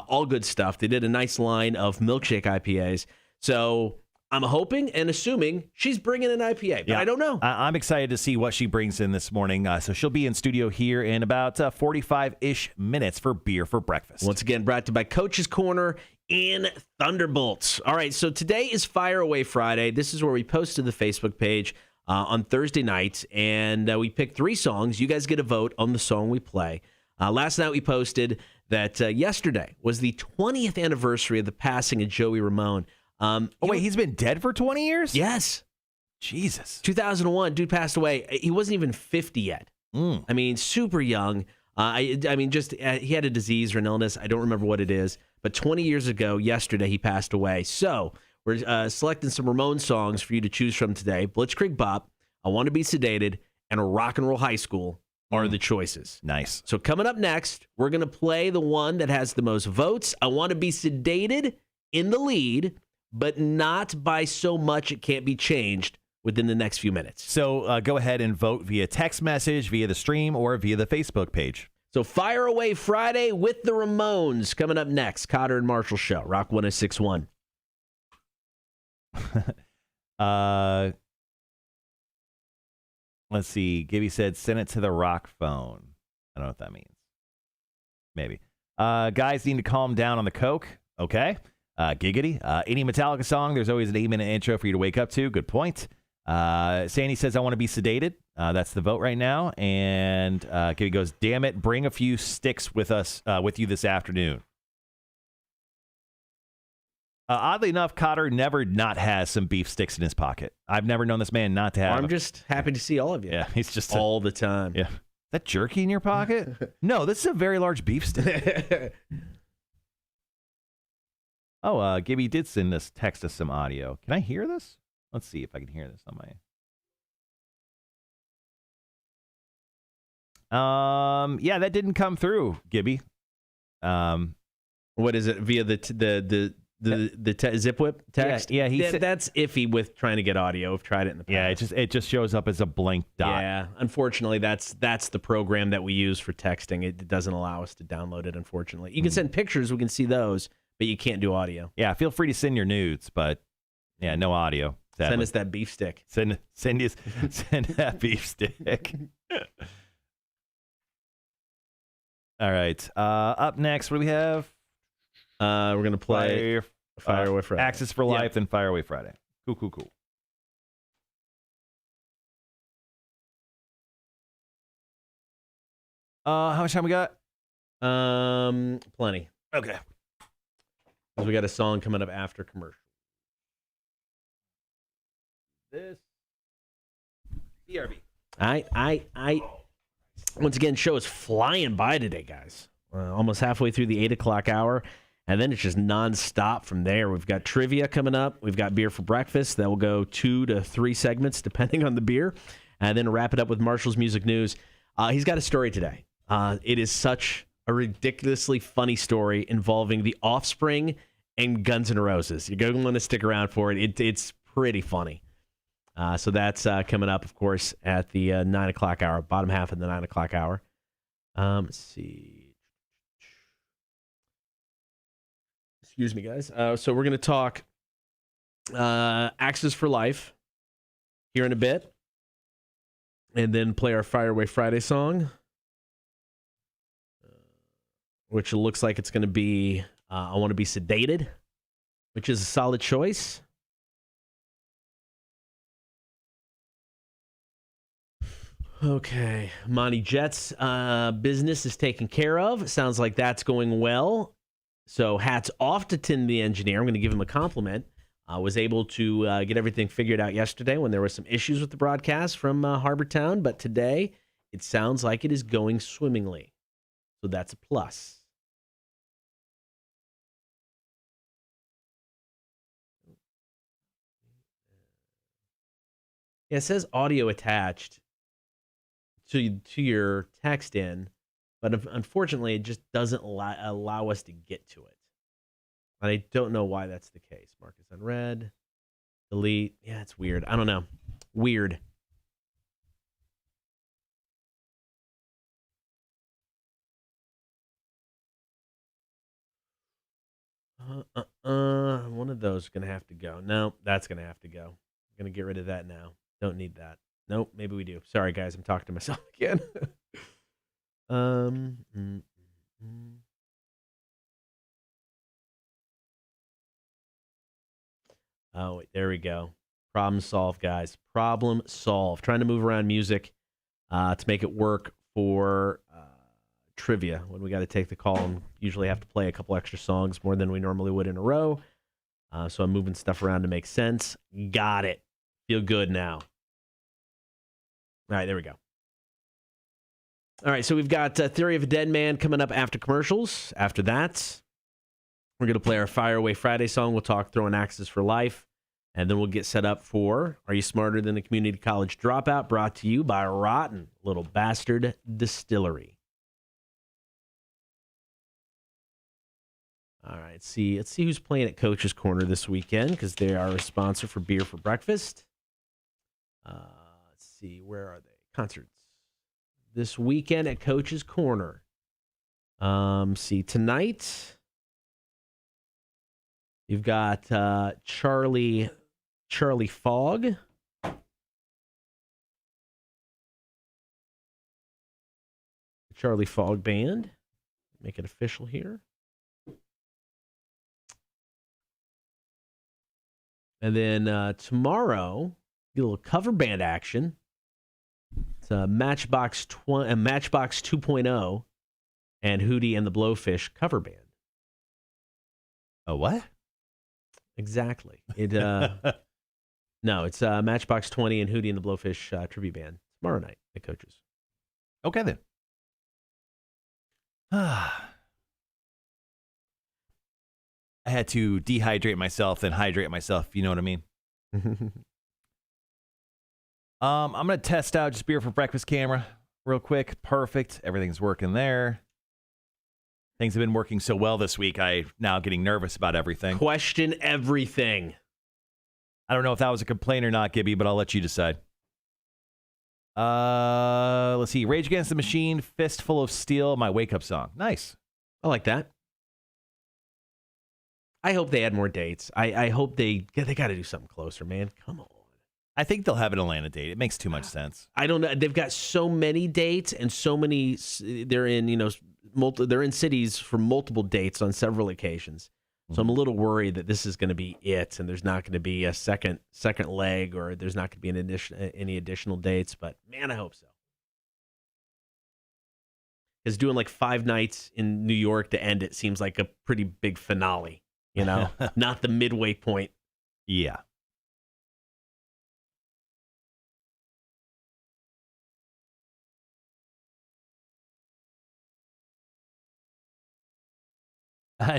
all good stuff. They did a nice line of milkshake IPAs. So I'm hoping and assuming she's bringing an IPA, but I don't know. I'm excited to see what she brings in this morning. So she'll be in studio here in about 45-ish minutes for Beer for Breakfast. Once again, brought to you by Coach's Corner in Thunderbolts. All right, so today is Fire Away Friday. This is where we post to the Facebook page on Thursday night, and we pick 3 songs. You guys get a vote on the song we play. Last night we posted that yesterday was the 20th anniversary of the passing of Joey Ramone. Wait, he's been dead for 20 years? Yes. Jesus. 2001, dude passed away. He wasn't even 50 yet. I mean, super young. I mean, just he had a disease or an illness. I don't remember what it is. But 20 years ago, yesterday, he passed away. So we're selecting some Ramone songs for you to choose from today. Blitzkrieg Bop, I Want to Be Sedated, and Rock and Roll High School are the choices. Nice. So coming up next, we're going to play the one that has the most votes. I Want to Be Sedated in the lead, but not by so much it can't be changed within the next few minutes. So go ahead and vote via text message, via the stream, or via the Facebook page. So Fire Away Friday with the Ramones coming up next. Cotter and Marshall Show, Rock 106.1. Let's see. Gibby said, send it to the rock phone. I don't know what that means. Maybe. Guys need to calm down on the Coke. Okay. Giggity. Any Metallica song, there's always an 8-minute intro for you to wake up to. Good point. Sandy says, I want to be sedated. That's the vote right now. And Gibby goes, damn it, bring a few sticks with us, with you this afternoon. Oddly enough, Cotter never not has some beef sticks in his pocket. I've never known this man not to have. I'm just happy to see all of you. Yeah, he's just all the time. Yeah. Is that jerky in your pocket? No, this is a very large beef stick. Oh, Gibby did send us text us some audio. Can I hear this? Let's see if I can hear this on my. Yeah, that didn't come through, Gibby. What is it via the zip whip text? Yeah, that's iffy with trying to get audio. I've tried it in the past. Yeah, it just shows up as a blank dot. Yeah, unfortunately, that's the program that we use for texting. It doesn't allow us to download it. Unfortunately, you can send pictures. We can see those. But you can't do audio. Yeah, feel free to send your nudes, but yeah, no audio. Sadly. Send us that beef stick. Send that beef stick. All right. Up next, what do we have? We're gonna play Fire Away Friday. Axis for Life and Fire Away Friday. Cool. How much time we got? Plenty. Okay. Because we got a song coming up after commercial. This BRB. I once again, show is flying by today, guys. Almost halfway through the 8 o'clock hour, and then it's just nonstop from there. We've got trivia coming up. We've got Beer for Breakfast. That will go 2 to 3 segments, depending on the beer, and then wrap it up with Marshall's Music News. He's got a story today. It is such a ridiculously funny story involving The Offspring and Guns N' Roses. You're going to want to stick around for it. It's pretty funny. So that's coming up, of course, at the 9 o'clock hour, bottom half of the 9 o'clock hour. Let's see. Excuse me, guys. So we're going to talk Axis for Life here in a bit, and then play our Fire Away Friday song, which looks like it's going to be I Want to Be Sedated, which is a solid choice. Okay. Monty Jet's business is taken care of. Sounds like that's going well. So hats off to Tim the engineer. I'm going to give him a compliment. Was able to get everything figured out yesterday when there were some issues with the broadcast from Harbortown. But today, it sounds like it is going swimmingly. So that's a plus. Yeah, it says audio attached to your text in, but unfortunately, it just doesn't allow us to get to it. And I don't know why that's the case. Mark is unread. Delete. Yeah, it's weird. I don't know. Weird. One of those is going to have to go. No, that's going to have to go. I'm going to get rid of that now. Don't need that. Nope, maybe we do. Sorry, guys. I'm talking to myself again. Oh, wait, there we go. Problem solved, guys. Problem solved. Trying to move around music to make it work for trivia when we got to take the call and usually have to play a couple extra songs more than we normally would in a row. So I'm moving stuff around to make sense. Got it. Feel good now. All right, there we go. All right, so we've got Theory of a Dead Man coming up after commercials. After that, we're going to play our Fire Away Friday song. We'll talk Throwing Axes for Life. And then we'll get set up for Are You Smarter Than the Community College Dropout, brought to you by Rotten Little Bastard Distillery. All right, let's see who's playing at Coach's Corner this weekend, because they are a sponsor for Beer for Breakfast. Let's see, where are they? Concerts. This weekend at Coach's Corner. See, tonight you've got Charlie Fogg. Charlie Fogg Band. Make it official here. And then tomorrow, get a little cover band action. It's Matchbox 2.0 and Hootie and the Blowfish cover band. Oh, what? Exactly. It no, it's Matchbox 20 and Hootie and the Blowfish tribute band tomorrow night at Coach's. Okay, then. I had to dehydrate myself, then hydrate myself. You know what I mean? I'm going to test out just Beer for Breakfast camera real quick. Perfect. Everything's working there. Things have been working so well this week, I'm now getting nervous about everything. Question everything. I don't know if that was a complaint or not, Gibby, but I'll let you decide. Let's see. Rage Against the Machine, Fistful of Steel, my wake-up song. Nice. I like that. I hope they add more dates. I hope they got to do something closer, man. Come on. I think they'll have an Atlanta date. It makes too much sense. I don't know. They've got so many dates and so many. They're in, they're in cities for multiple dates on several occasions. So I'm a little worried that this is going to be it, and there's not going to be a second leg, or there's not going to be any additional dates. But man, I hope so. Because doing like 5 nights in New York to end it seems like a pretty big finale. Not the midway point. Yeah.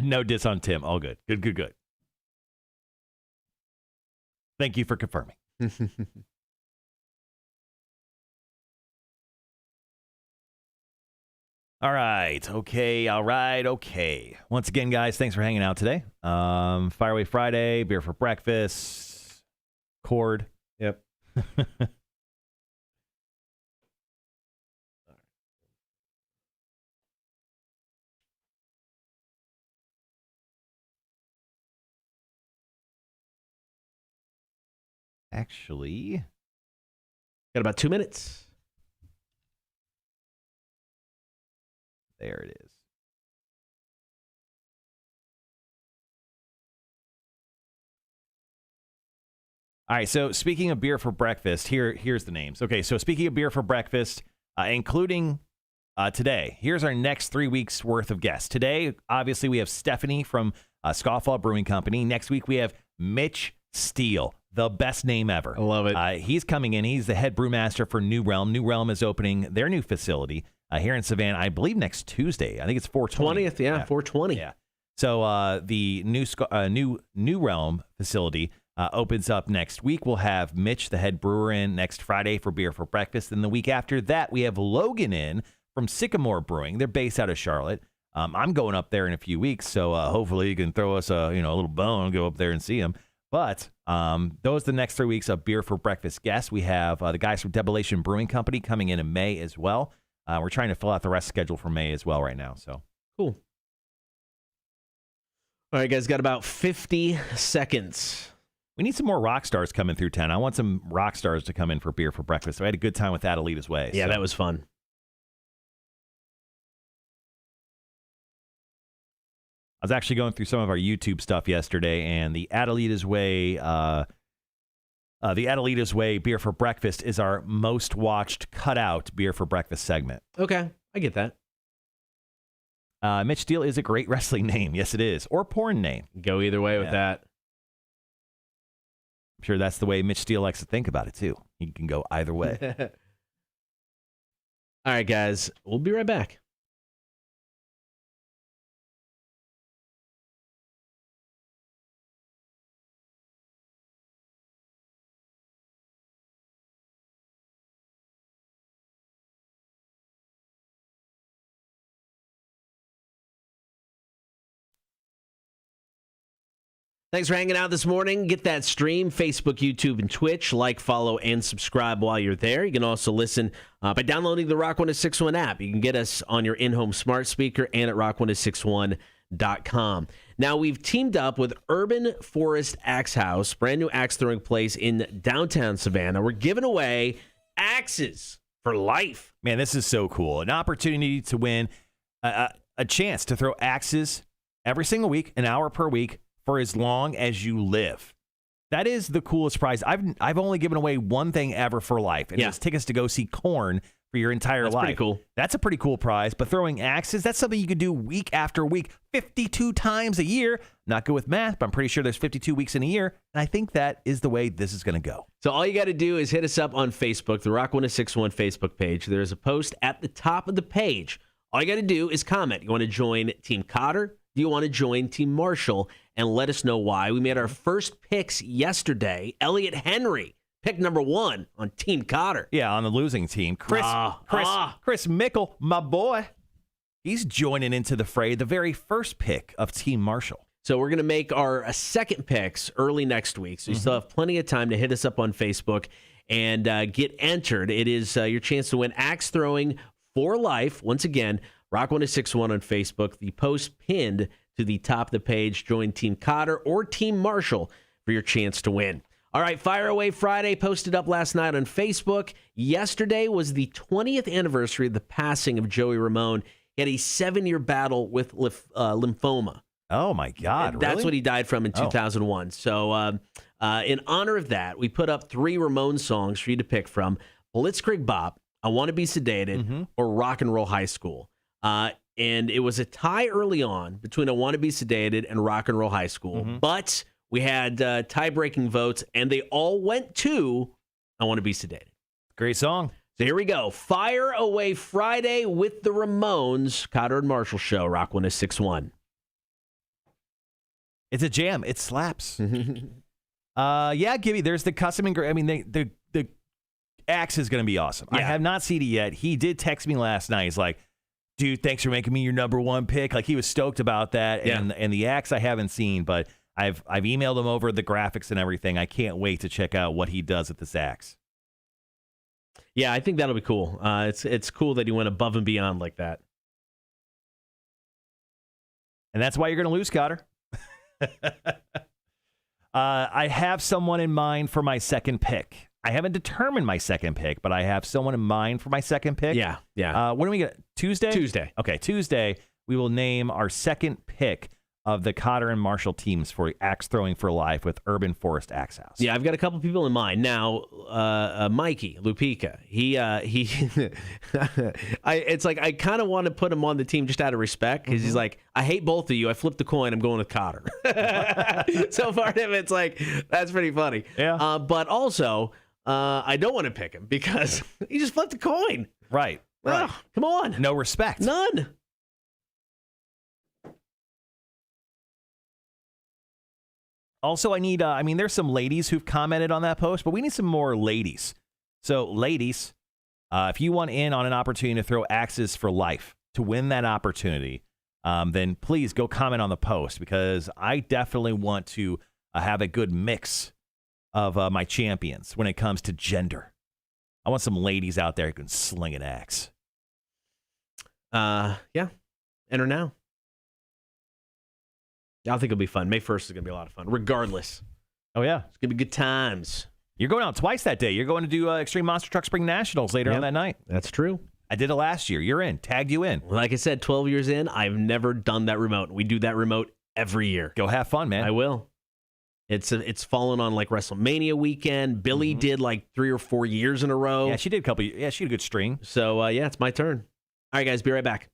No diss on Tim. All good. Good. Thank you for confirming. All right. Okay. Once again, guys, thanks for hanging out today. Fireaway Friday, Beer for Breakfast, Cord. Yep. Actually, Got about 2 minutes. there it is. All right, so speaking of beer for breakfast, here's the names. Okay, so speaking of beer for breakfast, including today, here's our next 3 weeks worth of guests. Today, obviously, we have Stephanie from Scofflaw Brewing Company. Next week, we have Mitch Steele, the best name ever. I love it. He's coming in. He's the head brewmaster for New Realm. New Realm is opening their new facility here in Savannah, I believe next Tuesday. I think it's 4/20. 20th, yeah, 4/20. Yeah. So the new Realm facility opens up next week. We'll have Mitch, the head brewer, in next Friday for beer for breakfast. And the week after that, we have Logan in from Sycamore Brewing. They're based out of Charlotte. I'm going up there in a few weeks, so hopefully you can throw us a little bone, go up there and see them. But those are the next 3 weeks of beer for breakfast guests. We have the guys from Debolation Brewing Company coming in May as well. We're trying to fill out the rest schedule for May as well right now. So cool. All right, guys, got about 50 seconds. We need some more rock stars coming through town. I want some rock stars to come in for beer for breakfast. So I had a good time with that Alita's Way. Yeah, that was fun. I was actually going through some of our YouTube stuff yesterday, and the Adelita's Way Beer for Breakfast is our most watched cutout Beer for Breakfast segment. Okay, I get that. Mitch Steele is a great wrestling name. Yes, it is. Or porn name. Go either way with that. I'm sure that's the way Mitch Steele likes to think about it, too. He can go either way. All right, guys, we'll be right back. Thanks for hanging out this morning. Get that stream, Facebook, YouTube, and Twitch. Like, follow, and subscribe while you're there. You can also listen by downloading the Rock 1061 app. You can get us on your in-home smart speaker and at rock1061.com. Now, we've teamed up with Urban Forest Axe House, brand new axe throwing place in downtown Savannah. We're giving away axes for life. Man, this is so cool. An opportunity to win a chance to throw axes every single week, an hour per week, for as long as you live. That is the coolest prize. I've only given away one thing ever for life, and it's tickets to go see Korn for your entire life. That's pretty cool. That's a pretty cool prize. But throwing axes, that's something you can do week after week, 52 times a year. Not good with math, but I'm pretty sure there's 52 weeks in a year, and I think that is the way this is going to go. So all you got to do is hit us up on Facebook, the Rock 1061 Facebook page. There's a post at the top of the page. All you got to do is comment. You want to join Team Cotter? Do you want to join Team Marshall? And let us know why. We made our first picks yesterday. Elliot Henry, pick number 1 on Team Cotter. Yeah, on the losing team. Chris Mickle, my boy, he's joining into the fray, the very first pick of Team Marshall. So we're going to make our second picks early next week. So you still have plenty of time to hit us up on Facebook and get entered. It is your chance to win axe throwing for life. Once again, Rock 1061 on Facebook. The post pinned to the top of the page. Join Team Cotter or Team Marshall for your chance to win. All right, Fire Away Friday posted up last night on Facebook. Yesterday was the 20th anniversary of the passing of Joey Ramone. He had a 7-year battle with lymphoma. Oh, my God. That's really? what he died from in 2001. So in honor of that, we put up 3 Ramone songs for you to pick from. Blitzkrieg Bop, I Want to Be Sedated, or Rock and Roll High School. And it was a tie early on between I Want to Be Sedated and Rock and Roll High School. But we had tie-breaking votes, and they all went to I Want to Be Sedated. Great song. So here we go. Fire Away Friday with the Ramones. Cotter and Marshall Show, Rock 1061. It's a jam. It slaps. Yeah, Gibby, there's the custom I mean, the axe is going to be awesome. Yeah. I have not seen it yet. He did text me last night. He's like, dude, thanks for making me your number 1 pick. Like, he was stoked about that. Yeah. And the axe I haven't seen, but I've emailed him over the graphics and everything. I can't wait to check out what he does with this axe. Yeah, I think that'll be cool. It's cool that he went above and beyond like that. And that's why you're going to lose, Cotter. I have someone in mind for my second pick. I haven't determined my second pick, but I have someone in mind for my second pick. Yeah. When do we get? Tuesday? Tuesday. Okay, Tuesday, we will name our second pick of the Cotter and Marshall teams for Axe Throwing for Life with Urban Forest Axe House? Yeah, I've got a couple people in mind. Now, Mikey Lupica, he it's like I kind of want to put him on the team just out of respect because he's like, I hate both of you. I flipped the coin. I'm going with Cotter. So part of it's like, that's pretty funny. Yeah. But also, I don't want to pick him because he just flipped the coin. Right. Ugh, come on. No respect. None. Also, I need, there's some ladies who've commented on that post, but we need some more ladies. So, ladies, if you want in on an opportunity to throw axes for life, to win that opportunity, then please go comment on the post because I definitely want to have a good mix of my champions when it comes to gender. I want some ladies out there who can sling an axe. Yeah. Enter now. I think it'll be fun. May 1st is going to be a lot of fun, regardless. Oh, yeah. It's going to be good times. You're going out twice that day. You're going to do Extreme Monster Truck Spring Nationals later on that night. That's true. I did it last year. You're in. Tagged you in. Like I said, 12 years in, I've never done that remote. We do that remote every year. Go have fun, man. I will. It's fallen on like WrestleMania weekend. Billy did like 3 or 4 years in a row. Yeah, she did a couple. Yeah, she had a good string. So, yeah, it's my turn. All right, guys, be right back.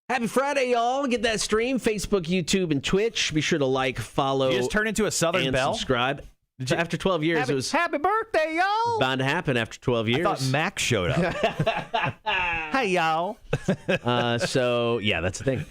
Happy Friday, y'all. Get that stream, Facebook, YouTube, and Twitch. Be sure to like, follow, You just turned into a Southern and Belle? subscribe. After 12 years, it was Happy birthday, y'all! bound to happen after 12 years. I thought Mac showed up. Hey, y'all. So, yeah, that's the thing.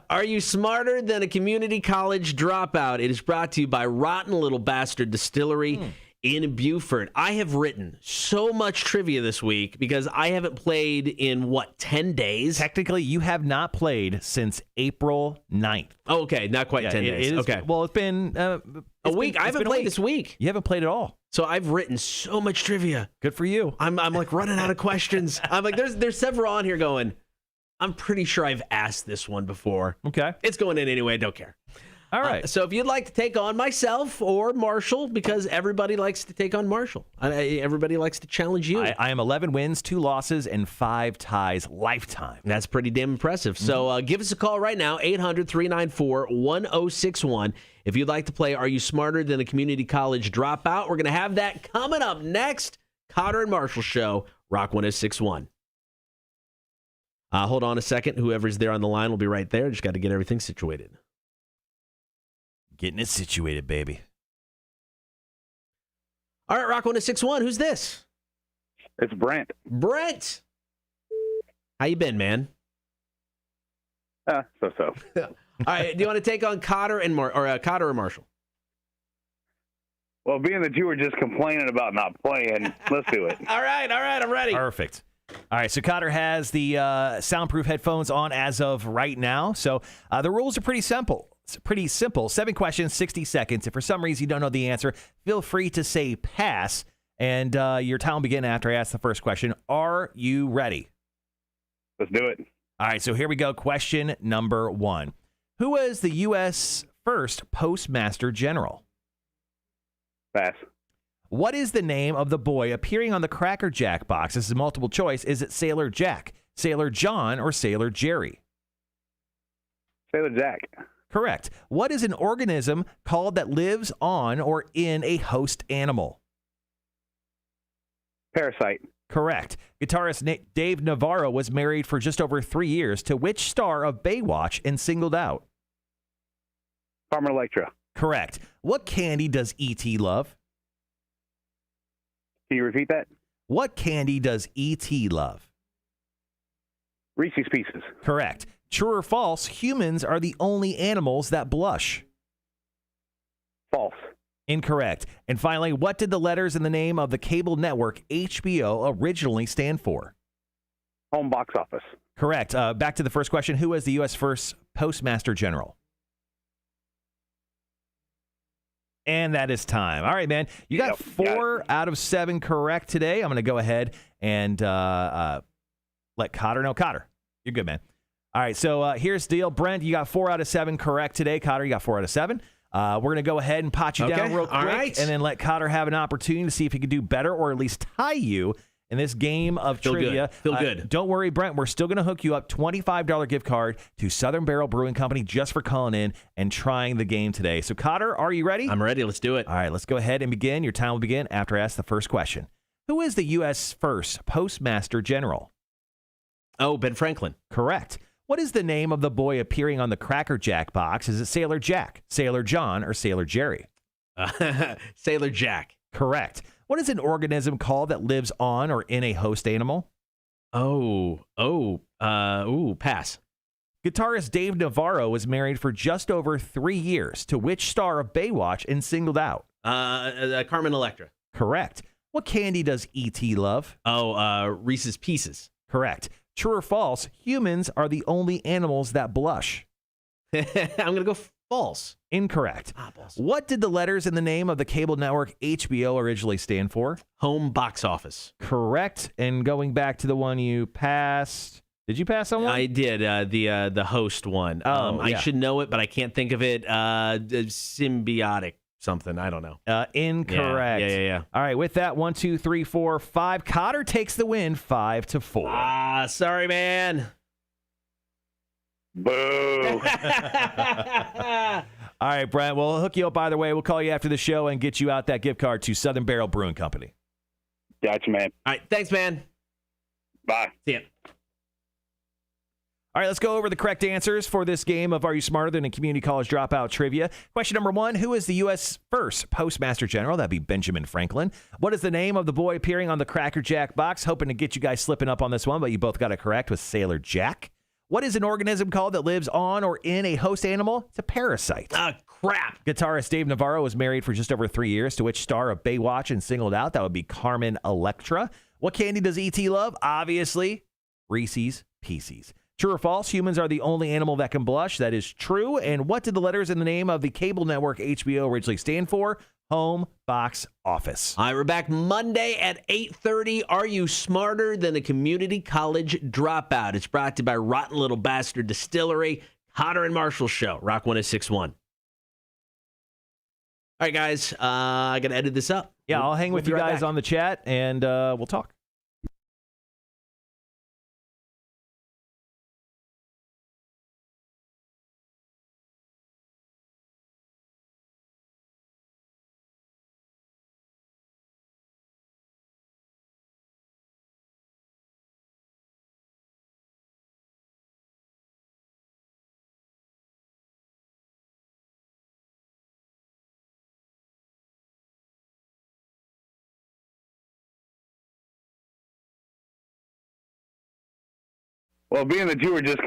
Are you smarter than a community college dropout? It is brought to you by Rotten Little Bastard Distillery in Beaufort. I have written so much trivia this week because I haven't played in, 10 days? Technically, you have not played since April 9th. Oh, okay, not quite 10 days. Okay. Well, it's been A week. I haven't played this week. You haven't played at all. So I've written so much trivia. Good for you. I'm like running out of questions. I'm like, there's several on here going, I'm pretty sure I've asked this one before. Okay. It's going in anyway. I don't care. All right. So if you'd like to take on myself or Marshall, because everybody likes to take on Marshall. Everybody likes to challenge you. I am 11 wins, 2 losses, and 5 ties lifetime. That's pretty damn impressive. So give us a call right now, 800-394-1061. If you'd like to play Are You Smarter Than a Community College Dropout? We're going to have that coming up next. Cotter and Marshall Show, Rock 1061. Hold on a second. Whoever's there on the line will be right there. Just got to get everything situated. Getting it situated, baby. All right, Rock 1061. Who's this? It's Brent. Brent. How you been, man? So. All right. Do you want to take on Cotter and Cotter or Marshall? Well, being that you were just complaining about not playing, let's do it. All right. I'm ready. Perfect. All right, so Cotter has the soundproof headphones on as of right now. So the rules are pretty simple. It's pretty simple. 7 questions, 60 seconds. If for some reason you don't know the answer, feel free to say pass, and your time will begin after I ask the first question. Are you ready? Let's do it. All right, so here we go. Question number 1. Who was the U.S. first Postmaster General? Pass. What is the name of the boy appearing on the Cracker Jack box? This is multiple choice. Is it Sailor Jack, Sailor John, or Sailor Jerry? Sailor Jack. Correct. What is an organism called that lives on or in a host animal? Parasite. Correct. Guitarist Dave Navarro was married for just over 3 years to which star of Baywatch and singled out? Carmen Electra. Correct. What candy does E.T. love? Can you repeat that? What candy does E.T. love? Reese's Pieces. Correct. True or false, humans are the only animals that blush? False. Incorrect. And finally, what did the letters in the name of the cable network HBO originally stand for? Home box office. Correct. Back to the first question. Who was the U.S. first Postmaster General? And that is time. All right, man. You got 4 out of 7 correct today. I'm going to go ahead and let Cotter know. Cotter, You're good, man. All right, so here's the deal. Brent, you got 4 out of 7 correct today. Cotter, you got 4 out of 7. We're going to go ahead and pot you down real quick, all right. and then let Cotter have an opportunity to see if he can do better or at least tie you in this game of trivia. Feel good. Don't worry, Brent. We're still going to hook you up $25 gift card to Southern Barrel Brewing Company just for calling in and trying the game today. So, Cotter, are you ready? I'm ready. Let's do it. All right, let's go ahead and begin. Your time will begin after I ask the first question. Who is the U.S. first Postmaster General? Oh, Ben Franklin. Correct. What is the name of the boy appearing on the Cracker Jack box? Is it Sailor Jack, Sailor John, or Sailor Jerry? Sailor Jack. Correct. What is an organism called that lives on or in a host animal? Pass. Guitarist Dave Navarro was married for just over 3 years to which star of Baywatch and singled out? Carmen Electra. Correct. What candy does E.T. love? Reese's Pieces. Correct. True or false, humans are the only animals that blush. I'm going to go false. Incorrect. Balls. What did the letters in the name of the cable network HBO originally stand for? Home box office. Correct. And going back to the one you passed, did you pass on one? I did, the host one. I should know it, but I can't think of it. Symbiotic something. I don't know. Incorrect. Yeah. All right, with that, 1, 2, 3, 4, 5. Cotter takes the win, 5-4. Sorry, man. Boo. All right, Brent, we'll hook you up either way. We'll call you after the show and get you out that gift card to Southern Barrel Brewing Company. Gotcha, man. All right, thanks, man. Bye. See ya. All right, let's go over the correct answers for this game of Are You Smarter Than a Community College Dropout Trivia. Question number 1, who is the U.S. first Postmaster General? That'd be Benjamin Franklin. What is the name of the boy appearing on the Cracker Jack box? Hoping to get you guys slipping up on this one, but you both got it correct with Sailor Jack. What is an organism called that lives on or in a host animal? It's a parasite. Crap. Guitarist Dave Navarro was married for just over 3 years to which star of Baywatch and singled out? That would be Carmen Electra. What candy does E.T. love? Obviously, Reese's Pieces. True or false, humans are the only animal that can blush? That is true. And what did the letters in the name of the cable network HBO originally stand for? Home box office. All right, we're back Monday at 8:30. Are you smarter than a community college dropout? It's brought to you by Rotten Little Bastard Distillery, Cotter and Marshall Show, Rock 106.1. All right, guys, I got to edit this up. Yeah, I'll hang with be you right guys back. on the chat, and we'll talk. Well, being that you were just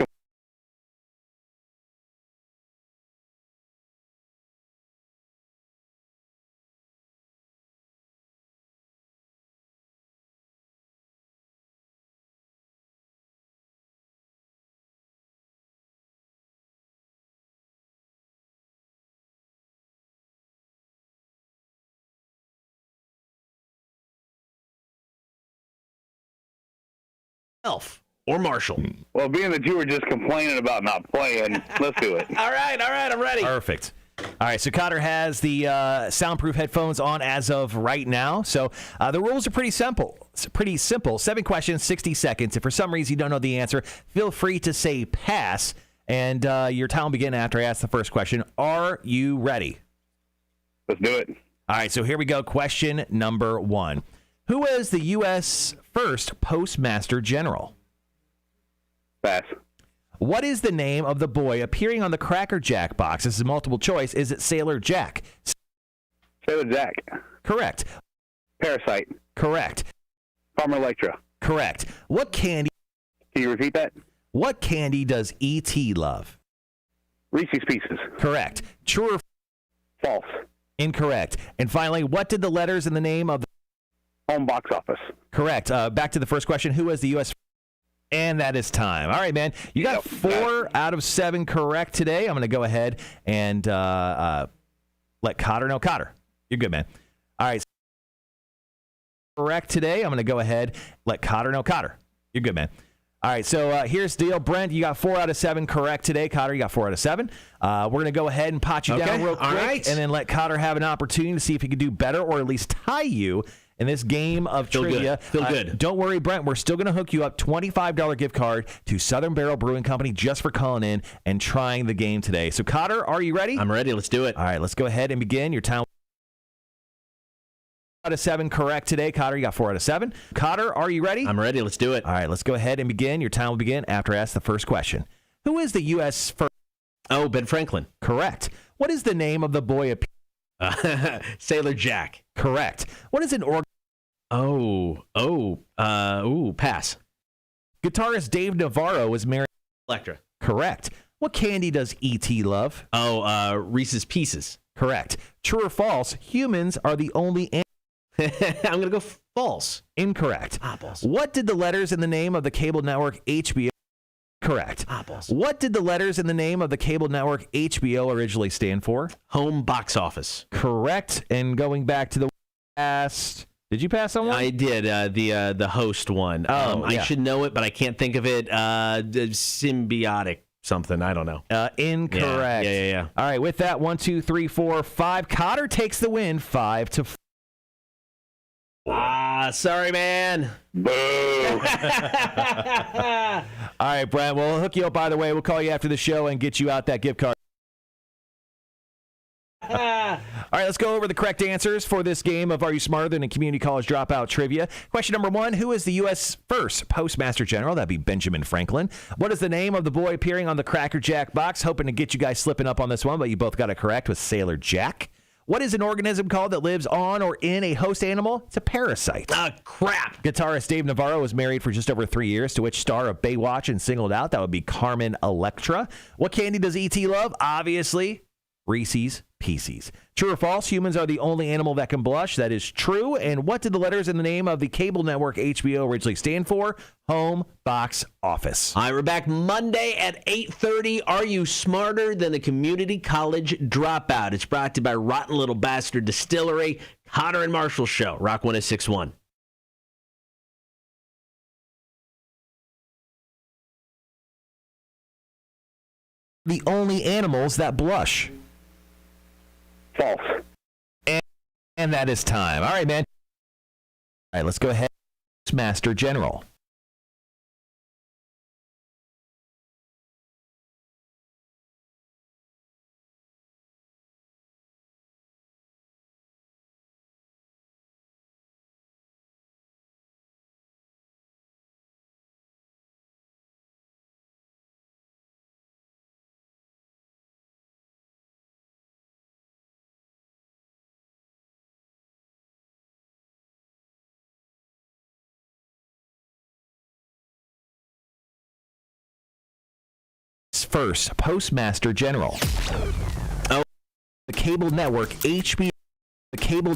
Elf or Marshall. Well, being that you were just complaining about not playing, let's do it. All right, I'm ready. Perfect. All right, so Cotter has the soundproof headphones on as of right now. So the rules are pretty simple. It's pretty simple. 7 questions, 60 seconds. If for some reason you don't know the answer, feel free to say pass, and your time will begin after I ask the first question. Are you ready? Let's do it. All right, so here we go. Question number 1. Who is the U.S. first Postmaster General? Pass. What is the name of the boy appearing on the Cracker Jack box? This is multiple choice. Is it Sailor Jack? Sailor Jack. Correct. Parasite. Correct. Carmen Electra. Correct. What candy? Can you repeat that? What candy does E.T. love? Reese's Pieces. Correct. True or False. incorrect? And finally, what did the letters in the name of the... Home box office. Correct. Back to the first question. Who is the U.S. And that is time. All right, man. You got 4 out of 7 correct today. I'm going to go ahead and let Cotter know. Cotter, you're good, man. All right. Correct today. I'm going to go ahead, let Cotter know. Cotter, you're good, man. All right, so here's the deal. Brent, you got 4 out of 7 correct today. Cotter, you got 4 out of 7. We're going to go ahead and pot you down real quick, all right. and then let Cotter have an opportunity to see if he can do better or at least tie you in this game of trivia. Feel good. Don't worry, Brent. We're still going to hook you up $25 gift card to Southern Barrel Brewing Company just for calling in and trying the game today. So, Cotter, are you ready? I'm ready. Let's do it. All right, let's go ahead and begin. Your time. Out of 7 correct today. Cotter, you got 4 out of 7. Cotter, are you ready? I'm ready. Let's do it. All right, let's go ahead and begin. Your time will begin after I ask the first question. Who is the U.S. first? Oh, Ben Franklin. Correct. What is the name of the boy? Sailor Jack. Correct. What is an organ? Pass. Guitarist Dave Navarro was married. Electra. Correct. What candy does E.T. love? Reese's Pieces. Correct. True or false? Humans are the only. I'm going to go false. Incorrect. Apples. What did the letters in the name of the cable network HBO? Correct. Apples. What did the letters in the name of the cable network HBO originally stand for? Home box office. Correct. And going back to the past, did you pass on one? I did. The host one. I should know it, but I can't think of it. Symbiotic something. I don't know. Incorrect. Yeah. All right. With that, 1, 2, 3, 4, 5. Cotter takes the win, 5-4. Sorry, man. Boo. All right, Brent. We'll hook you up, by the way. We'll call you after the show and get you out that gift card. All right, let's go over the correct answers for this game of Are You Smarter Than a Community College Dropout Trivia. Question number 1, who is the U.S. first Postmaster General? That'd be Benjamin Franklin. What is the name of the boy appearing on the Cracker Jack box? Hoping to get you guys slipping up on this one, but you both got it correct with Sailor Jack. What is an organism called that lives on or in a host animal? It's a parasite. Crap. Guitarist Dave Navarro was married for just over 3 years, to which star of Baywatch and singled out? That would be Carmen Electra. What candy does E.T. love? Obviously, Reese's Pieces. True or false? Humans are the only animal that can blush. That is true. And what did the letters in the name of the cable network HBO originally stand for? Home box office. All right, we're back Monday at 8:30. Are you smarter than a community college dropout? It's brought to you by Rotten Little Bastard Distillery, Cotter and Marshall Show, Rock 106.1. The only animals that blush. False. And that is time. All right, man. All right, let's go ahead. Master General. First Postmaster General. Oh. The cable network HBO. The cable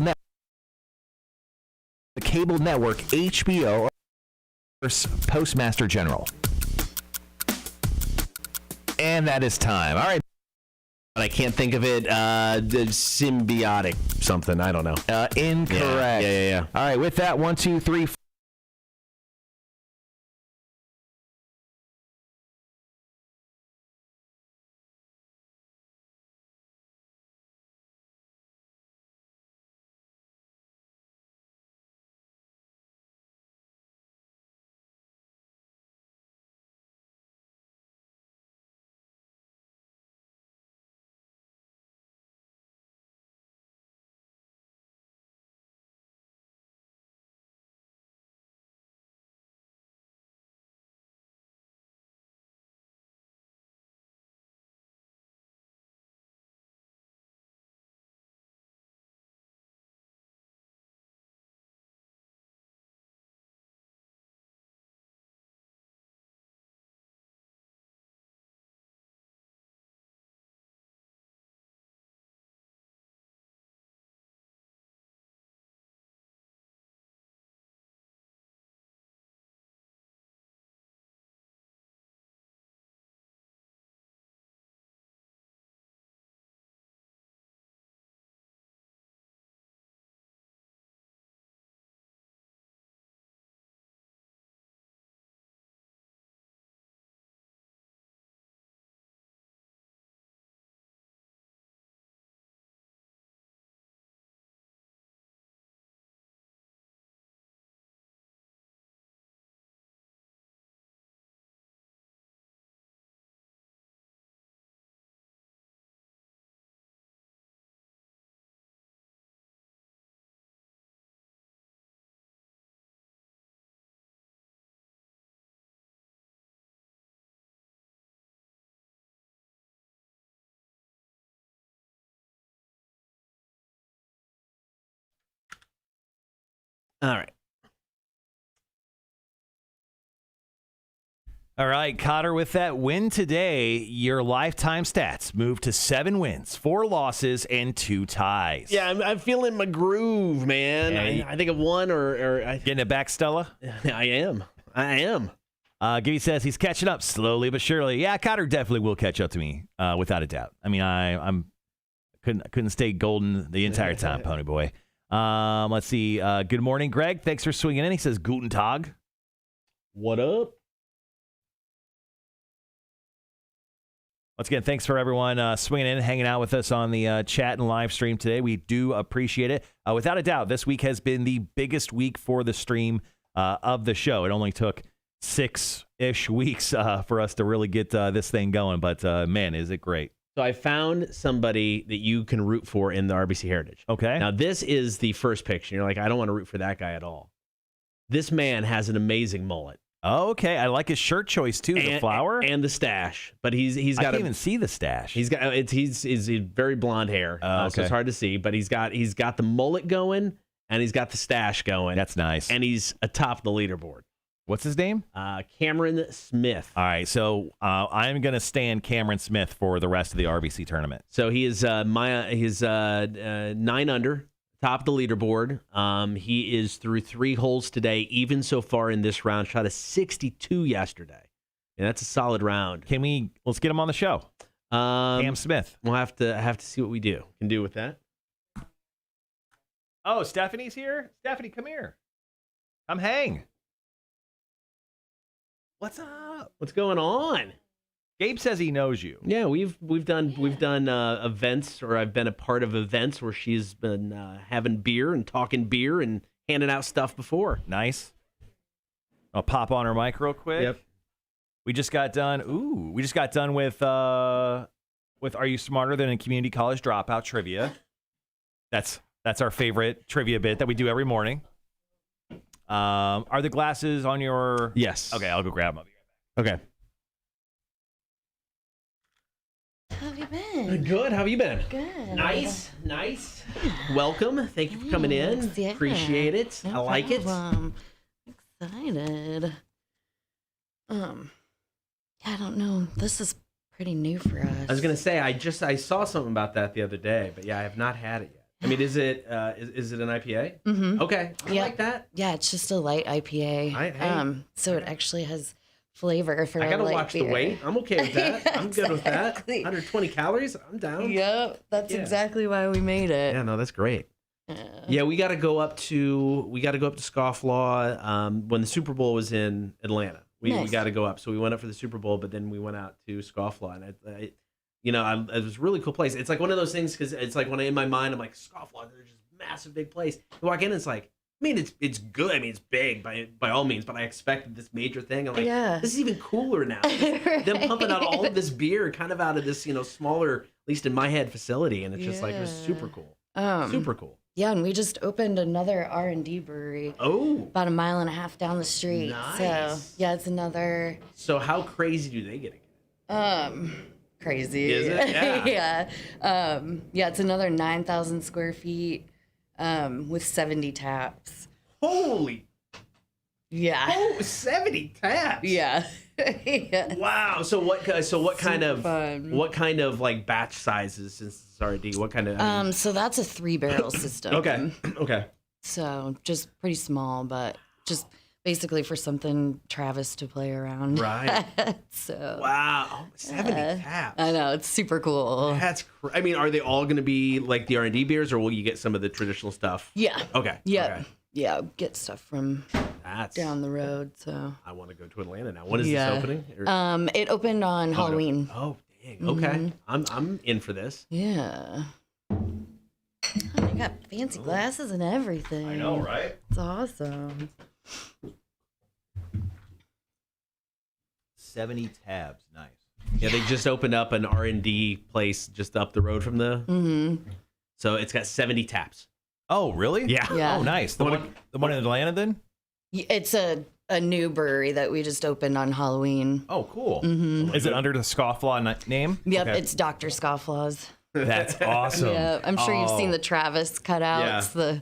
network HBO. First Postmaster General. And that is time. All right. But I can't think of it. Symbiotic something. I don't know. Incorrect. Yeah. All right. With that, 1, 2, 3, All right. All right, Cotter, with that win today, your lifetime stats moved to 7 wins, 4 losses, and 2 ties. Yeah, I'm feeling my groove, man. Yeah, I think of one or Getting it back, Stella? I am. Gibby says he's catching up slowly but surely. Yeah, Cotter definitely will catch up to me, without a doubt. I mean, I'm couldn't stay golden the entire time, Pony Boy. Let's see. Good morning, Greg. Thanks for swinging in. He says Guten Tag. What up? Once again, thanks for everyone swinging in and hanging out with us on the chat and live stream today. We do appreciate it. Without a doubt, this week has been the biggest week for the stream of the show. It only took 6-ish weeks for us to really get this thing going. But, man, is it great. So I found somebody that you can root for in the RBC Heritage. Okay. Now, this is the first picture. You're like, I don't want to root for that guy at all. This man has an amazing mullet. Okay, I like his shirt choice too. The flower and the stash, but he's got. I can't even see the stash. He's got he's very blonde hair, so it's hard to see. But he's got the mullet going, and he's got the stash going. That's nice. And he's atop the leaderboard. What's his name? Cameron Smith. All right, so I'm gonna stand Cameron Smith for the rest of the RBC tournament. So he is 9 under. Top of the leaderboard. He is through 3 holes today, even so far in this round. Shot a 62 yesterday. And that's a solid round. Let's get him on the show. Cam Smith. We'll have to see what we can do with that. Oh, Stephanie's here? Stephanie, come here. Come hang. What's up? What's going on? Gabe says he knows you. Yeah, we've done events, or I've been a part of events where she's been having beer and talking beer and handing out stuff before. Nice. I'll pop on her mic real quick. Yep. We just got done with Are You Smarter Than a Community College Dropout trivia. That's our favorite trivia bit that we do every morning. Are the glasses on your? Yes. Okay, I'll go grab them. Okay. How have you been? Good. How have you been? Good. Nice. Welcome. Thank you for coming in. Yeah. Appreciate it. No I like it. problem. Excited. Yeah, I don't know. This is pretty new for us. I was gonna say I saw something about that the other day, but yeah, I have not had it yet. I mean, is it is it an IPA? Mm-hmm. Okay, I like that. Yeah, it's just a light IPA. So it actually has flavor for I gotta a light watch beer. the weight. I'm okay with that. Yeah, I'm good with that. exactly. 120 calories. I'm down. Yep, that's exactly why we made it. Yeah, no, that's great. Yeah, we got to go up to Scofflaw when the Super Bowl was in Atlanta. We got to go up. So we went up for the Super Bowl, but then we went out to Scofflaw, and it was a really cool place. It's like one of those things because it's like when in my mind I'm like Scofflaw, they're just massive big place. You walk in, it's like, I mean, it's good. I mean, it's big by all means, but I expected this major thing. I'm like, this is even cooler now. Right. Them pumping out all of this beer kind of out of this, smaller, at least in my head, facility, and it's just like it was super cool. Super cool. Yeah, and we just opened another R&D brewery. Oh. About 1.5 miles down the street. Nice. So yeah, it's another. So how crazy do they get it? Crazy. Is it? Yeah. Yeah, it's another 9,000 square feet, with 70 taps. Holy. Yeah. Oh, 70 taps. Yeah. Yeah. Wow. So what kind of fun. what kind of like batch sizes since it's RD? What kind of? So that's a 3-barrel system. Okay. Okay. So just pretty small, but just basically for something Travis to play around. Right. So. Wow. 70 taps. I know, it's super cool. That's. I mean, are they all going to be like the R&D beers, or will you get some of the traditional stuff? Yeah. Okay. Yeah. Okay. Yeah. Get stuff from down the road. So. I want to go to Atlanta now. When is this opening? Or- It opened on Halloween. Oh, dang. Okay. I'm in for this. Yeah. Oh, I got fancy glasses and everything. I know, right? It's awesome. 70 tabs. Nice. Yeah, they just opened up an R&D place just up the road from the. Mm-hmm. So it's got 70 taps. Oh, really? Yeah. Yeah. Oh, nice. The one in Atlanta then? It's a new brewery that we just opened on Halloween. Oh, cool. Mm-hmm. Is it under the Scofflaw name? Yep, Okay. it's Dr. Scofflaw's. That's awesome. Yeah, I'm sure you've seen the Travis cutouts, the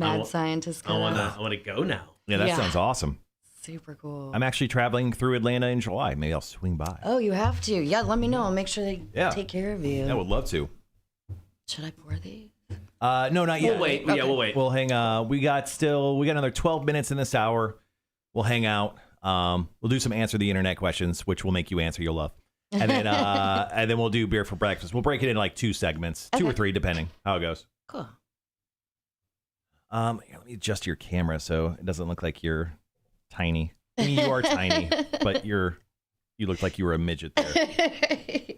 mad scientist. I want to go now. Yeah, that sounds awesome. Super cool. I'm actually traveling through Atlanta in July. Maybe I'll swing by. Oh, you have to. Yeah, let me know. I'll make sure they take care of you. I would love to. Should I pour these? No, not yet. We'll wait. Okay. Yeah, we'll wait. We'll hang. We got another 12 minutes in this hour. We'll hang out. We'll do some answer the internet questions, which will make you answer. You'll love. And then and then we'll do beer for breakfast. We'll break it in like 2 segments, 2 or 3, depending how it goes. Cool. Let me adjust your camera so it doesn't look like you're tiny. I mean, you are tiny, but you look like you were a midget there.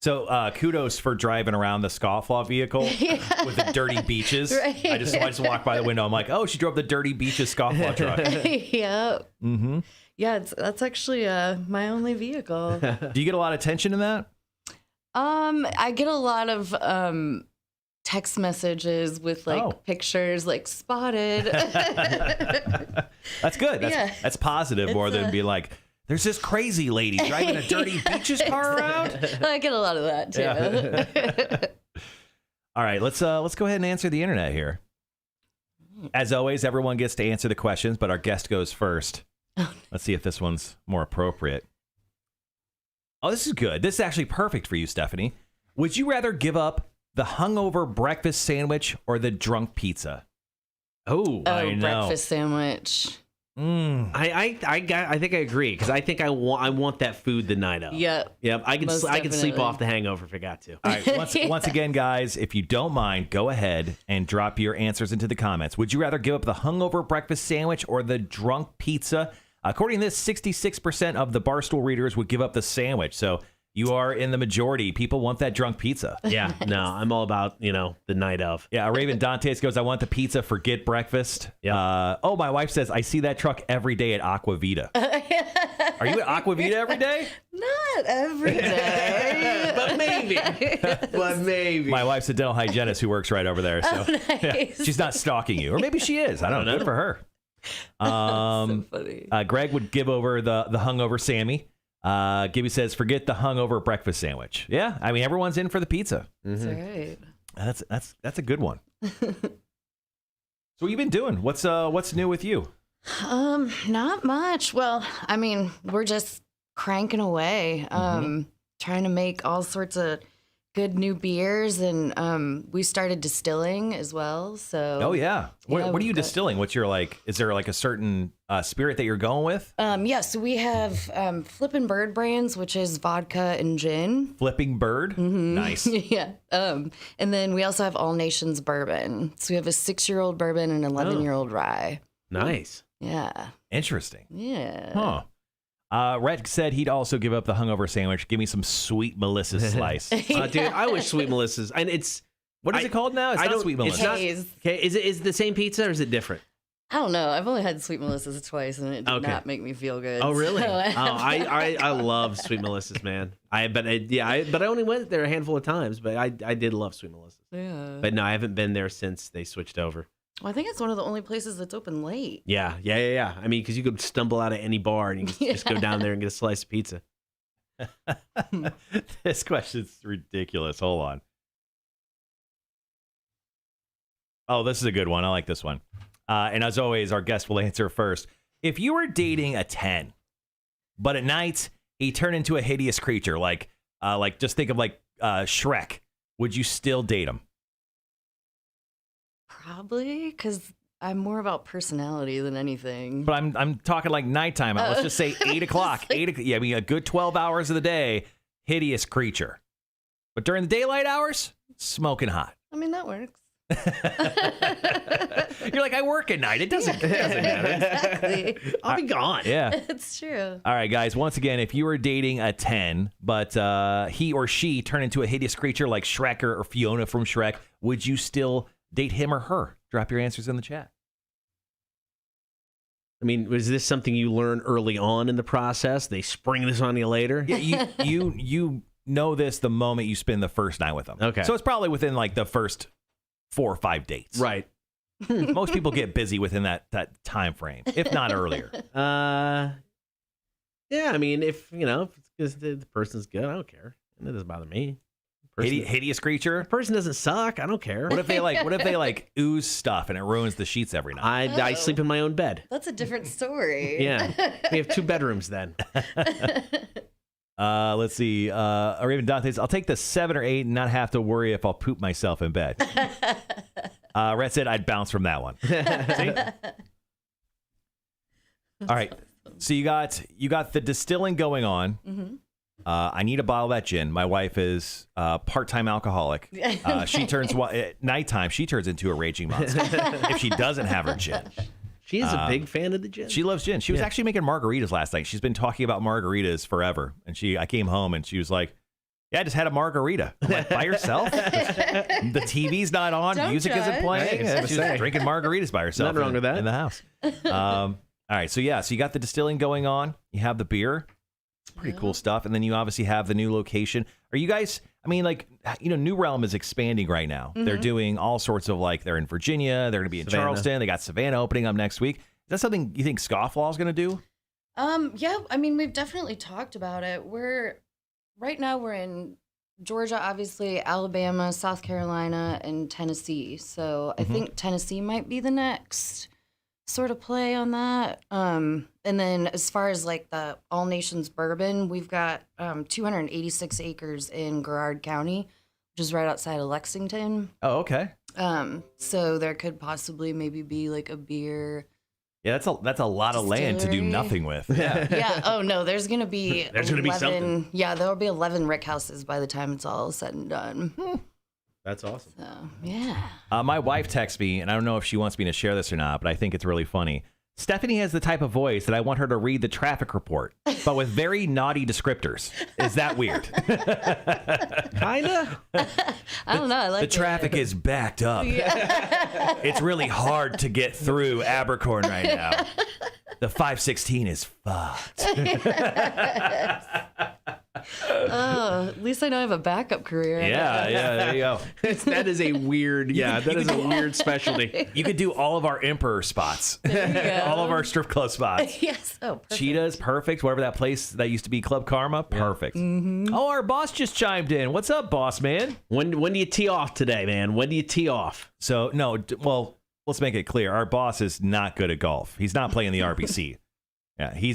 So kudos for driving around the Scofflaw vehicle with the dirty beaches. Right. I just walked by the window. I'm like, oh, she drove the dirty beaches Scofflaw truck. Yep. Mm-hmm. Yeah, that's actually my only vehicle. Do you get a lot of attention in that? I get a lot of text messages with pictures like spotted. That's good. That's positive more than be like, there's this crazy lady driving a dirty beaches car around. I get a lot of that too. Yeah. All right, let's go ahead and answer the internet here. As always, everyone gets to answer the questions, but our guest goes first. Let's see if this one's more appropriate. Oh, this is good. This is actually perfect for you, Stephanie. Would you rather give up the hungover breakfast sandwich or the drunk pizza? Oh, I know. Breakfast sandwich. I think I agree because I think I want that food the night of. Yep. I can Most sleep definitely. off the hangover if I got to. All right. Once again, guys, if you don't mind, go ahead and drop your answers into the comments. Would you rather give up the hungover breakfast sandwich or the drunk pizza? According to this, 66% of the Barstool readers would give up the sandwich. So you are in the majority. People want that drunk pizza. Yeah, no, I'm all about, the night of. Yeah, Raven Dantes goes, I want the pizza, forget breakfast. Yep. My wife says, I see that truck every day at Aqua Vita. Are you at Aqua Vita every day? Not every day. But maybe. My wife's a dental hygienist who works right over there. So nice. yeah, she's not stalking you. Or maybe she is. I don't know. Good for her. So funny. Greg would give over the hungover Sammy. Gibby says, forget the hungover breakfast sandwich. Yeah, I mean, everyone's in for the pizza. That's right. That's a good one. So what you been doing? What's new with you? Not much. Well, I mean, we're just cranking away, trying to make all sorts of good new beers, and we started distilling as well. So Oh yeah. What are you distilling? What's your is there like a certain spirit that you're going with? So we have Flippin' Bird brands, which is vodka and gin. Flipping Bird? Nice. Yeah. And then we also have All Nations bourbon. So we have a 6-year-old bourbon and an 11-year-old rye. Nice. Yeah. Interesting. Yeah. Huh. Rhett said he'd also give up the hungover sandwich. Give me some Sweet Melissa slice. Dude, I wish Sweet Melissa's. And it's What is it called now? It's not Sweet Melissa. It's not, Haze. okay, is it the same pizza or is it different? I don't know. I've only had Sweet Melissa's twice, and it did not make me feel good. Oh, really? So I love Sweet Melissa's, man. But I only went there a handful of times, but I did love Sweet Melissa's. Yeah. But no, I haven't been there since they switched over. Well, I think it's one of the only places that's open late. Yeah. I mean, because you could stumble out of any bar and you can just go down there and get a slice of pizza. This question's ridiculous. Hold on. Oh, this is a good one. I like this one. And as always, our guest will answer first. If you were dating a 10, but at night he turned into a hideous creature, like just think of Shrek, would you still date him? Probably, because I'm more about personality than anything. But I'm talking like nighttime. Let's just say 8 o'clock. 8 o'clock. Yeah, I mean a good 12 hours of the day, hideous creature. But during the daylight hours, smoking hot. I mean, that works. You're like, I work at night. It doesn't matter. Exactly. I'll be gone. Yeah. It's true. All right, guys. Once again, if you were dating a 10, but he or she turned into a hideous creature like Shrek or Fiona from Shrek, would you still date him or her? Drop your answers in the chat. I mean, was this something you learn early on in the process? They spring this on you later? Yeah, you know this the moment you spend the first night with them. Okay. So it's probably within like the first 4 or 5 dates. Right. Most people get busy within that time frame, if not earlier. Yeah, I mean, if the person's good, I don't care. It doesn't bother me. Hideous creature. The person doesn't suck. I don't care. What if they ooze stuff and it ruins the sheets every night? I sleep in my own bed. That's a different story. Yeah. We have 2 bedrooms then. Let's see. Raven Dante's, I'll take the 7 or 8 and not have to worry if I'll poop myself in bed. Rhett said I'd bounce from that one. See? All right. So you got the distilling going on. Mm-hmm. I need a bottle of that gin. My wife is part-time alcoholic. She turns at nighttime. She turns into a raging monster if she doesn't have her gin. She is a big fan of the gin. She loves gin. She was actually making margaritas last night. She's been talking about margaritas forever. And I came home and she was like, "Yeah, I just had a margarita." I'm like, "By yourself?" The TV's not on. Don't Music judge. isn't playing. Right, She's drinking margaritas by herself. Nothing wrong with that. In the house. All right. So you got the distilling going on. You have the beer. It's pretty cool stuff. And then you obviously have the new location. Are you guys, New Realm is expanding right now. Mm-hmm. They're doing all sorts of they're in Virginia. They're going to be in Charleston. They got Savannah opening up next week. Is that something you think Scofflaw is going to do? Yeah, we've definitely talked about it. Right now we're in Georgia, obviously, Alabama, South Carolina, and Tennessee. So I think Tennessee might be the next sort of play on that. And then as far as the All Nations Bourbon, we've got 286 acres in Girard County, which is right outside of Lexington. Oh, okay. So there could possibly maybe be a beer. Yeah, that's a lot of land to do Distillery. nothing with. Yeah. Yeah. Oh no, there's gonna be There's gonna be something. Yeah, there'll be 11 rick houses by the time it's all said and done. That's awesome. So yeah. My wife texts me, and I don't know if she wants me to share this or not, but I think it's really funny. Stephanie has the type of voice that I want her to read the traffic report, but with very naughty descriptors. Is that weird? Kinda. I don't know. I like The traffic is backed up. Yeah. It's really hard to get through Abercorn right now. The 516 is fucked. Oh, at least I know I have a backup career. Yeah, there you go. That is a weird, that is a weird specialty. You could do all of our Emperor spots, all of our strip club spots. Yes. Oh, perfect. Cheetah's perfect. Whatever that place that used to be Club Karma, perfect. Mm-hmm. Oh, our boss just chimed in. What's up, boss man? When do you tee off today, man? When do you tee off? So let's make it clear. Our boss is not good at golf. He's not playing the RBC. Yeah, he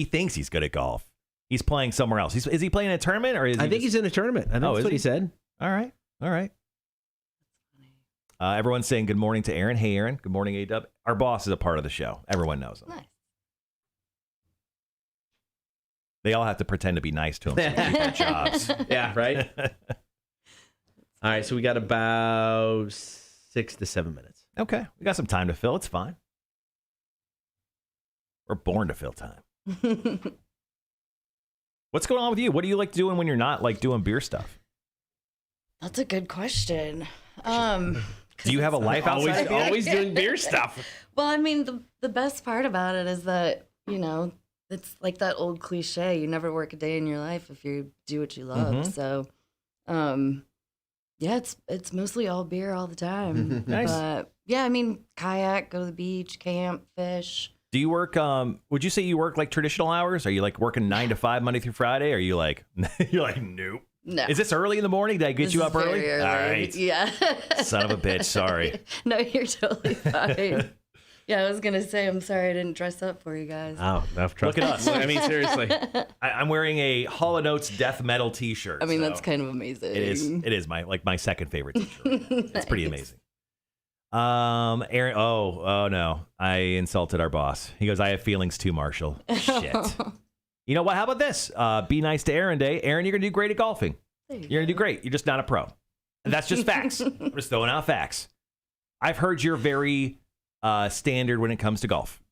thinks he's good at golf. He's playing somewhere else. Is he playing in a tournament or is he I think he's in a tournament. I think that's what he said. All right. Everyone's saying good morning to Aaron. Hey, Aaron. Good morning, A-Dub. Our boss is a part of the show. Everyone knows him. Nice. They all have to pretend to be nice to him so they keep their jobs. Yeah, right? All right, so we got about 6 to 7 minutes. Okay. We got some time to fill. It's fine. We're born to fill time. What's going on with you? What do you like doing when you're not doing beer stuff? That's a good question. Do you have a life outside of beer? Always doing beer stuff. Well, the best part about it is that, it's like that old cliche. You never work a day in your life if you do what you love. Mhm. So, yeah, it's mostly all beer all the time. Nice. But yeah, kayak, go to the beach, camp, fish. Do you work, would you say you work traditional hours? Are you working 9 to 5 Monday through Friday? Or are you you're nope. No. Is this early in the morning? Did I get This you is up early? very All right. Yeah. Son of a bitch. Sorry. No, you're totally fine. Yeah, I was going to say, I'm sorry I didn't dress up for you guys. Oh, enough trouble. Look at us. Seriously. I'm wearing a Hall & Oates death metal t-shirt. I mean, so that's kind of amazing. It is my second favorite t-shirt. It's pretty amazing. Aaron, oh no. I insulted our boss. He goes, I have feelings too, Marshall. Shit. You know what? How about this? Be nice to Aaron Day. Aaron, you're going to do great at golfing. You're going to do great. You're just not a pro. And that's just facts. I'm just throwing out facts. I've heard you're very standard when it comes to golf.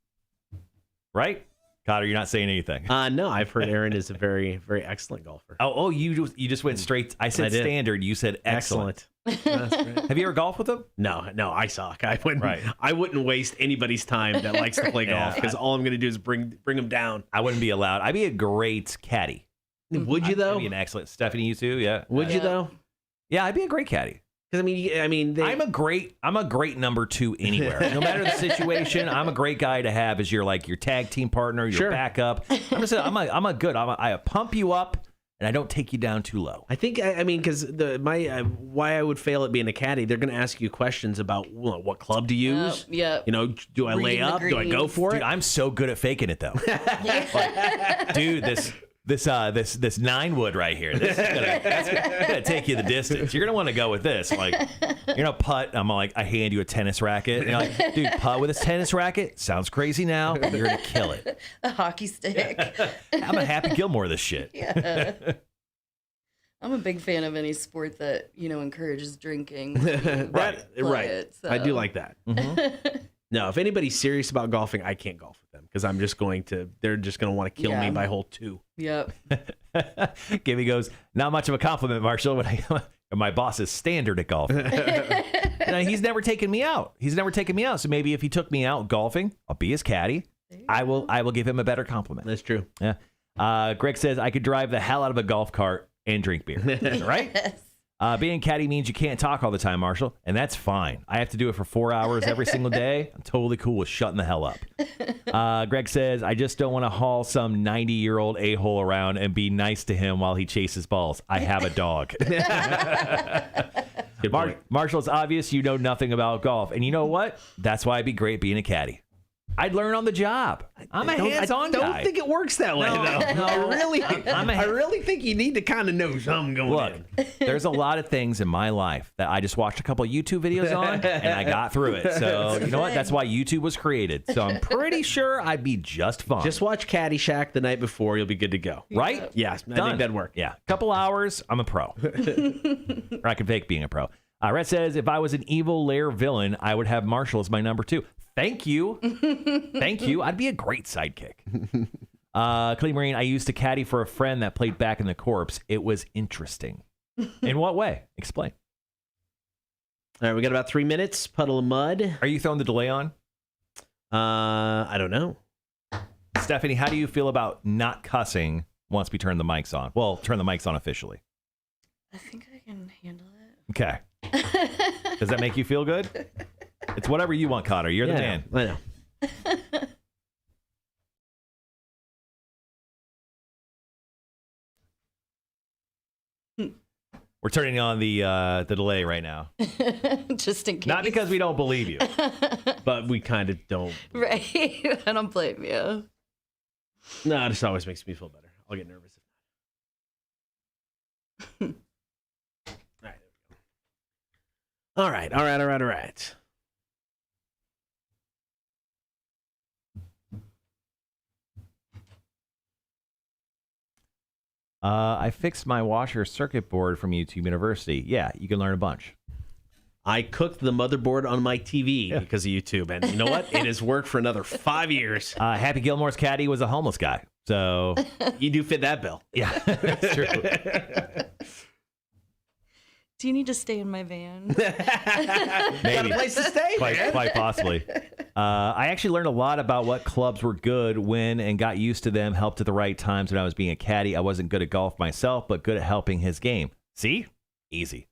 Right? Cotter, you're not saying anything. No, I've heard Aaron is a very, very excellent golfer. Oh, you just went straight. I said standard. You said excellent. Have you ever golfed with him? No, I suck. I wouldn't waste anybody's time that likes to play golf because all I'm going to do is bring them down. I wouldn't be allowed. I'd be a great caddy. Would you though? I'd be an excellent. Stephanie, you too. Yeah. Would you though? Yeah, I'd be a great caddy. Because I'm a great number 2 anywhere. No matter the situation, I'm a great guy to have as your tag team partner, your backup. I pump you up and I don't take you down too low. I think I mean because why I would fail at being a caddy. They're going to ask you questions about what club to use. Yeah. You know, do I lay Reading the up? Do I go greens. for Dude, it? I'm so good at faking it though. Like, dude, this 9 wood right here. This is gonna take you the distance. You're gonna want to go with this. Like, you're gonna putt. I'm like, I hand you a tennis racket. And you're like, dude, putt with this tennis racket. Sounds crazy now, but you're gonna kill it. A hockey stick. I'm a Happy Gilmore of this shit. Yeah. I'm a big fan of any sport that, encourages drinking. Right. It, so. I do like that. No, if anybody's serious about golfing, I can't golf with them because I'm just they're just going to want to kill me by hole 2. Yep. Gibby goes, not much of a compliment, Marshall, when my boss is standard at golf. He's never taken me out. So maybe if he took me out golfing, I'll be his caddy. I will give him a better compliment. That's true. Yeah. Greg says, I could drive the hell out of a golf cart and drink beer. Right? Yes. Being caddy means you can't talk all the time, Marshall, and that's fine. I have to do it for 4 hours every single day. I'm totally cool with shutting the hell up. Greg says, I just don't want to haul some 90-year-old a-hole around and be nice to him while he chases balls. I have a dog. Marshall, it's obvious you know nothing about golf. And you know what? That's why I'd be great being a caddy. I'd learn on the job. I'm a hands-on guy. I don't think it works that way, though. No. I really think you need to kind of know something going in. There's a lot of things in my life that I just watched a couple of YouTube videos on, and I got through it. So, you know what? That's why YouTube was created. So I'm pretty sure I'd be just fine. Just watch Caddyshack the night before. You'll be good to go. Right? Yes, I think that'd work. Yeah. Couple hours, I'm a pro. Or I can fake being a pro. Red says, if I was an evil lair villain, I would have Marshall as my number 2. Thank you. Thank you. I'd be a great sidekick. Clee Marine, I used to caddy for a friend that played back in the corps. It was interesting. In what way? Explain. All right, we got about 3 minutes. Puddle of mud. Are you throwing the delay on? I don't know. Stephanie, how do you feel about not cussing once we turn the mics on? Well, turn the mics on officially. I think I can handle it. Okay. Does that make you feel good? It's whatever you want, Cotter. You're the man. I know. We're turning on the delay right now. Just in case. Not because we don't believe you. But we kind of don't. Right. I don't blame you. No, it just always makes me feel better. I'll get nervous. All right, there we go. All right. I fixed my washer circuit board from YouTube University. Yeah, you can learn a bunch. I cooked the motherboard on my TV because of YouTube, and you know what? It has worked for another 5 years. Happy Gilmore's caddy was a homeless guy, so you do fit that bill. Yeah, that's true. Do you need to stay in my van? Maybe. Got a place to stay, man. Quite possibly. I actually learned a lot about what clubs were good when and got used to them, helped at the right times when I was being a caddy. I wasn't good at golf myself, but good at helping his game. See? Easy.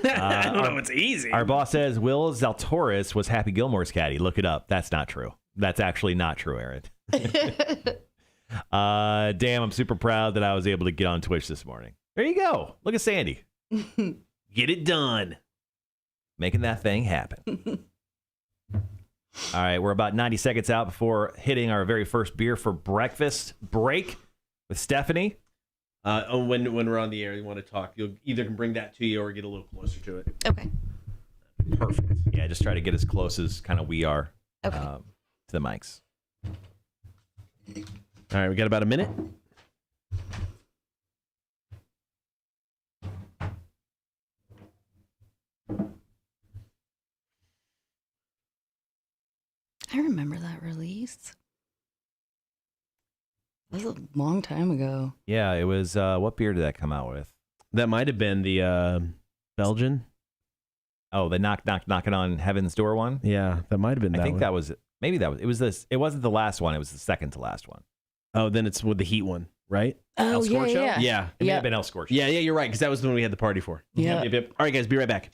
I don't know. It's easy. Our boss says Will Zalatoris was Happy Gilmore's caddy. Look it up. That's not true. That's actually not true, Aaron. Damn, I'm super proud that I was able to get on Twitch this morning. There you go. Look at Sandy. Get it done. Making that thing happen. All right, we're about 90 seconds out before hitting our very first beer for breakfast break with Stephanie. When we're on the air, you want to talk, you'll either can bring that to you or get a little closer to it. Okay. Perfect. Yeah, just try to get as close as kind of we are to the mics. All right, we got about a minute. I remember that release. That was a long time ago. Yeah, it was, what beer did that come out with? That might have been the Belgian. Oh, the knocking on heaven's door one? Yeah, that might have been that I think one. that was, maybe that was, it was this, it wasn't the last one, it was the second to last one. Oh, then it's with the heat one, right? Oh, El Scorcho? yeah. It may have been El Scorcho. Yeah, you're right, because that was the one we had the party for. Yeah. Yep. All right, guys, be right back.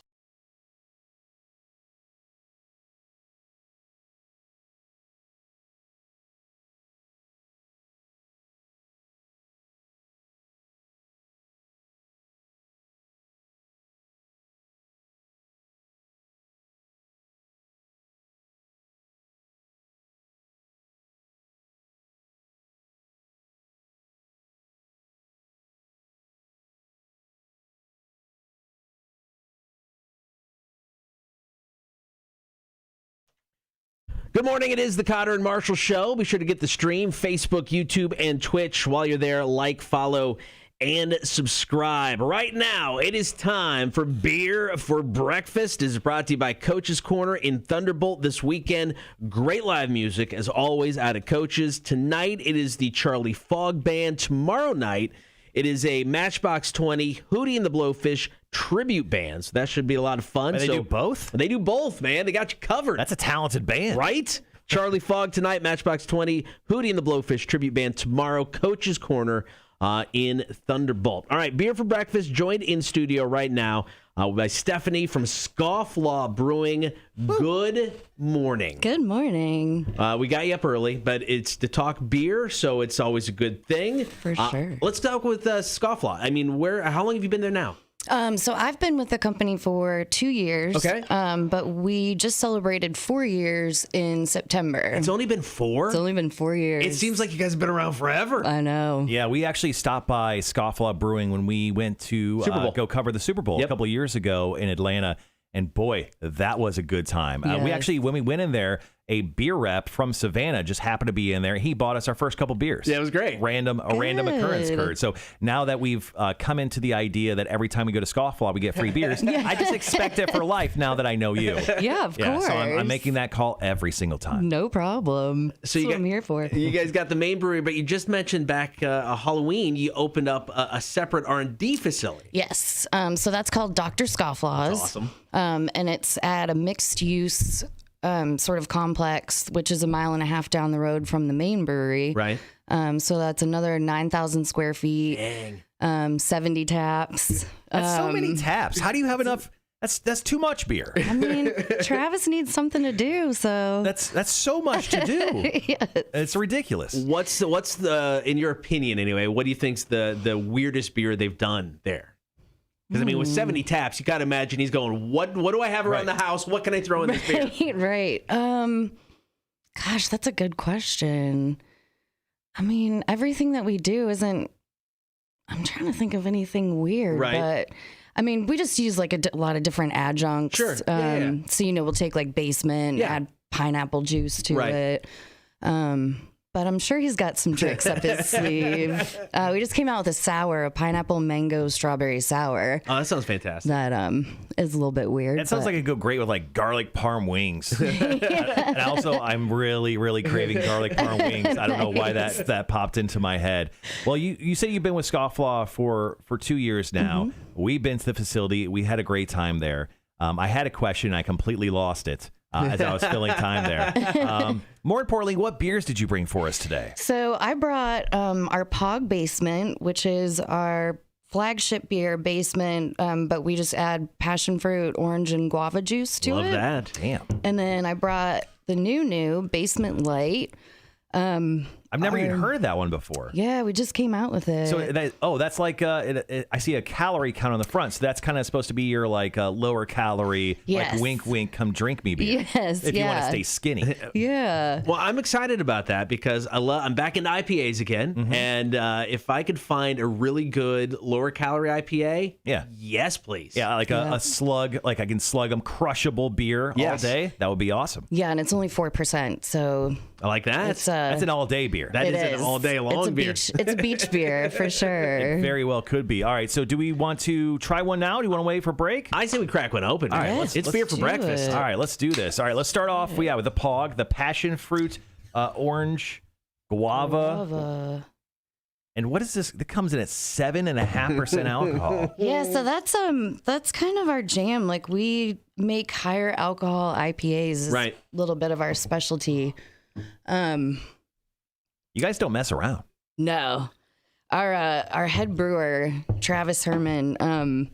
Good morning. It is the Cotter and Marshall Show. Be sure to get the stream, Facebook, YouTube, and Twitch. While you're there, like, follow, and subscribe. Right now, it is time for Beer for Breakfast. It is brought to you by Coach's Corner in Thunderbolt this weekend. Great live music, as always, out of Coach's. Tonight, it is the Charlie Fogg Band. Tomorrow night, it is a Matchbox 20, Hootie and the Blowfish tribute band. So that should be a lot of fun. They do both? They do both, man. They got you covered. That's a talented band. Right? Charlie Fogg tonight, Matchbox 20, Hootie and the Blowfish tribute band tomorrow, Coach's Corner in Thunderbolt. All right, Beer for Breakfast, joined in studio right now by Stephanie from Scofflaw Brewing. Good morning. Good morning. We got you up early, but it's to talk beer, so it's always a good thing. For sure. Let's talk with Scofflaw. I mean, how long have you been there now? So I've been with the company for 2 years. Okay. But we just celebrated 4 years in September. It's only been 4? It's only been 4 years. It seems like you guys have been around forever. I know. Yeah, we actually stopped by Scofflaw Brewing when we went to Super Bowl. go cover the Super Bowl a couple of years ago in Atlanta. And boy, that was a good time. We Yes. actually, when we went in there, a beer rep from Savannah just happened to be in there. He bought us our first couple beers. Yeah, it was great. A random occurrence, Kurt. So now that we've come into the idea that every time we go to Scofflaw, we get free beers, I just expect it for life now that I know you. Yeah, of course. So I'm making that call every single time. No problem. So That's what I'm here for. You guys got the main brewery, but you just mentioned back Halloween, you opened up a separate R&D facility. Yes. So that's called Dr. Scofflaw's. That's awesome. And it's at a mixed use sort of complex, which is 1.5 miles down the road from the main brewery. Right. So that's another 9,000 square feet. Dang. 70 taps. That's so many taps. How do you have enough? That's too much beer. I mean, Travis needs something to do, so That's so much to do. yes. It's ridiculous. What's the in your opinion anyway? What do you think's the weirdest beer they've done there? Because I mean, with 70 taps, you got to imagine he's going, what do I have around the house? What can I throw in this beer? Right. Gosh, that's a good question. I mean, everything that we do isn't. I'm trying to think of anything weird, Right. but I mean, we just use like a lot of different adjuncts. Sure. Yeah. So we'll take like basement, Yeah. add pineapple juice to Right. it. But I'm sure he's got some tricks up his sleeve. We just came out with a pineapple mango strawberry sour. Oh, that sounds fantastic. That is a little bit weird. That sounds but- like it could go great with like garlic parm wings. And also, I'm really, really craving garlic parm wings. I don't know why that popped into my head. Well, you say you've been with Scofflaw for 2 years now. We've been to the facility. We had a great time there. I had a question. I completely lost it as I was filling time there. More importantly, what beers did you bring for us today? So I brought our Pog Basement, which is our flagship beer basement, but we just add passion fruit, orange, and guava juice to Love it. that. Damn. And then I brought the new Basement Light. I've never even heard of that one before. Yeah, we just came out with it. So that's like I see a calorie count on the front. So that's kind of supposed to be your like lower calorie, Yes. like wink, wink, come drink me beer. Yes, If you want to yeah. stay skinny. Yeah. Well, I'm excited about that because I'm back into IPAs again, and if I could find a really good lower calorie IPA, Yeah. yes, please. Yeah, like a slug, like I can slug them crushable beer Yes. all day. That would be awesome. Yeah, and it's only 4%. So I like that. it's That's an all day beer. That it is an all day long it's a beer. It's a beach beer for sure. It very well could be. All right, so do we want to try one now? Do you want to wait for break? I say we crack one open. All right, man. let's Beer for do breakfast. it. All right, let's do this. All right, let's start off with the Pog, the passion fruit, orange, guava. Guava. And what is this? It comes in at 7.5% alcohol. Yeah, so that's kind of our jam. Like we make higher alcohol IPAs. Is Right. A little bit of our specialty. You guys don't mess around. No. Our head brewer, Travis Herman,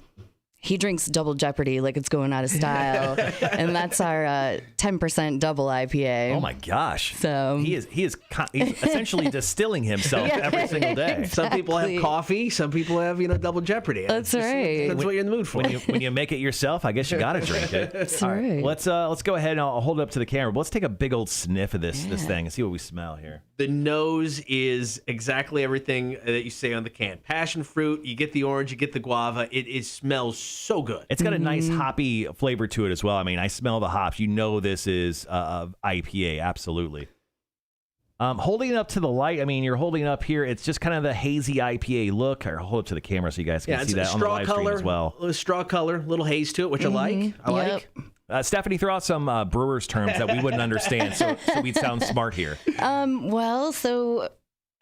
he drinks Double Jeopardy like it's going out of style. And that's our 10% double IPA. Oh my gosh! So he's essentially distilling himself every single day. Some people have Exactly. coffee. Some people have Double Jeopardy. That's It's just- right. That's what you're in the mood for. When you make it yourself, I guess you got to drink it. That's All right. Let's go ahead and I'll hold it up to the camera. But let's take a big old sniff of this thing and see what we smell here. The nose is exactly everything that you say on the can. Passion fruit, you get the orange, you get the guava. It smells so good. It's got a nice hoppy flavor to it as well. I mean, I smell the hops. You know this is IPA, absolutely. Holding it up to the light, I mean, you're holding it up here. It's just kind of the hazy IPA look. I'll hold it to the camera so you guys can see that on the live stream as well. Straw color, little haze to it, which I like. I like. Stephanie, throw out some brewers terms that we wouldn't understand, so we'd sound smart here.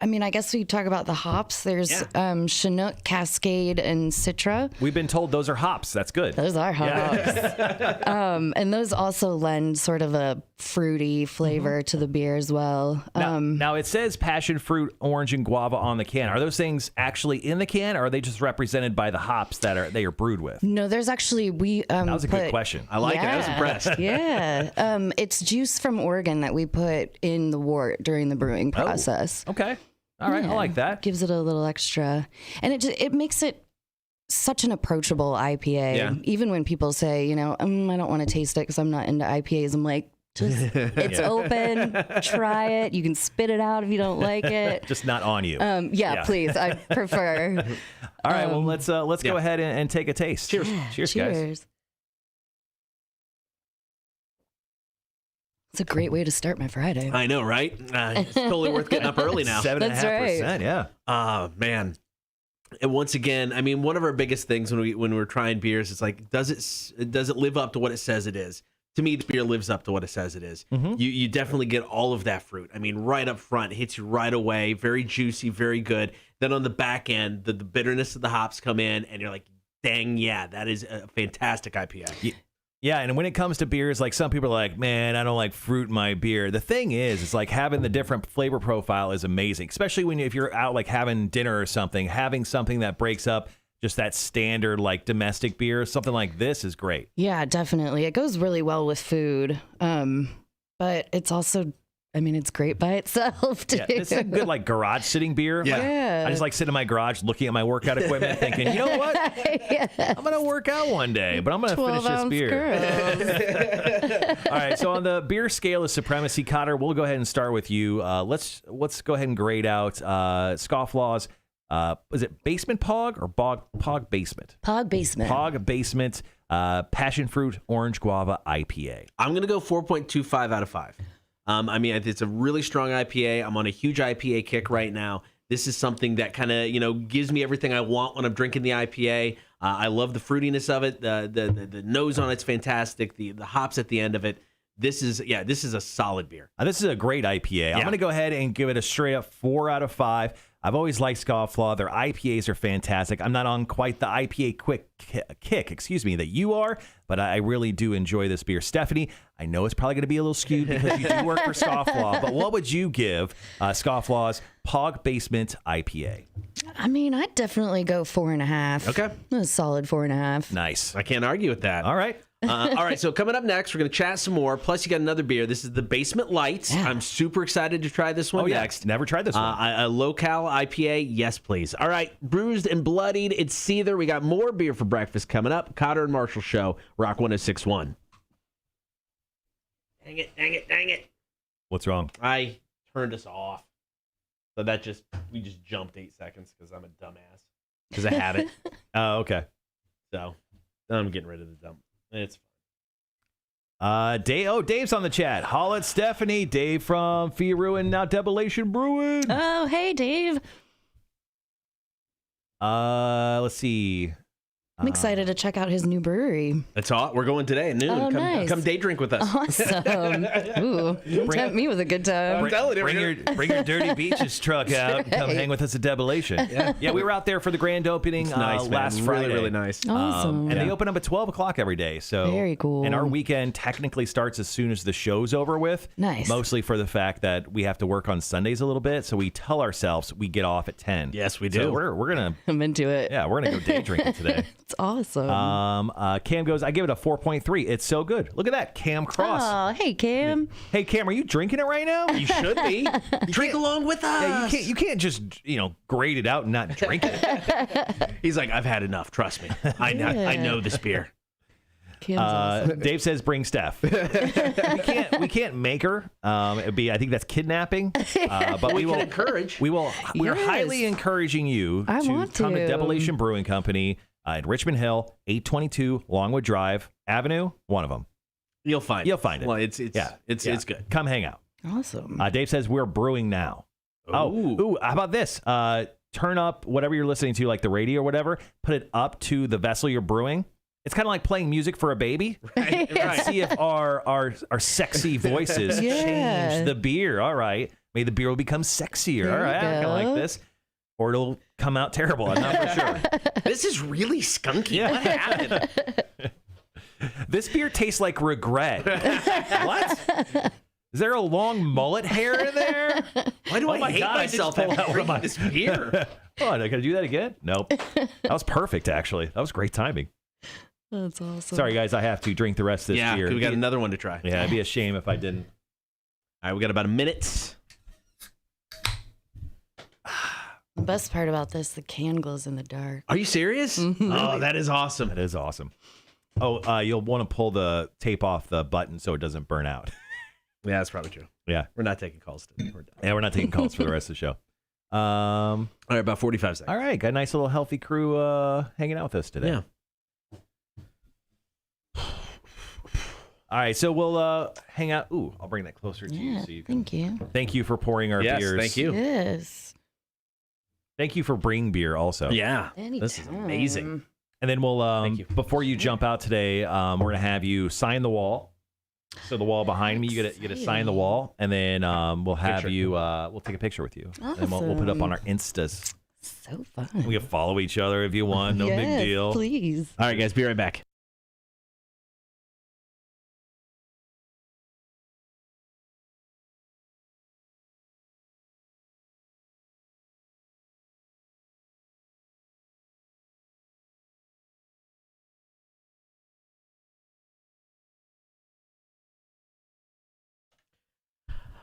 I mean, I guess we talk about the hops. There's Chinook, Cascade, and Citra. We've been told those are hops. That's good. Those are hops. And those also lend sort of a fruity flavor to the beer as well. Now, it says passion fruit, orange, and guava on the can. Are those things actually in the can, or are they just represented by the hops that they are brewed with? No, there's actually that was a good question. I like it. I was impressed. Yeah. It's juice from Oregon that we put in the wort during the brewing process. Okay. All right. I like that. Gives it a little extra. And it makes it such an approachable IPA. Yeah. Even when people say, I don't want to taste it because I'm not into IPAs. I'm like, it's open. Try it. You can spit it out if you don't like it. Just not on you. Please. I prefer. All right. Well, let's go ahead and take a taste. Cheers. Cheers, guys. It's a great way to start my Friday. I know, right? It's totally worth getting up early now. 7.5%, yeah. Man. And once again, I mean, one of our biggest things when we're trying beers, it's like, does it live up to what it says it is? To me, the beer lives up to what it says it is. Mm-hmm. You definitely get all of that fruit. I mean, right up front, it hits you right away. Very juicy, very good. Then on the back end, the bitterness of the hops come in, and you're like, dang, yeah, that is a fantastic IPA. Yeah, and when it comes to beers, like some people are like, man, I don't like fruit in my beer. The thing is, it's like having the different flavor profile is amazing, especially if you're out like having dinner or something, having something that breaks up just that standard like domestic beer, something like this is great. Yeah, definitely. It goes really well with food, but it's also, I mean, it's great by itself too. Yeah, this is a good like garage sitting beer. Yeah. I just like sitting in my garage looking at my workout equipment thinking, you know what? I'm going to work out one day, but I'm going to finish this beer. All right, so on the beer scale of supremacy, Cotter, we'll go ahead and start with you. Let's go ahead and grade out Scofflaw's, is it Basement Pog or Pog Basement? Pog Basement. Pog Basement, Passion Fruit, Orange Guava IPA. I'm going to go 4.25 out of 5. I mean, it's a really strong IPA. I'm on a huge IPA kick right now. This is something that kind of, gives me everything I want when I'm drinking the IPA. I love the fruitiness of it. The nose on it's fantastic. The hops at the end of it. This is a solid beer. This is a great IPA. I'm going to go ahead and give it a straight up 4 out of 5. I've always liked Scofflaw. Their IPAs are fantastic. I'm not on quite the IPA kick, that you are, but I really do enjoy this beer. Stephanie, I know it's probably going to be a little skewed because you do work for Scofflaw, but what would you give Scofflaw's Pog Basement IPA? I mean, I'd definitely go 4.5. Okay. A solid 4.5. Nice. I can't argue with that. All right. All right, so coming up next, we're going to chat some more. Plus, you got another beer. This is the Basement Light. Yeah. I'm super excited to try this one next. Never tried this one. A low-cal IPA, yes, please. All right, bruised and bloodied, it's Seether. We got more beer for breakfast coming up. Cotter and Marshall Show, Rock 106.1. Dang it. What's wrong? I turned us off. So we just jumped 8 seconds because I'm a dumbass. Because I had it. Oh, okay. So I'm getting rid of the dump. It's fine. Dave's on the chat. Holla at Stephanie. Dave from Firu and now Debolation Brewing. Oh, hey, Dave. Let's see. I'm excited to check out his new brewery. That's all. We're going today at noon. Oh, nice. Come day drink with us. Awesome. Ooh, tempt me with a good time. I'm telling you, bring your Dirty Beaches truck out and come hang with us at Debolation. Yeah, we were out there for the grand opening last Friday. Really nice. Awesome. And they open up at 12 o'clock every day. So very cool. And our weekend technically starts as soon as the show's over with. Nice. Mostly for the fact that we have to work on Sundays a little bit. So we tell ourselves we get off at 10. Yes, we do. So we're going to... I'm into it. Yeah, we're going to go day drinking today. It's awesome. Cam goes, I give it a 4.3. It's so good. Look at that, Cam Cross. Oh, hey, Cam. Hey, Cam, are you drinking it right now? You should be. Drink along with us. Yeah, you can't just grade it out and not drink it. He's like, I've had enough. Trust me. I know this beer. Kim's awesome. Dave says bring Steph. we can't make her. It'd be, I think that's kidnapping. But we will encourage. We're Yes. highly encouraging you I to want come to to. Debolation Brewing Company in Richmond Hill, 822 Longwood Drive Avenue. One of them. You'll find it. Well, it's good. Come hang out. Awesome. Dave says we're brewing now. Ooh. Ooh, how about this? Turn up whatever you're listening to, like the radio or whatever. Put it up to the vessel you're brewing. It's kind of like playing music for a baby. Right. And see if our sexy voices Yeah. change the beer. All right. Maybe the beer will become sexier. There All right. you I kind of go. like this. Or it'll come out terrible. I'm not for sure. This is really skunky. Yeah. What happened? This beer tastes like regret. What? Is there a long mullet hair in there? Why do Oh I my hate God, I just myself pulled after out one of drinking my- this beer? Oh, I gotta do that again? Nope. That was perfect, actually. That was great timing. That's awesome. Sorry, guys. I have to drink the rest of this Yeah, beer. we got another one to try. Yeah, it'd be a shame if I didn't. All right, we got about a minute. The best part about this, the can glows in the dark. Are you serious? Oh, that is awesome. That is awesome. Oh, you'll want to pull the tape off the button so it doesn't burn out. Yeah, that's probably true. Yeah. We're not taking calls today. We're done. Yeah, we're not taking calls for the rest of the show. All right, about 45 seconds. All right, got a nice little healthy crew hanging out with us today. Yeah. All right, so we'll hang out. Ooh, I'll bring that closer to you Yeah, so you can. thank you. Thank you for pouring our Yes, beers. thank you. Yes. Thank you for bringing beer also. Yeah. This is Anytime. amazing. And then we'll Thank you. before you jump out today, we're gonna have you sign the wall. So the wall behind me, you get to sign the wall, and then we'll have Picture. you. We'll take a picture with you, and we'll put it up on our Instas. So fun. We can follow each other if you want. No Yes, big deal. Please. All right, guys, be right back.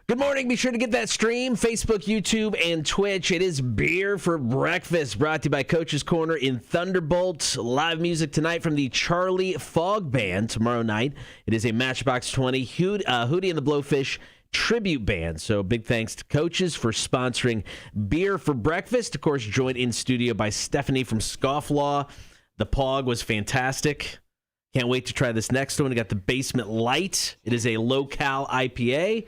Good morning. Be sure to get that stream, Facebook, YouTube, and Twitch. It is Beer for Breakfast, brought to you by Coach's Corner in Thunderbolt. Live music tonight from the Charlie Fogg Band. Tomorrow night, it is a Matchbox 20 Hootie and the Blowfish tribute band. So big thanks to Coaches for sponsoring Beer for Breakfast. Of course, joined in studio by Stephanie from Scofflaw. The Pog was fantastic. Can't wait to try this next one. We got the Basement Light. It is a low-cal IPA.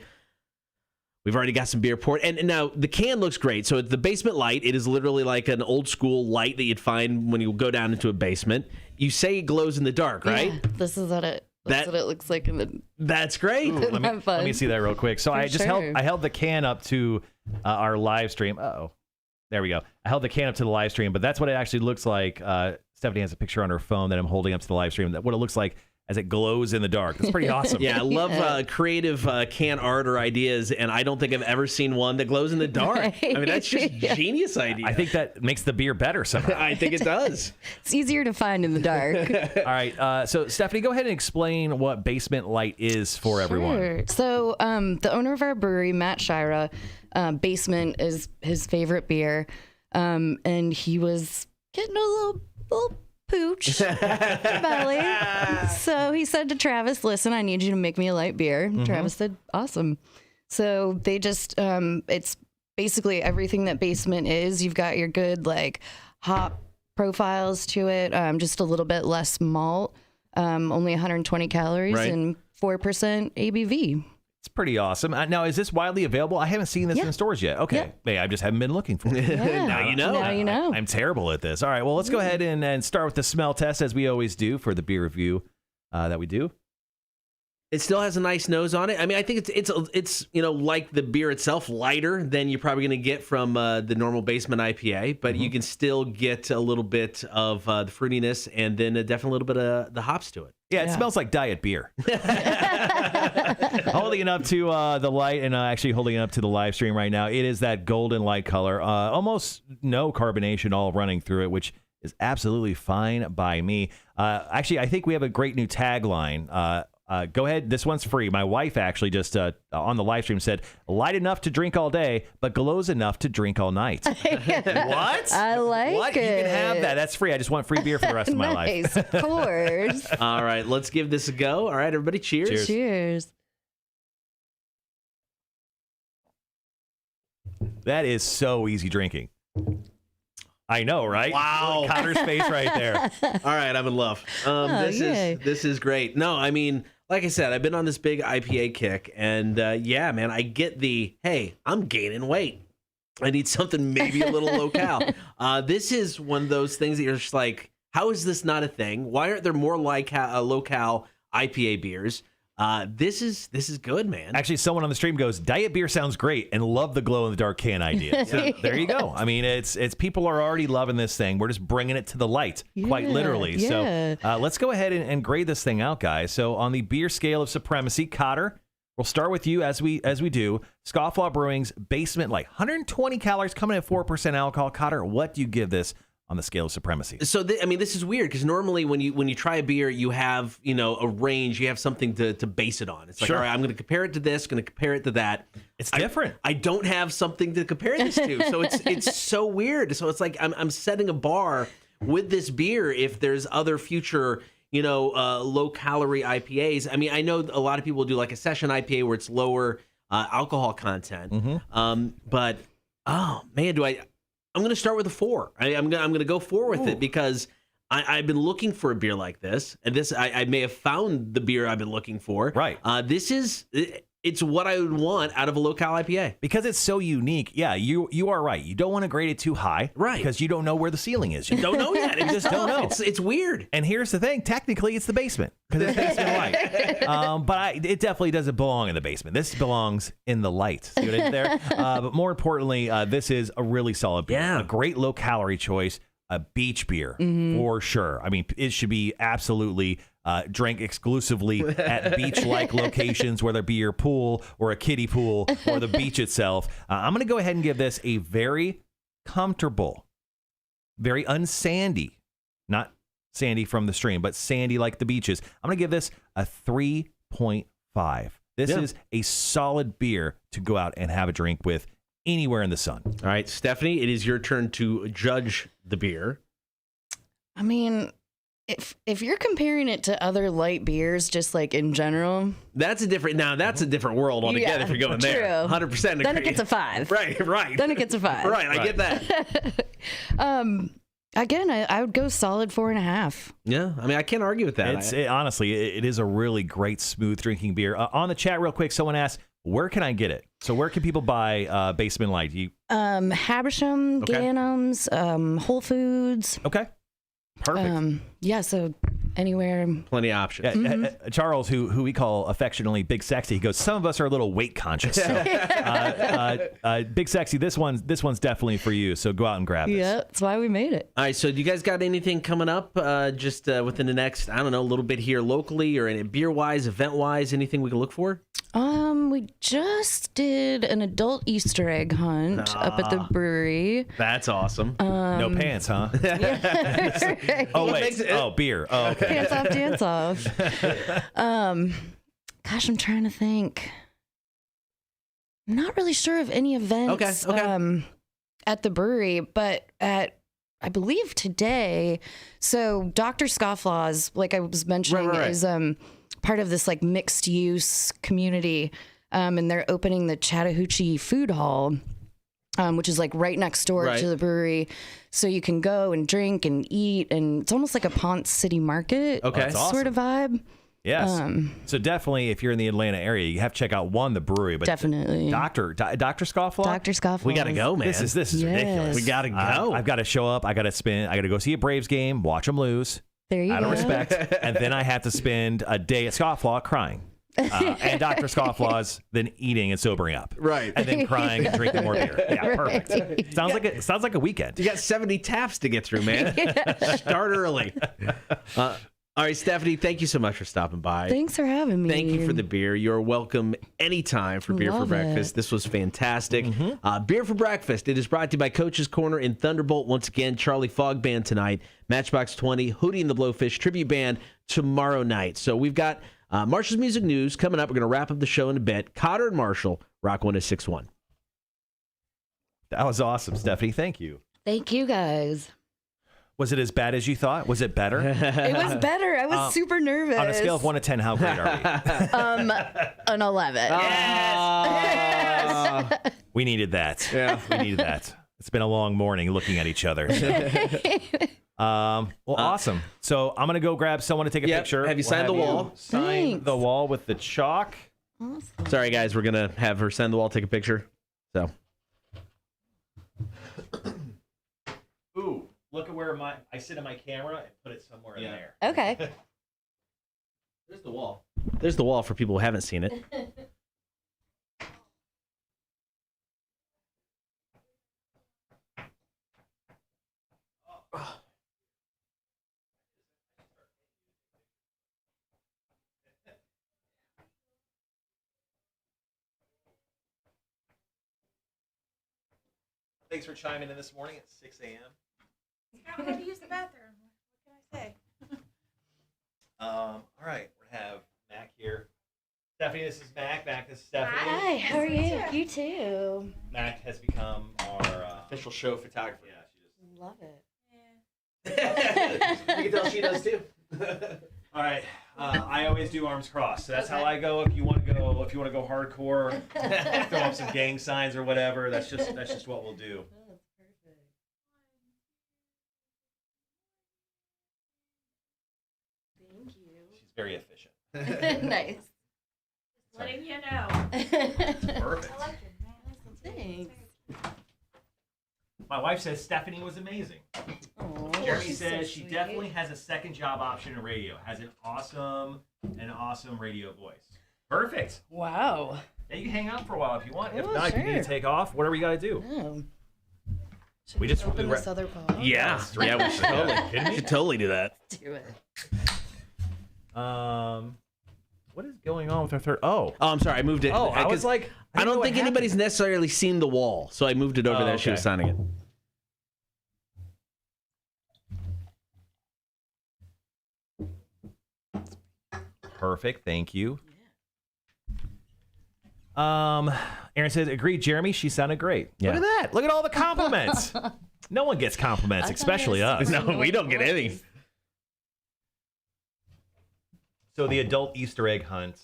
We've already got some beer poured. And now the can looks great. So the Basement Light, it is literally like an old school light that you'd find when you go down into a basement. You say it glows in the dark, right? Yeah, this is what it looks like in the. That's great. Let me see that real quick. So I just sure. held the can up to our live stream. Uh-oh. There we go. I held the can up to the live stream, but that's what it actually looks like. Stephanie has a picture on her phone that I'm holding up to the live stream. What it looks like as it glows in the dark. It's pretty awesome. Yeah, I love creative can art or ideas, and I don't think I've ever seen one that glows in the dark. Right. I mean, that's just genius idea. I think that makes the beer better somehow. I think it does. It's easier to find in the dark. All right. So, Stephanie, go ahead and explain what Basement Light is for everyone. Sure. So, the owner of our brewery, Matt Shira, Basement is his favorite beer, and he was getting a little pooch in the belly. So he said to Travis, "Listen, I need you to make me a light beer." Travis said, "Awesome." So they just, it's basically everything that Basement is. You've got your good like hop profiles to it, just a little bit less malt, only 120 calories Right. and 4% ABV. It's pretty awesome. Now, is this widely available? I haven't seen this in stores yet. Okay. Yeah. Hey, I just haven't been looking for it. Yeah. Now you know. Now you know. I'm terrible at this. All right. Well, let's go ahead and start with the smell test as we always do for the beer review that we do. It still has a nice nose on it. I mean, I think it's like the beer itself, lighter than you're probably going to get from the normal Basement IPA, but you can still get a little bit of the fruitiness and then definitely a little bit of the hops to it. Yeah, it smells like diet beer. Holding it up to the light and actually holding it up to the live stream right now. It is that golden light color. Almost no carbonation all running through it, which is absolutely fine by me. Actually, I think we have a great new tagline. go ahead. This one's free. My wife actually just on the live stream said, light enough to drink all day, but glows enough to drink all night. What? I like what? it. You can have that. That's free. I just want free beer for the rest of my life. Nice, of course. All right, let's give this a go. All right, everybody, cheers. Cheers. That is so easy drinking. I know, right? Wow. Connor's face right there. All right, I'm in love. This is great. No, I mean, like I said, I've been on this big IPA kick, and yeah, man, I get hey, I'm gaining weight. I need something maybe a little local. This is one of those things that you're just like, how is this not a thing? Why aren't there more local IPA beers? This is good, man. Actually, someone on the stream goes, diet beer sounds great, and love the glow in the dark can idea. So there you go. I mean, it's people are already loving this thing. We're just bringing it to the light, quite literally. Yeah. So let's go ahead and grade this thing out, guys. So on the beer scale of supremacy, Cotter, we'll start with you as we do. Scofflaw Brewing's Basement Light, 120 calories, coming at 4% alcohol. Cotter, what do you give this on the scale of supremacy? So, I mean, this is weird because normally when you try a beer, you have, a range, you have something to base it on. It's like, Sure. all right, I'm going to compare it to this, going to compare it to that. It's different. I don't have something to compare this to. So it's so weird. So it's like I'm setting a bar with this beer if there's other future, low calorie IPAs. I mean, I know a lot of people do like a session IPA where it's lower alcohol content. Mm-hmm. But, oh, man, I'm going to start with a 4. I'm going to go 4 with it because I've been looking for a beer like this, and I may have found the beer I've been looking for. Right. It's what I would want out of a local IPA. Because it's so unique. Yeah, you are right. You don't want to grade it too high. Right. Because you don't know where the ceiling is. You Don't know yet. You just don't know. It's weird. And here's the thing. Technically, it's the basement because it's basement light. But it definitely doesn't belong in the basement. This belongs in the light. See what I did there? But more importantly, this is a really solid beer. Yeah. A great low-calorie choice. A beach beer, for sure. I mean, it should be absolutely drank exclusively at beach-like locations, whether it be your pool or a kiddie pool or the beach itself. I'm going to go ahead and give this a very comfortable, very unsandy, not sandy from the stream, but sandy like the beaches. I'm going to give this a 3.5. This is a solid beer to go out and have a drink with anywhere in the sun. All right, Stephanie, it is your turn to judge the beer. I mean, if you're comparing it to other light beers, just like in general, That's a different world altogether if you're going there. true. 100% agree. then it gets a 5. Right. Then it gets a 5. Right, I get that. Again, I would go solid 4.5. Yeah, I mean, I can't argue with that. Honestly, it is a really great, smooth drinking beer. On the chat real quick, someone asked, where can I get it? So where can people buy Basement Light? Habersham, Okay. Gannams, Whole Foods. Okay. Perfect. Yeah, so anywhere. Plenty of options. Yeah, Charles, who we call affectionately Big Sexy, he goes, some of us are a little weight conscious. So, Big Sexy, this one's definitely for you. So go out and grab this. Yeah, that's why we made it. All right, so do you guys got anything coming up just within the next, I don't know, a little bit here locally or beer-wise, event-wise, anything we can look for? We just did an adult Easter egg hunt up at the brewery. That's awesome. No pants, huh? Oh, wait. Beer. Oh, okay. Pants off, dance off. Gosh, I'm trying to think. I'm not really sure of any events Okay. At the brewery, but I believe today, so Dr. Scofflaw's, like I was mentioning, Right. is part of this like mixed use community, and they're opening the Chattahoochee Food Hall, which is like right next door to the brewery. So you can go and drink and eat, and it's almost like a Ponce City Market sort of vibe. Yes. So definitely, if you're in the Atlanta area, you have to check out the brewery, but Definitely. Dr. Scofflaw. Dr. Scofflaw. We got to go, man. This is ridiculous. We got to go. I've got to show up. I got to spend. I got to go see a Braves game, watch them lose. There you out go. of respect, and then I have to spend a day at Scofflaw crying. And Dr. Scofflaw's then eating and sobering up. Right. And then crying and drinking more beer. Yeah, perfect. Sounds like a weekend. You got 70 taps to get through, man. Start early. All right, Stephanie, thank you so much for stopping by. Thanks for having me. Thank you for the beer. You're welcome anytime for Beer for Love Breakfast. it. This was fantastic. Beer for Breakfast. It is brought to you by Coach's Corner in Thunderbolt. Once again, Charlie Fogg Band tonight. Matchbox 20, Hootie and the Blowfish tribute band tomorrow night. So we've got Marshall's Music News coming up. We're going to wrap up the show in a bit. Cotter and Marshall, Rock 106.1. That was awesome, Stephanie. Thank you. Thank you guys. Was it as bad as you thought? Was it better? It was better. I was super nervous. On a scale of 1 to 10, how great are we? An 11. Yes! We needed that. Yeah, we needed that. It's been a long morning looking at each other. Awesome. So I'm gonna go grab someone to take a picture. Have you signed the wall? Sign the wall with the chalk. Awesome. Sorry, guys. We're gonna have her sign the wall, take a picture. So. Ooh, look at where I sit in my camera and put it somewhere in there. Okay. There's the wall. There's the wall for people who haven't seen it. Thanks for chiming in this morning at 6 a.m. I had to use the bathroom. What can I say? All right, we have Mac here. Stephanie, this is Mac. Mac, this is Stephanie. Hi, how are you? You too. Mac has become our official show photographer. Yeah, she just Love it. You can tell she does too. All right, I always do arms crossed. So that's how I go. If you want to go hardcore, throw up some gang signs or whatever. That's just what we'll do. Oh, that's perfect. Thank you. She's very efficient. Nice. Letting you know. Perfect. I like it, man. Thanks. My wife says Stephanie was amazing. Oh, Jeremy says she definitely has a second job option in radio. Has an awesome radio voice. Perfect. Wow. Yeah, you can hang out for a while if you want. If Oh, not, if you need sure. to take off, whatever you got to do. Oh. We just open this other paw. Yeah, yeah, we should totally do that. Do it. What is going on with our third? Oh, I'm sorry, I moved it. Oh, I was like, I don't think anybody's necessarily seen the wall, so I moved it over there. She was signing it. Perfect. Thank you. Aaron says, agreed, Jeremy. She sounded great. Yeah. Look at that. Look at all the compliments. No one gets compliments, especially us. No, we don't get any. So the adult Easter egg hunt.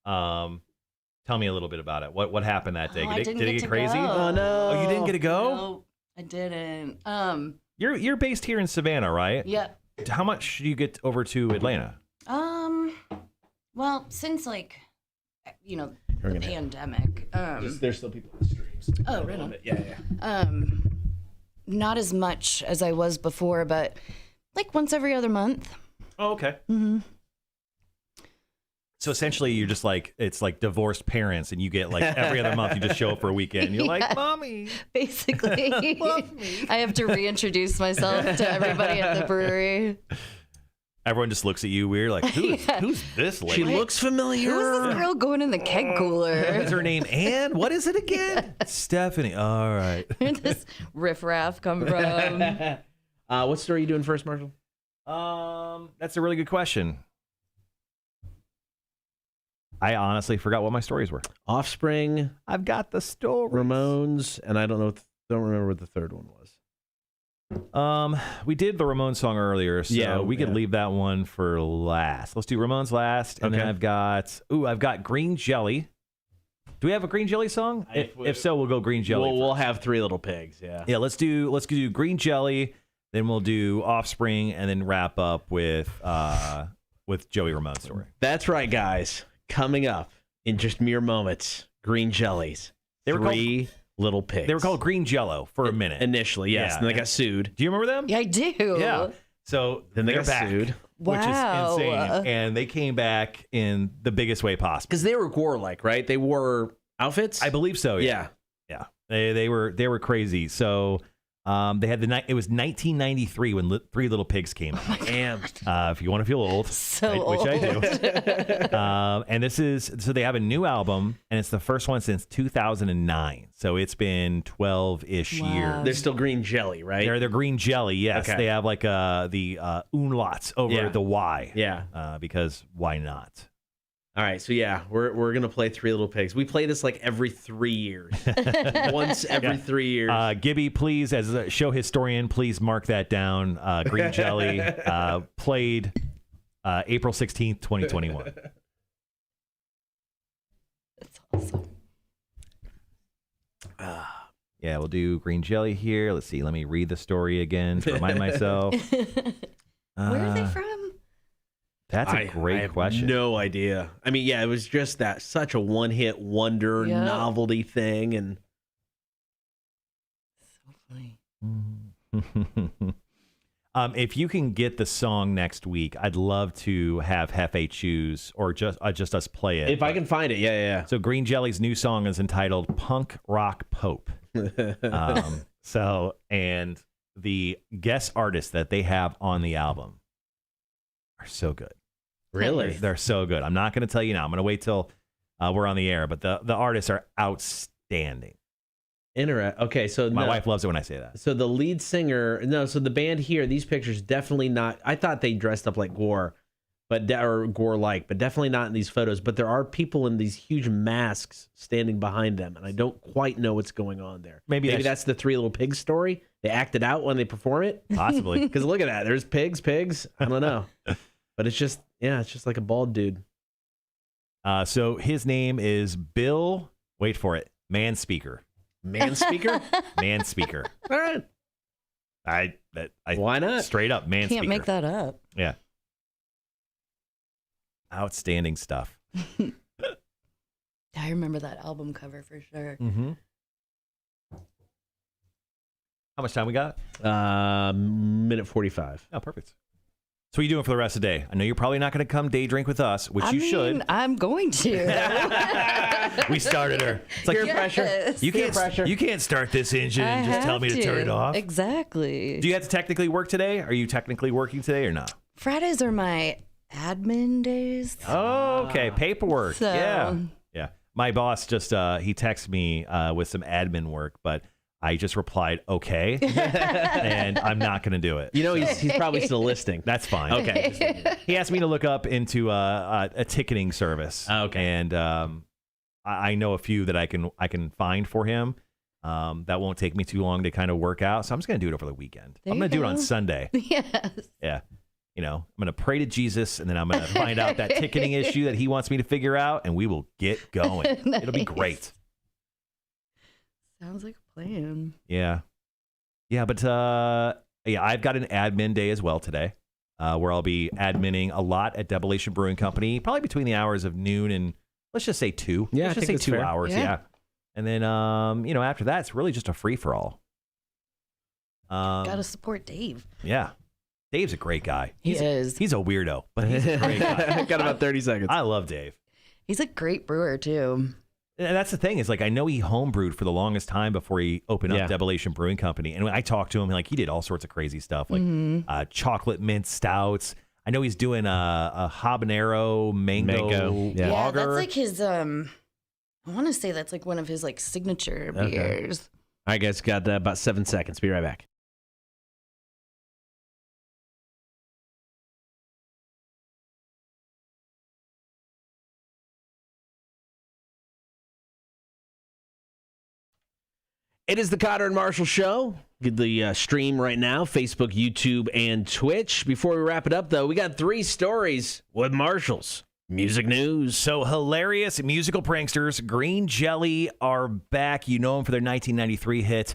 Tell me a little bit about it. What happened that day? I Did didn't it get get to crazy? go. Oh no! Oh, you didn't get to go? No, I didn't. You're based here in Savannah, right? Yeah. How much do you get over to Atlanta? Well, since the pandemic, There's still people in the streams. Oh, right on. Yeah. Not as much as I was before, but like once every other month. Oh, okay. Mm-hmm. So essentially, you're just like, it's like divorced parents, and you get like every other month you just show up for a weekend. You're like, Mommy. Basically, Love me. I have to reintroduce myself to everybody at the brewery. Everyone just looks at you weird, like, who's this lady? She looks familiar. Who's this girl going in the keg cooler? Is her name Ann? What is it again? Stephanie. All right. Where did this riffraff come from? What story are you doing first, Marshall? That's a really good question. I honestly forgot what my stories were. Offspring, I've got the story. Ramones, and I don't remember what the third one was. We did the Ramones song earlier, so we could yeah. leave that one for last. Let's do Ramones last, and then Okay. I've got Green Jelly. Do we have a Green Jelly song? If so, we'll go Green Jelly. We'll have Three Little Pigs. Yeah. Yeah, let's do Green Jelly, then we'll do Offspring, and then wrap up with Joey Ramone's story. That's right, guys. Coming up in just mere moments, Green Jellies. They were Three Little Pigs. They were called Green Jello for a minute. Initially, yes. Yeah. And they got sued. Do you remember them? Yeah, I do. Yeah. So Then they they're got back, sued. which Wow. is insane. And they came back in the biggest way possible. Because they were warlike, right? They wore outfits? I believe so. Yeah. Yeah. They were crazy. So they had it was 1993 when Three Little Pigs came out. Damn. If you want to feel old, which I do. And so they have a new album, and it's the first one since 2009. So it's been 12-ish Wow. years. They're still Green Jelly, right? They're Green Jelly, yes. Okay. They have like the umlauts over Yeah. the Y. Yeah. Because why not? All right, so yeah, we're gonna play Three Little Pigs. We play this like every 3 years, once every 3 years. Gibby, please, as a show historian, please mark that down. Green Jelly played April 16th, 2021. That's awesome. Yeah, we'll do Green Jelly here. Let's see. Let me read the story again to remind myself. Where are they from? That's a great I have question. No idea. I mean, yeah, it was just such a one-hit wonder novelty thing, and So funny. If you can get the song next week, I'd love to have Hefe choose or just us play it. if I can find it, yeah. So Green Jelly's new song is entitled Punk Rock Pope. And the guest artists that they have on the album are so good. Really? They're so good. I'm not going to tell you now. I'm going to wait till we're on the air, but the artists are outstanding. Okay, so My wife loves it when I say that. So the lead singer, so the band here, these pictures definitely not. I thought they dressed up like Gore, or Gore-like, but definitely not in these photos. But there are people in these huge masks standing behind them, and I don't quite know what's going on there. Maybe that's the Three Little Pigs story. They act it out when they perform it, possibly. Because look at that, there's pigs. I don't know, but it's just like a bald dude. So his name is Bill. Wait for it, Manspeaker. Manspeaker? Manspeaker. All right. I Why not? Straight up Manspeaker. Can't make that up. Yeah. Outstanding stuff. I remember that album cover for sure. Mm-hmm. How much time we got? Minute 45. Oh, perfect. So what are you doing for the rest of the day? I know you're probably not going to come day drink with us, which you should. I'm going to. We started her. It's like Peer pressure. You can't start this engine and just tell me to turn it off. Exactly. Do you have to technically work today? Are you technically working today or not? Fridays are my admin days. Oh, okay. Paperwork. So- Yeah. My boss just he texted me with some admin work, but I just replied, okay, and I'm not going to do it. You know, he's probably still listening. That's fine. Okay. He asked me to look up into a ticketing service. Okay. And I know a few that I can find for him. That won't take me too long to kind of work out. So I'm just going to do it over the weekend. There I'm going to you do it on go. Sunday. Yes. Yeah. You know, I'm going to pray to Jesus, and then I'm going to find out that ticketing issue that he wants me to figure out, and we will get going. It'll be Nice. great. Sounds like a plan. Yeah. Yeah, but I've got an admin day as well today, where I'll be adminning a lot at Debolation Brewing Company, probably between the hours of noon and let's just say 2. Yeah, let's I just think say that's 2 fair. hours. Yeah. Yeah. And then after that, it's really just a free for all. Gotta support Dave. Yeah. Dave's a great guy. He is. He's a weirdo, but he's a great guy. Got about 30 seconds. I love Dave. He's a great brewer too. And that's the thing is, like, I know he homebrewed for the longest time before he opened up Yeah. Debolation Brewing Company. And when I talked to him, like, he did all sorts of crazy stuff, like chocolate mint stouts. I know he's doing a habanero mango Yeah. Yeah, lager. that's like his I want to say that's like one of his like signature Okay. beers. All right, guys, got about 7 seconds. Be right back. It is the Cotter and Marshall Show. Get the stream right now, Facebook, YouTube, and Twitch. Before we wrap it up, though, we got 3 stories with Marshall's music news. So hilarious musical pranksters Green Jelly are back. You know them for their 1993 hit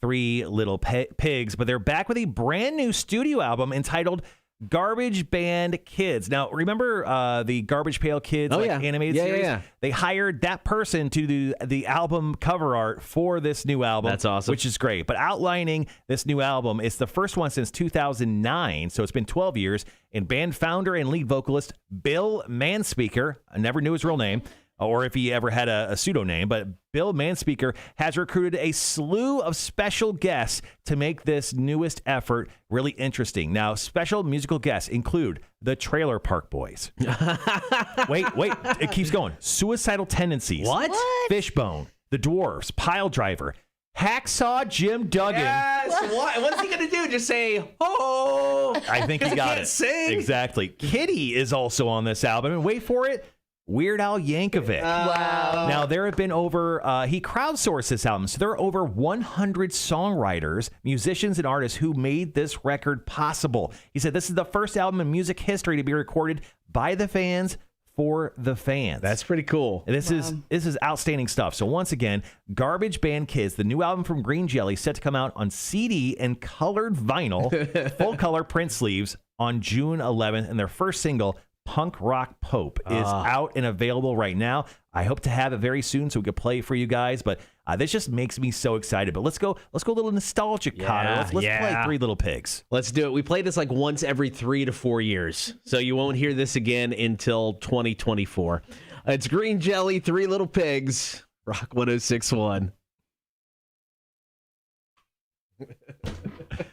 Three Little Pigs, but they're back with a brand new studio album entitled Garbage Band Kids. Now, remember the Garbage Pail Kids animated series? Yeah. They hired that person to do the album cover art for this new album. That's awesome. Which is great. But outlining this new album, it's the first one since 2009, so it's been 12 years, and band founder and lead vocalist Bill Manspeaker, I never knew his real name, or if he ever had a pseudonym, but Bill Manspeaker has recruited a slew of special guests to make this newest effort really interesting. Now, special musical guests include the Trailer Park Boys. wait, it keeps going. Suicidal Tendencies. What? Fishbone, The Dwarfs, Pile Driver, Hacksaw Jim Duggan. Yes. What's he going to do? Just say, oh. I think he got it. Sing. Exactly. Kitty is also on this album. And wait for it. Weird Al Yankovic. Wow. Now, there have been over, he crowdsourced this album, so there are over 100 songwriters, musicians, and artists who made this record possible. He said this is the first album in music history to be recorded by the fans for the fans. That's pretty cool. This is outstanding stuff. So once again, Garbage Band Kids, the new album from Green Jelly, set to come out on CD and colored vinyl, full color print sleeves on June 11th, and their first single, Punk Rock Pope, is out and available right now. I hope to have it very soon so we can play it for you guys, but this just makes me so excited. But let's go a little nostalgic, Connor. Let's play Three Little Pigs. Let's do it. We play this like once every 3 to 4 years, so you won't hear this again until 2024. It's Green Jelly, Three Little Pigs, Rock 106.1.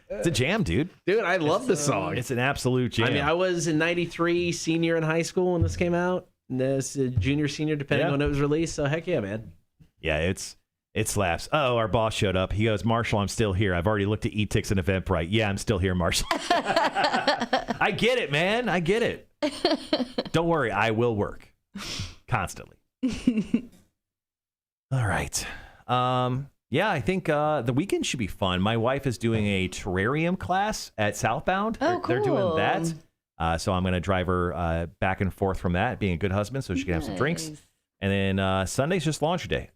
It's a jam, dude. Dude, I love this song. It's an absolute jam. I mean, I was in 93, senior in high school when this came out. And this junior, senior, depending on when it was released. So heck yeah, man. Yeah, it slaps. Oh, our boss showed up. He goes, Marshall, I'm still here. I've already looked at E-Tix and Eventbrite. Yeah, I'm still here, Marshall. I get it, man. I get it. Don't worry. I will work constantly. All right. Yeah, I think the weekend should be fun. My wife is doing a terrarium class at Southbound. They're doing that. So I'm going to drive her back and forth from that, being a good husband, so she can have some drinks. And then Sunday's just laundry day.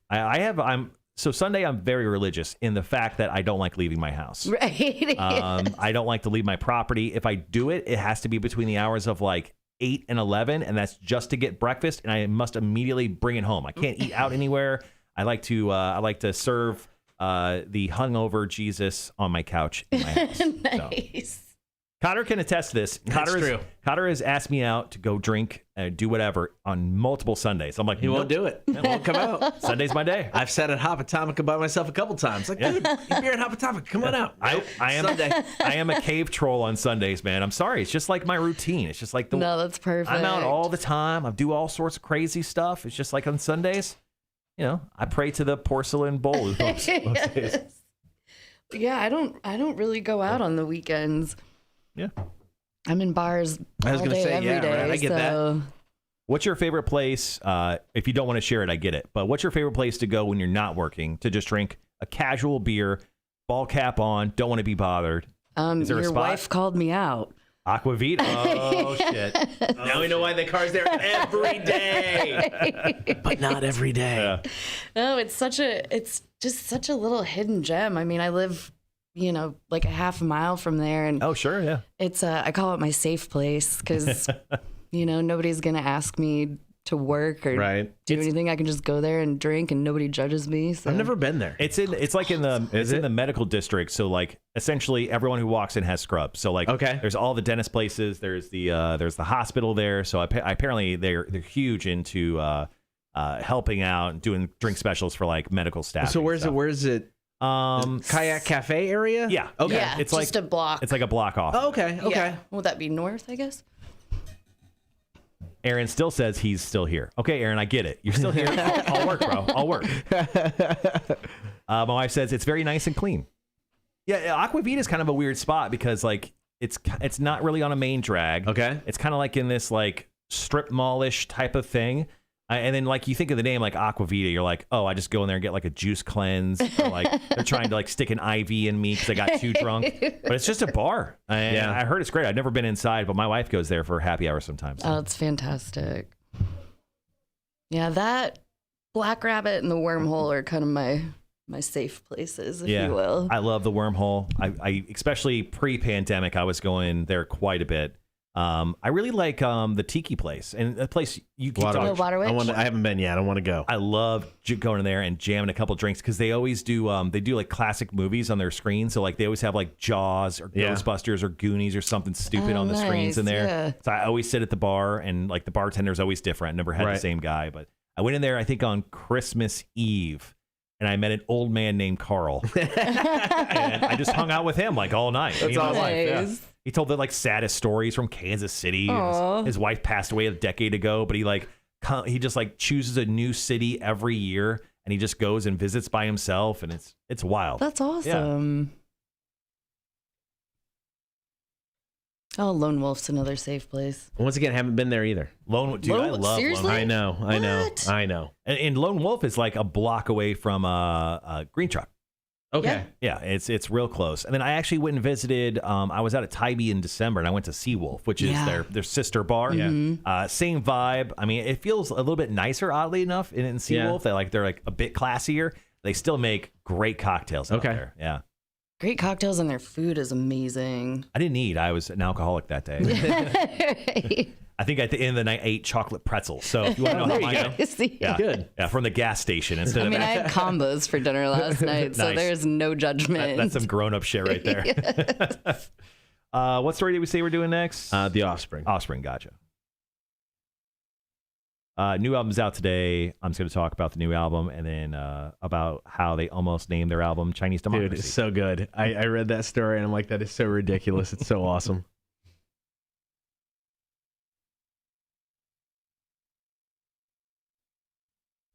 So Sunday I'm very religious in the fact that I don't like leaving my house. Right. I don't like to leave my property. If I do it, it has to be between the hours of like 8 and 11, and that's just to get breakfast, and I must immediately bring it home. I can't eat out anywhere. I like to serve the hungover Jesus on my couch in my house. Nice. So. Cotter can attest to this. Cotter has asked me out to go drink, do whatever on multiple Sundays. I'm like, he won't do it. It won't come out. Sunday's my day. I've sat at Hop Atomica by myself a couple times. Like, dude, you're at Hop Atomica. Come on out. I am a cave troll on Sundays, man. I'm sorry. It's just like my routine. It's just like No, that's perfect. I'm out all the time. I do all sorts of crazy stuff. It's just like on Sundays, I pray to the porcelain bowl. Most days. Yeah, I don't really go out on the weekends. Yeah. I'm in bars all day, every day. Right. I get that. What's your favorite place? If you don't want to share it, I get it. But what's your favorite place to go when you're not working to just drink a casual beer, ball cap on, don't want to be bothered? Is there a your spot? wife called me out. Aquavita. Oh, shit. Now we know why the car's there every day. But not every day. Yeah. No, it's just such a little hidden gem. I mean, I live, like a half a mile from there, and Oh, sure, yeah. it's I call it my safe place because nobody's gonna ask me to work or do anything. I can just go there and drink, and nobody judges me. So. I've never been there. It's in the medical district. So like essentially everyone who walks in has scrubs. So like there's all the dentist places. There's the hospital there. So apparently they're huge into helping out and doing drink specials for like medical staff. So where's it? Kayak Cafe area? Yeah. Okay. Yeah, it's just like a block. It's like a block off. Oh, okay. Yeah. Would that be north, I guess? Aaron still says he's still here. Okay, Aaron, I get it. You're still here. I'll work, bro. I'll work. My wife says it's very nice and clean. Yeah, Aquavita is kind of a weird spot because like it's not really on a main drag. Okay. It's kind of like in this like strip mallish type of thing. And then like you think of the name like Aquavita, you're like, oh, I just go in there and get like a juice cleanse. Or like they're trying to like stick an IV in me because I got too drunk. But it's just a bar. And I heard it's great. I've never been inside, but my wife goes there for happy hour sometimes. Oh, it's fantastic. Yeah, that Black Rabbit and the Wormhole are kind of my safe places, if you will. I love the Wormhole. I especially pre-pandemic, I was going there quite a bit. I really like the Tiki place and the place you keep talking. Waterwitch. I haven't been yet. I want to go. I love going in there and jamming a couple drinks because they always do like classic movies on their screen. So like they always have like Jaws or Ghostbusters or Goonies or something stupid on the screens in there. Yeah. So I always sit at the bar and like the bartender's always different. I never had the same guy, but I went in there I think on Christmas Eve. And I met an old man named Carl. And I just hung out with him like all night. That's awesome. Life. Yeah. He told the like saddest stories from Kansas City. His wife passed away a decade ago, but he just like chooses a new city every year and he just goes and visits by himself, and it's wild. That's awesome. Oh, Lone Wolf's another safe place. Once again, haven't been there either. Dude, I love Seriously? Lone I know. What? I know. And Lone Wolf is like a block away from Green Truck. Okay. Yeah, it's real close. And then I actually went and visited. I was out at Tybee in December, and I went to Seawolf, which is their sister bar. Yeah. Same vibe. I mean, it feels a little bit nicer, oddly enough, in Seawolf. They're like a bit classier. They still make great cocktails out there. Yeah. Great cocktails, and their food is amazing. I didn't eat. I was an alcoholic that day. Right. I think at the end of the night, I ate chocolate pretzels. So if you want to know how I know. Yeah. Good. Yeah, from the gas station instead I mean, of. I had combos for dinner last night, so Nice. there's no judgment. That's some grown-up shit right there. What story did we say we're doing next? The Offspring. Offspring, gotcha. New album's out today. I'm just going to talk about the new album and then about how they almost named their album Chinese Democracy. Dude, it's so good. I read that story and I'm like, that is so ridiculous. It's so awesome.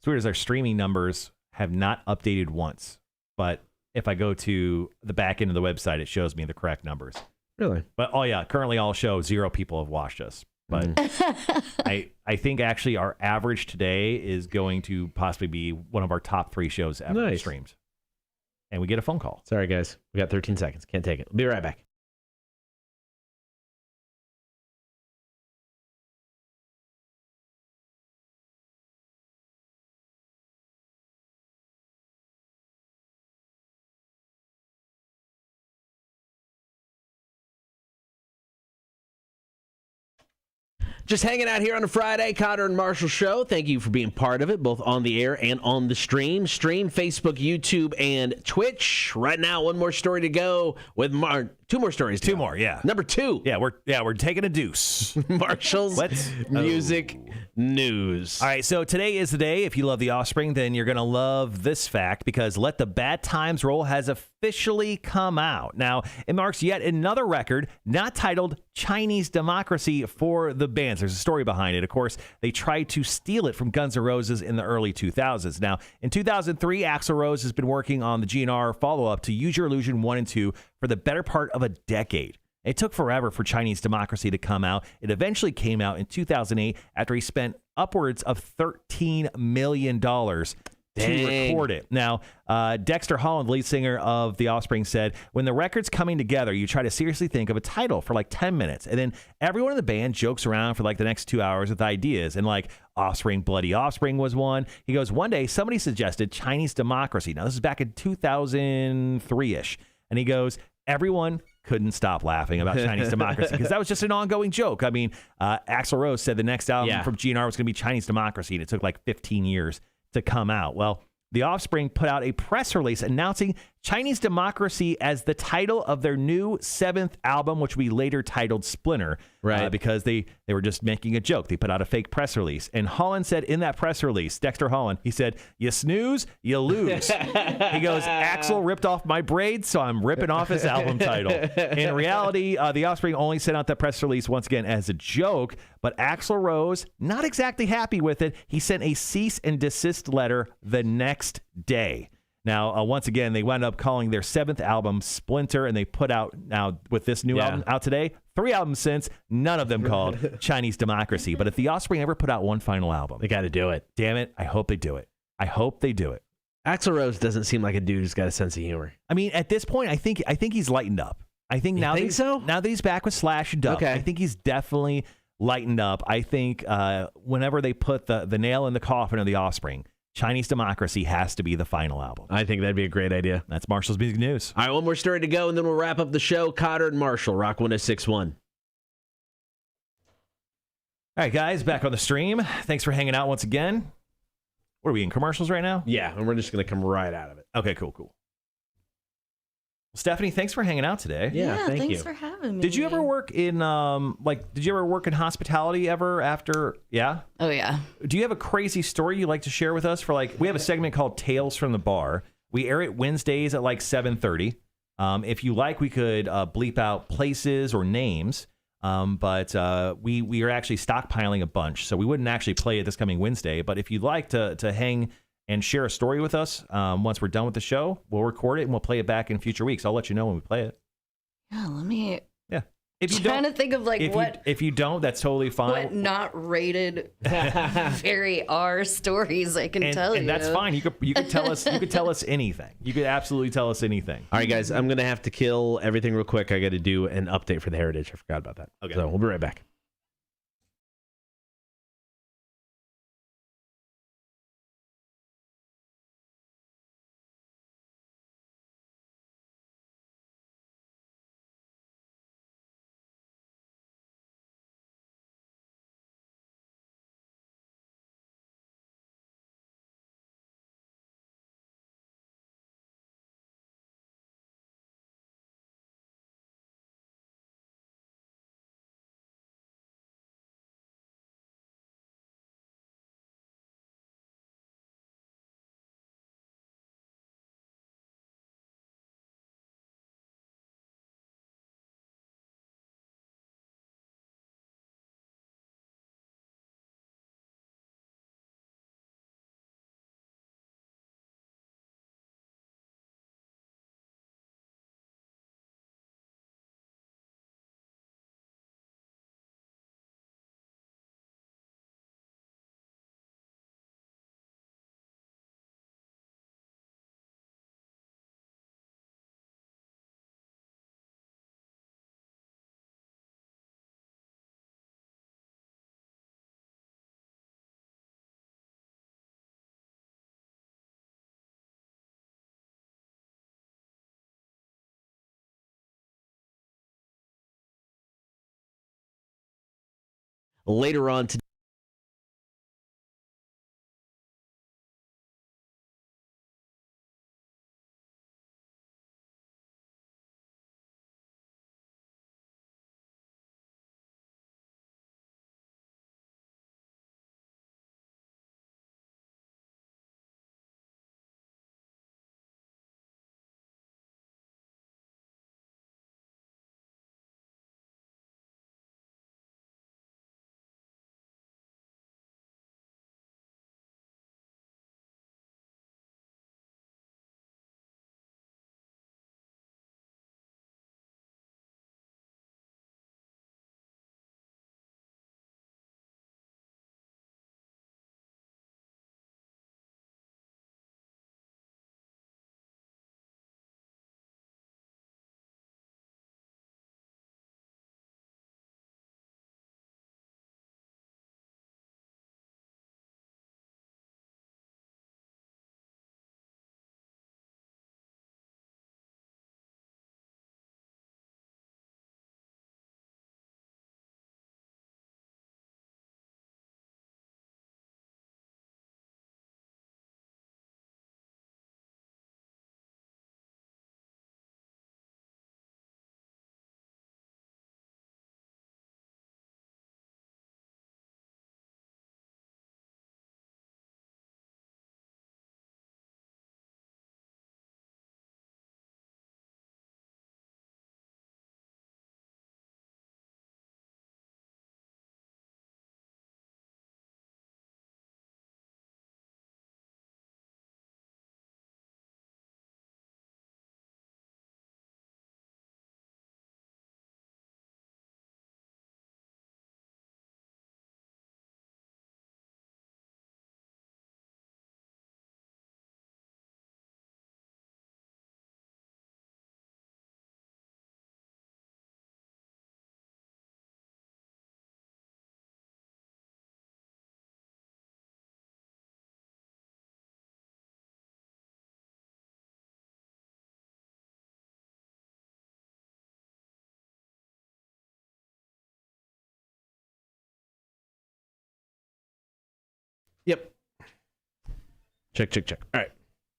It's weird as our streaming numbers have not updated once, but if I go to the back end of the website, it shows me the correct numbers. Really? But currently all show 0 people have watched us. But I think actually our average today is going to possibly be one of our top 3 shows ever streamed. And we get a phone call. Sorry, guys. We got 13 seconds. Can't take it. We'll be right back. Just hanging out here on a Friday, Cotter and Marshall Show. Thank you for being part of it, both on the air and on the stream. Stream, Facebook, YouTube, and Twitch. Right now, one more story to go with 2 more stories. 2 more, yeah. Number 2. Yeah, we're taking a deuce. Marshall's music news. All right, so today is the day. If you love The Offspring, then you're going to love this fact because Let the Bad Times Roll has officially come out. Now, it marks yet another record not titled Chinese Democracy for the bands. There's a story behind it. Of course, they tried to steal it from Guns N' Roses in the early 2000s. Now, in 2003, Axl Rose has been working on the GNR follow-up to Use Your Illusion 1 and 2 for the better part of a decade. It took forever for Chinese Democracy to come out. It eventually came out in 2008 after he spent upwards of $13 million to record it. Now, Dexter Holland, lead singer of The Offspring, said, when the record's coming together, you try to seriously think of a title for like 10 minutes. And then everyone in the band jokes around for like the next 2 hours with ideas. And like Offspring, Bloody Offspring was one. He goes, one day somebody suggested Chinese Democracy. Now, this is back in 2003-ish. And he goes, everyone couldn't stop laughing about Chinese Democracy because that was just an ongoing joke. I mean, Axl Rose said the next album from GNR was going to be Chinese Democracy, and it took like 15 years to come out. Well, The Offspring put out a press release announcing Chinese Democracy as the title of their new 7th album, which will be later titled Splinter, because they were just making a joke. They put out a fake press release. And Holland said in that press release, Dexter Holland, he said, you snooze, you lose. He goes, Axl ripped off my braids, so I'm ripping off his album title. In reality, The Offspring only sent out that press release once again as a joke, but Axl Rose, not exactly happy with it, he sent a cease and desist letter the next day. Now, once again, they wound up calling their 7th album Splinter, and they put out, now with this new album out today, 3 albums since, none of them called Chinese Democracy. But if The Offspring ever put out one final album, they got to do it. Damn it, I hope they do it. I hope they do it. Axl Rose doesn't seem like a dude who's got a sense of humor. I mean, at this point, I think he's lightened up. I think now that he's back with Slash and Duff, I think he's definitely lightened up. I think whenever they put the nail in the coffin of The Offspring, Chinese Democracy has to be the final album. I think that'd be a great idea. That's Marshall's Music News. All right, one more story to go, and then we'll wrap up the show. Cotter and Marshall, Rock 106.1. All right, guys, back on the stream. Thanks for hanging out once again. What are we in, commercials right now? Yeah, and we're just going to come right out of it. Okay, cool. Stephanie, thanks for hanging out today. Yeah, thank thanks you. for having me. Did you ever work in hospitality ever after? Yeah? Oh, yeah. Do you have a crazy story you'd like to share with us? We have a segment called Tales from the Bar. We air it Wednesdays at like 7:30. If you like, we could bleep out places or names. But we are actually stockpiling a bunch, so we wouldn't actually play it this coming Wednesday. But if you'd like to hang and share a story with us, once we're done with the show, we'll record it and we'll play it back in future weeks. I'll let you know when we play it. Yeah, let me If you trying don't, to think of like if you don't, that's totally fine. what not rated very R stories I can tell you. And that's fine. You could tell us anything. You could absolutely tell us anything. All right, guys, I'm going to have to kill everything real quick. I got to do an update for the Heritage. I forgot about that. Okay. So we'll be right back. Later on today. Yep. Check. All right.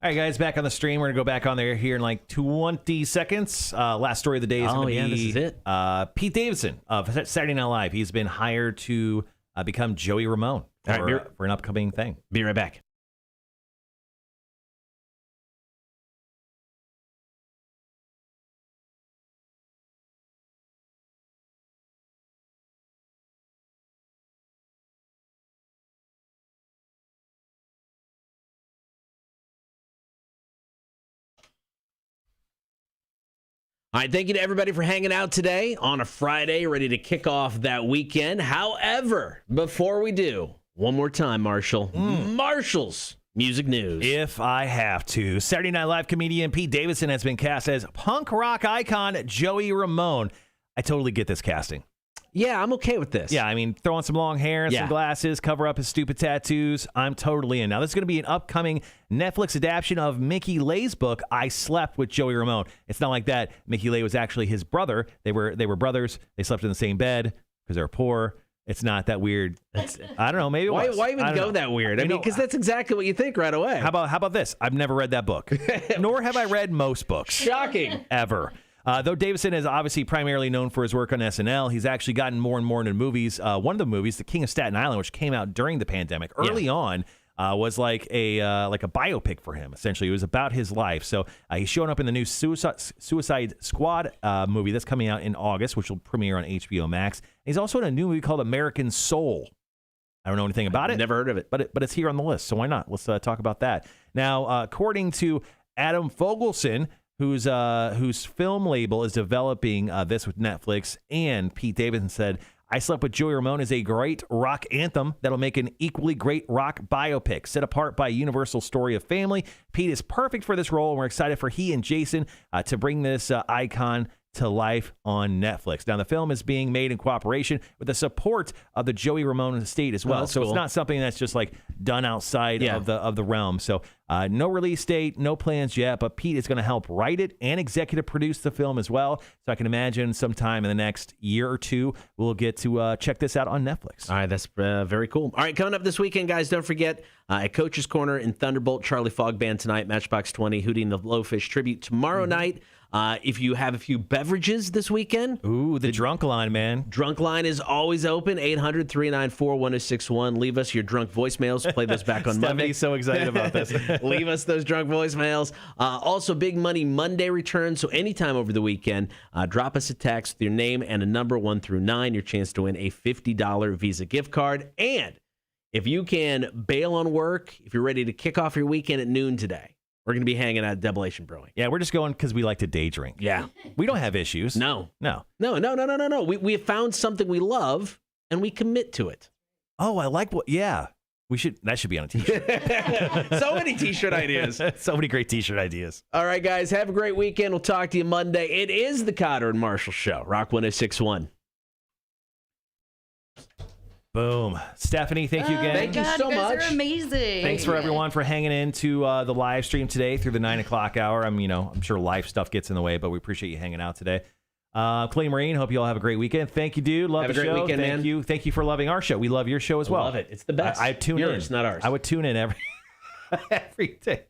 All right, guys, back on the stream. We're going to go back on there here in like 20 seconds. Last story of the day is going to be this is it. Pete Davidson of Saturday Night Live. He's been hired to become Joey Ramone for an upcoming thing. Be right back. All right, thank you to everybody for hanging out today on a Friday, ready to kick off that weekend. However, before we do, one more time, Marshall. Marshall's music news. If I have to. Saturday Night Live comedian Pete Davidson has been cast as punk rock icon Joey Ramone. I totally get this casting. Yeah, I'm okay with this. Yeah, I mean, throw on some long hair and some glasses, cover up his stupid tattoos. I'm totally in. Now, this is going to be an upcoming Netflix adaptation of Mickey Leigh's book, I Slept with Joey Ramone. It's not like that. Mickey Leigh was actually his brother. They were brothers. They slept in the same bed because they were poor. It's not that weird. I don't know. Maybe it was. Why even go that weird? I mean, because that's exactly what you think right away. How about this? I've never read that book, nor have I read most books. Shocking. Ever. Though Davidson is obviously primarily known for his work on SNL, he's actually gotten more and more into movies. One of the movies, The King of Staten Island, which came out during the pandemic, early on, was like a biopic for him. Essentially, it was about his life. So he's showing up in the new Suicide Squad movie that's coming out in August, which will premiere on HBO Max. He's also in a new movie called American Soul. I don't know anything about it. Never heard of it, but it's here on the list. So why not? Let's talk about that now. According to Adam Fogelson, whose film label is developing this with Netflix, and Pete Davidson said, I Slept with Joey Ramone is a great rock anthem that'll make an equally great rock biopic. Set apart by a universal story of family, Pete is perfect for this role, and we're excited for he and Jason to bring this icon to life on Netflix. Now, the film is being made in cooperation with the support of the Joey Ramone estate as well. So It's not something that's just like done outside of the realm. So no release date, no plans yet, but Pete is going to help write it and executive produce the film as well. So I can imagine sometime in the next year or two, we'll get to check this out on Netflix. All right, that's very cool. All right, coming up this weekend, guys, don't forget at Coach's Corner in Thunderbolt, Charlie Fogg Band tonight, Matchbox 20, Hootie and the Blowfish tribute tomorrow night. If you have a few beverages this weekend. Ooh, the drunk line, man. Drunk line is always open, 800-394-1061. Leave us your drunk voicemails. Play those back on Monday. Stephanie's so excited about this. Leave us those drunk voicemails. Also, Big Money Monday returns, so anytime over the weekend, drop us a text with your name and a number 1 through 9, your chance to win a $50 Visa gift card. And if you can bail on work, if you're ready to kick off your weekend at noon today, we're going to be hanging out at Debolation Brewing. Yeah, we're just going because we like to day drink. Yeah. We don't have issues. No. No. We have found something we love, and we commit to it. Oh, I like what, yeah. That should be on a t-shirt. So many t-shirt ideas. So many great t-shirt ideas. All right, guys, have a great weekend. We'll talk to you Monday. It is the Cotter and Marshall Show, Rock 106.1. Boom. Stephanie, thank you again. Thank you so you guys much. are amazing. Thanks for everyone for hanging into the live stream today through the 9 o'clock hour. I'm sure life stuff gets in the way, but we appreciate you hanging out today. Clay Marine, hope you all have a great weekend. Thank you, dude. Love have the a great show. weekend, Thank man. you. Thank you for loving our show. We love your show as well. Love it. It's the best. I tune Yours, in. not ours. I would tune in every day.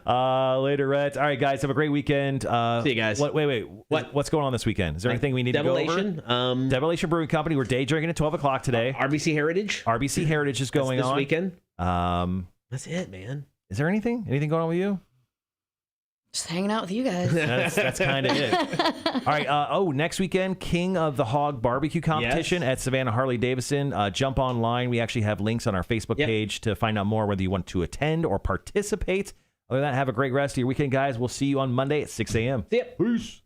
Later, Rhett. All right, guys, have a great weekend. See you guys. Wait. What's going on this weekend? Is there anything we need to go over? Debolation Brewing Company. We're day drinking at 12 o'clock today. RBC Heritage. RBC Heritage is going this on weekend. That's it, man. Is there anything going on with you? Just hanging out with you guys. That's kind of it. All right. Next weekend, King of the Hog barbecue competition at Savannah Harley Davidson. Jump online. We actually have links on our Facebook page to find out more whether you want to attend or participate. Other than that, have a great rest of your weekend, guys. We'll see you on Monday at 6 a.m. See ya. Peace.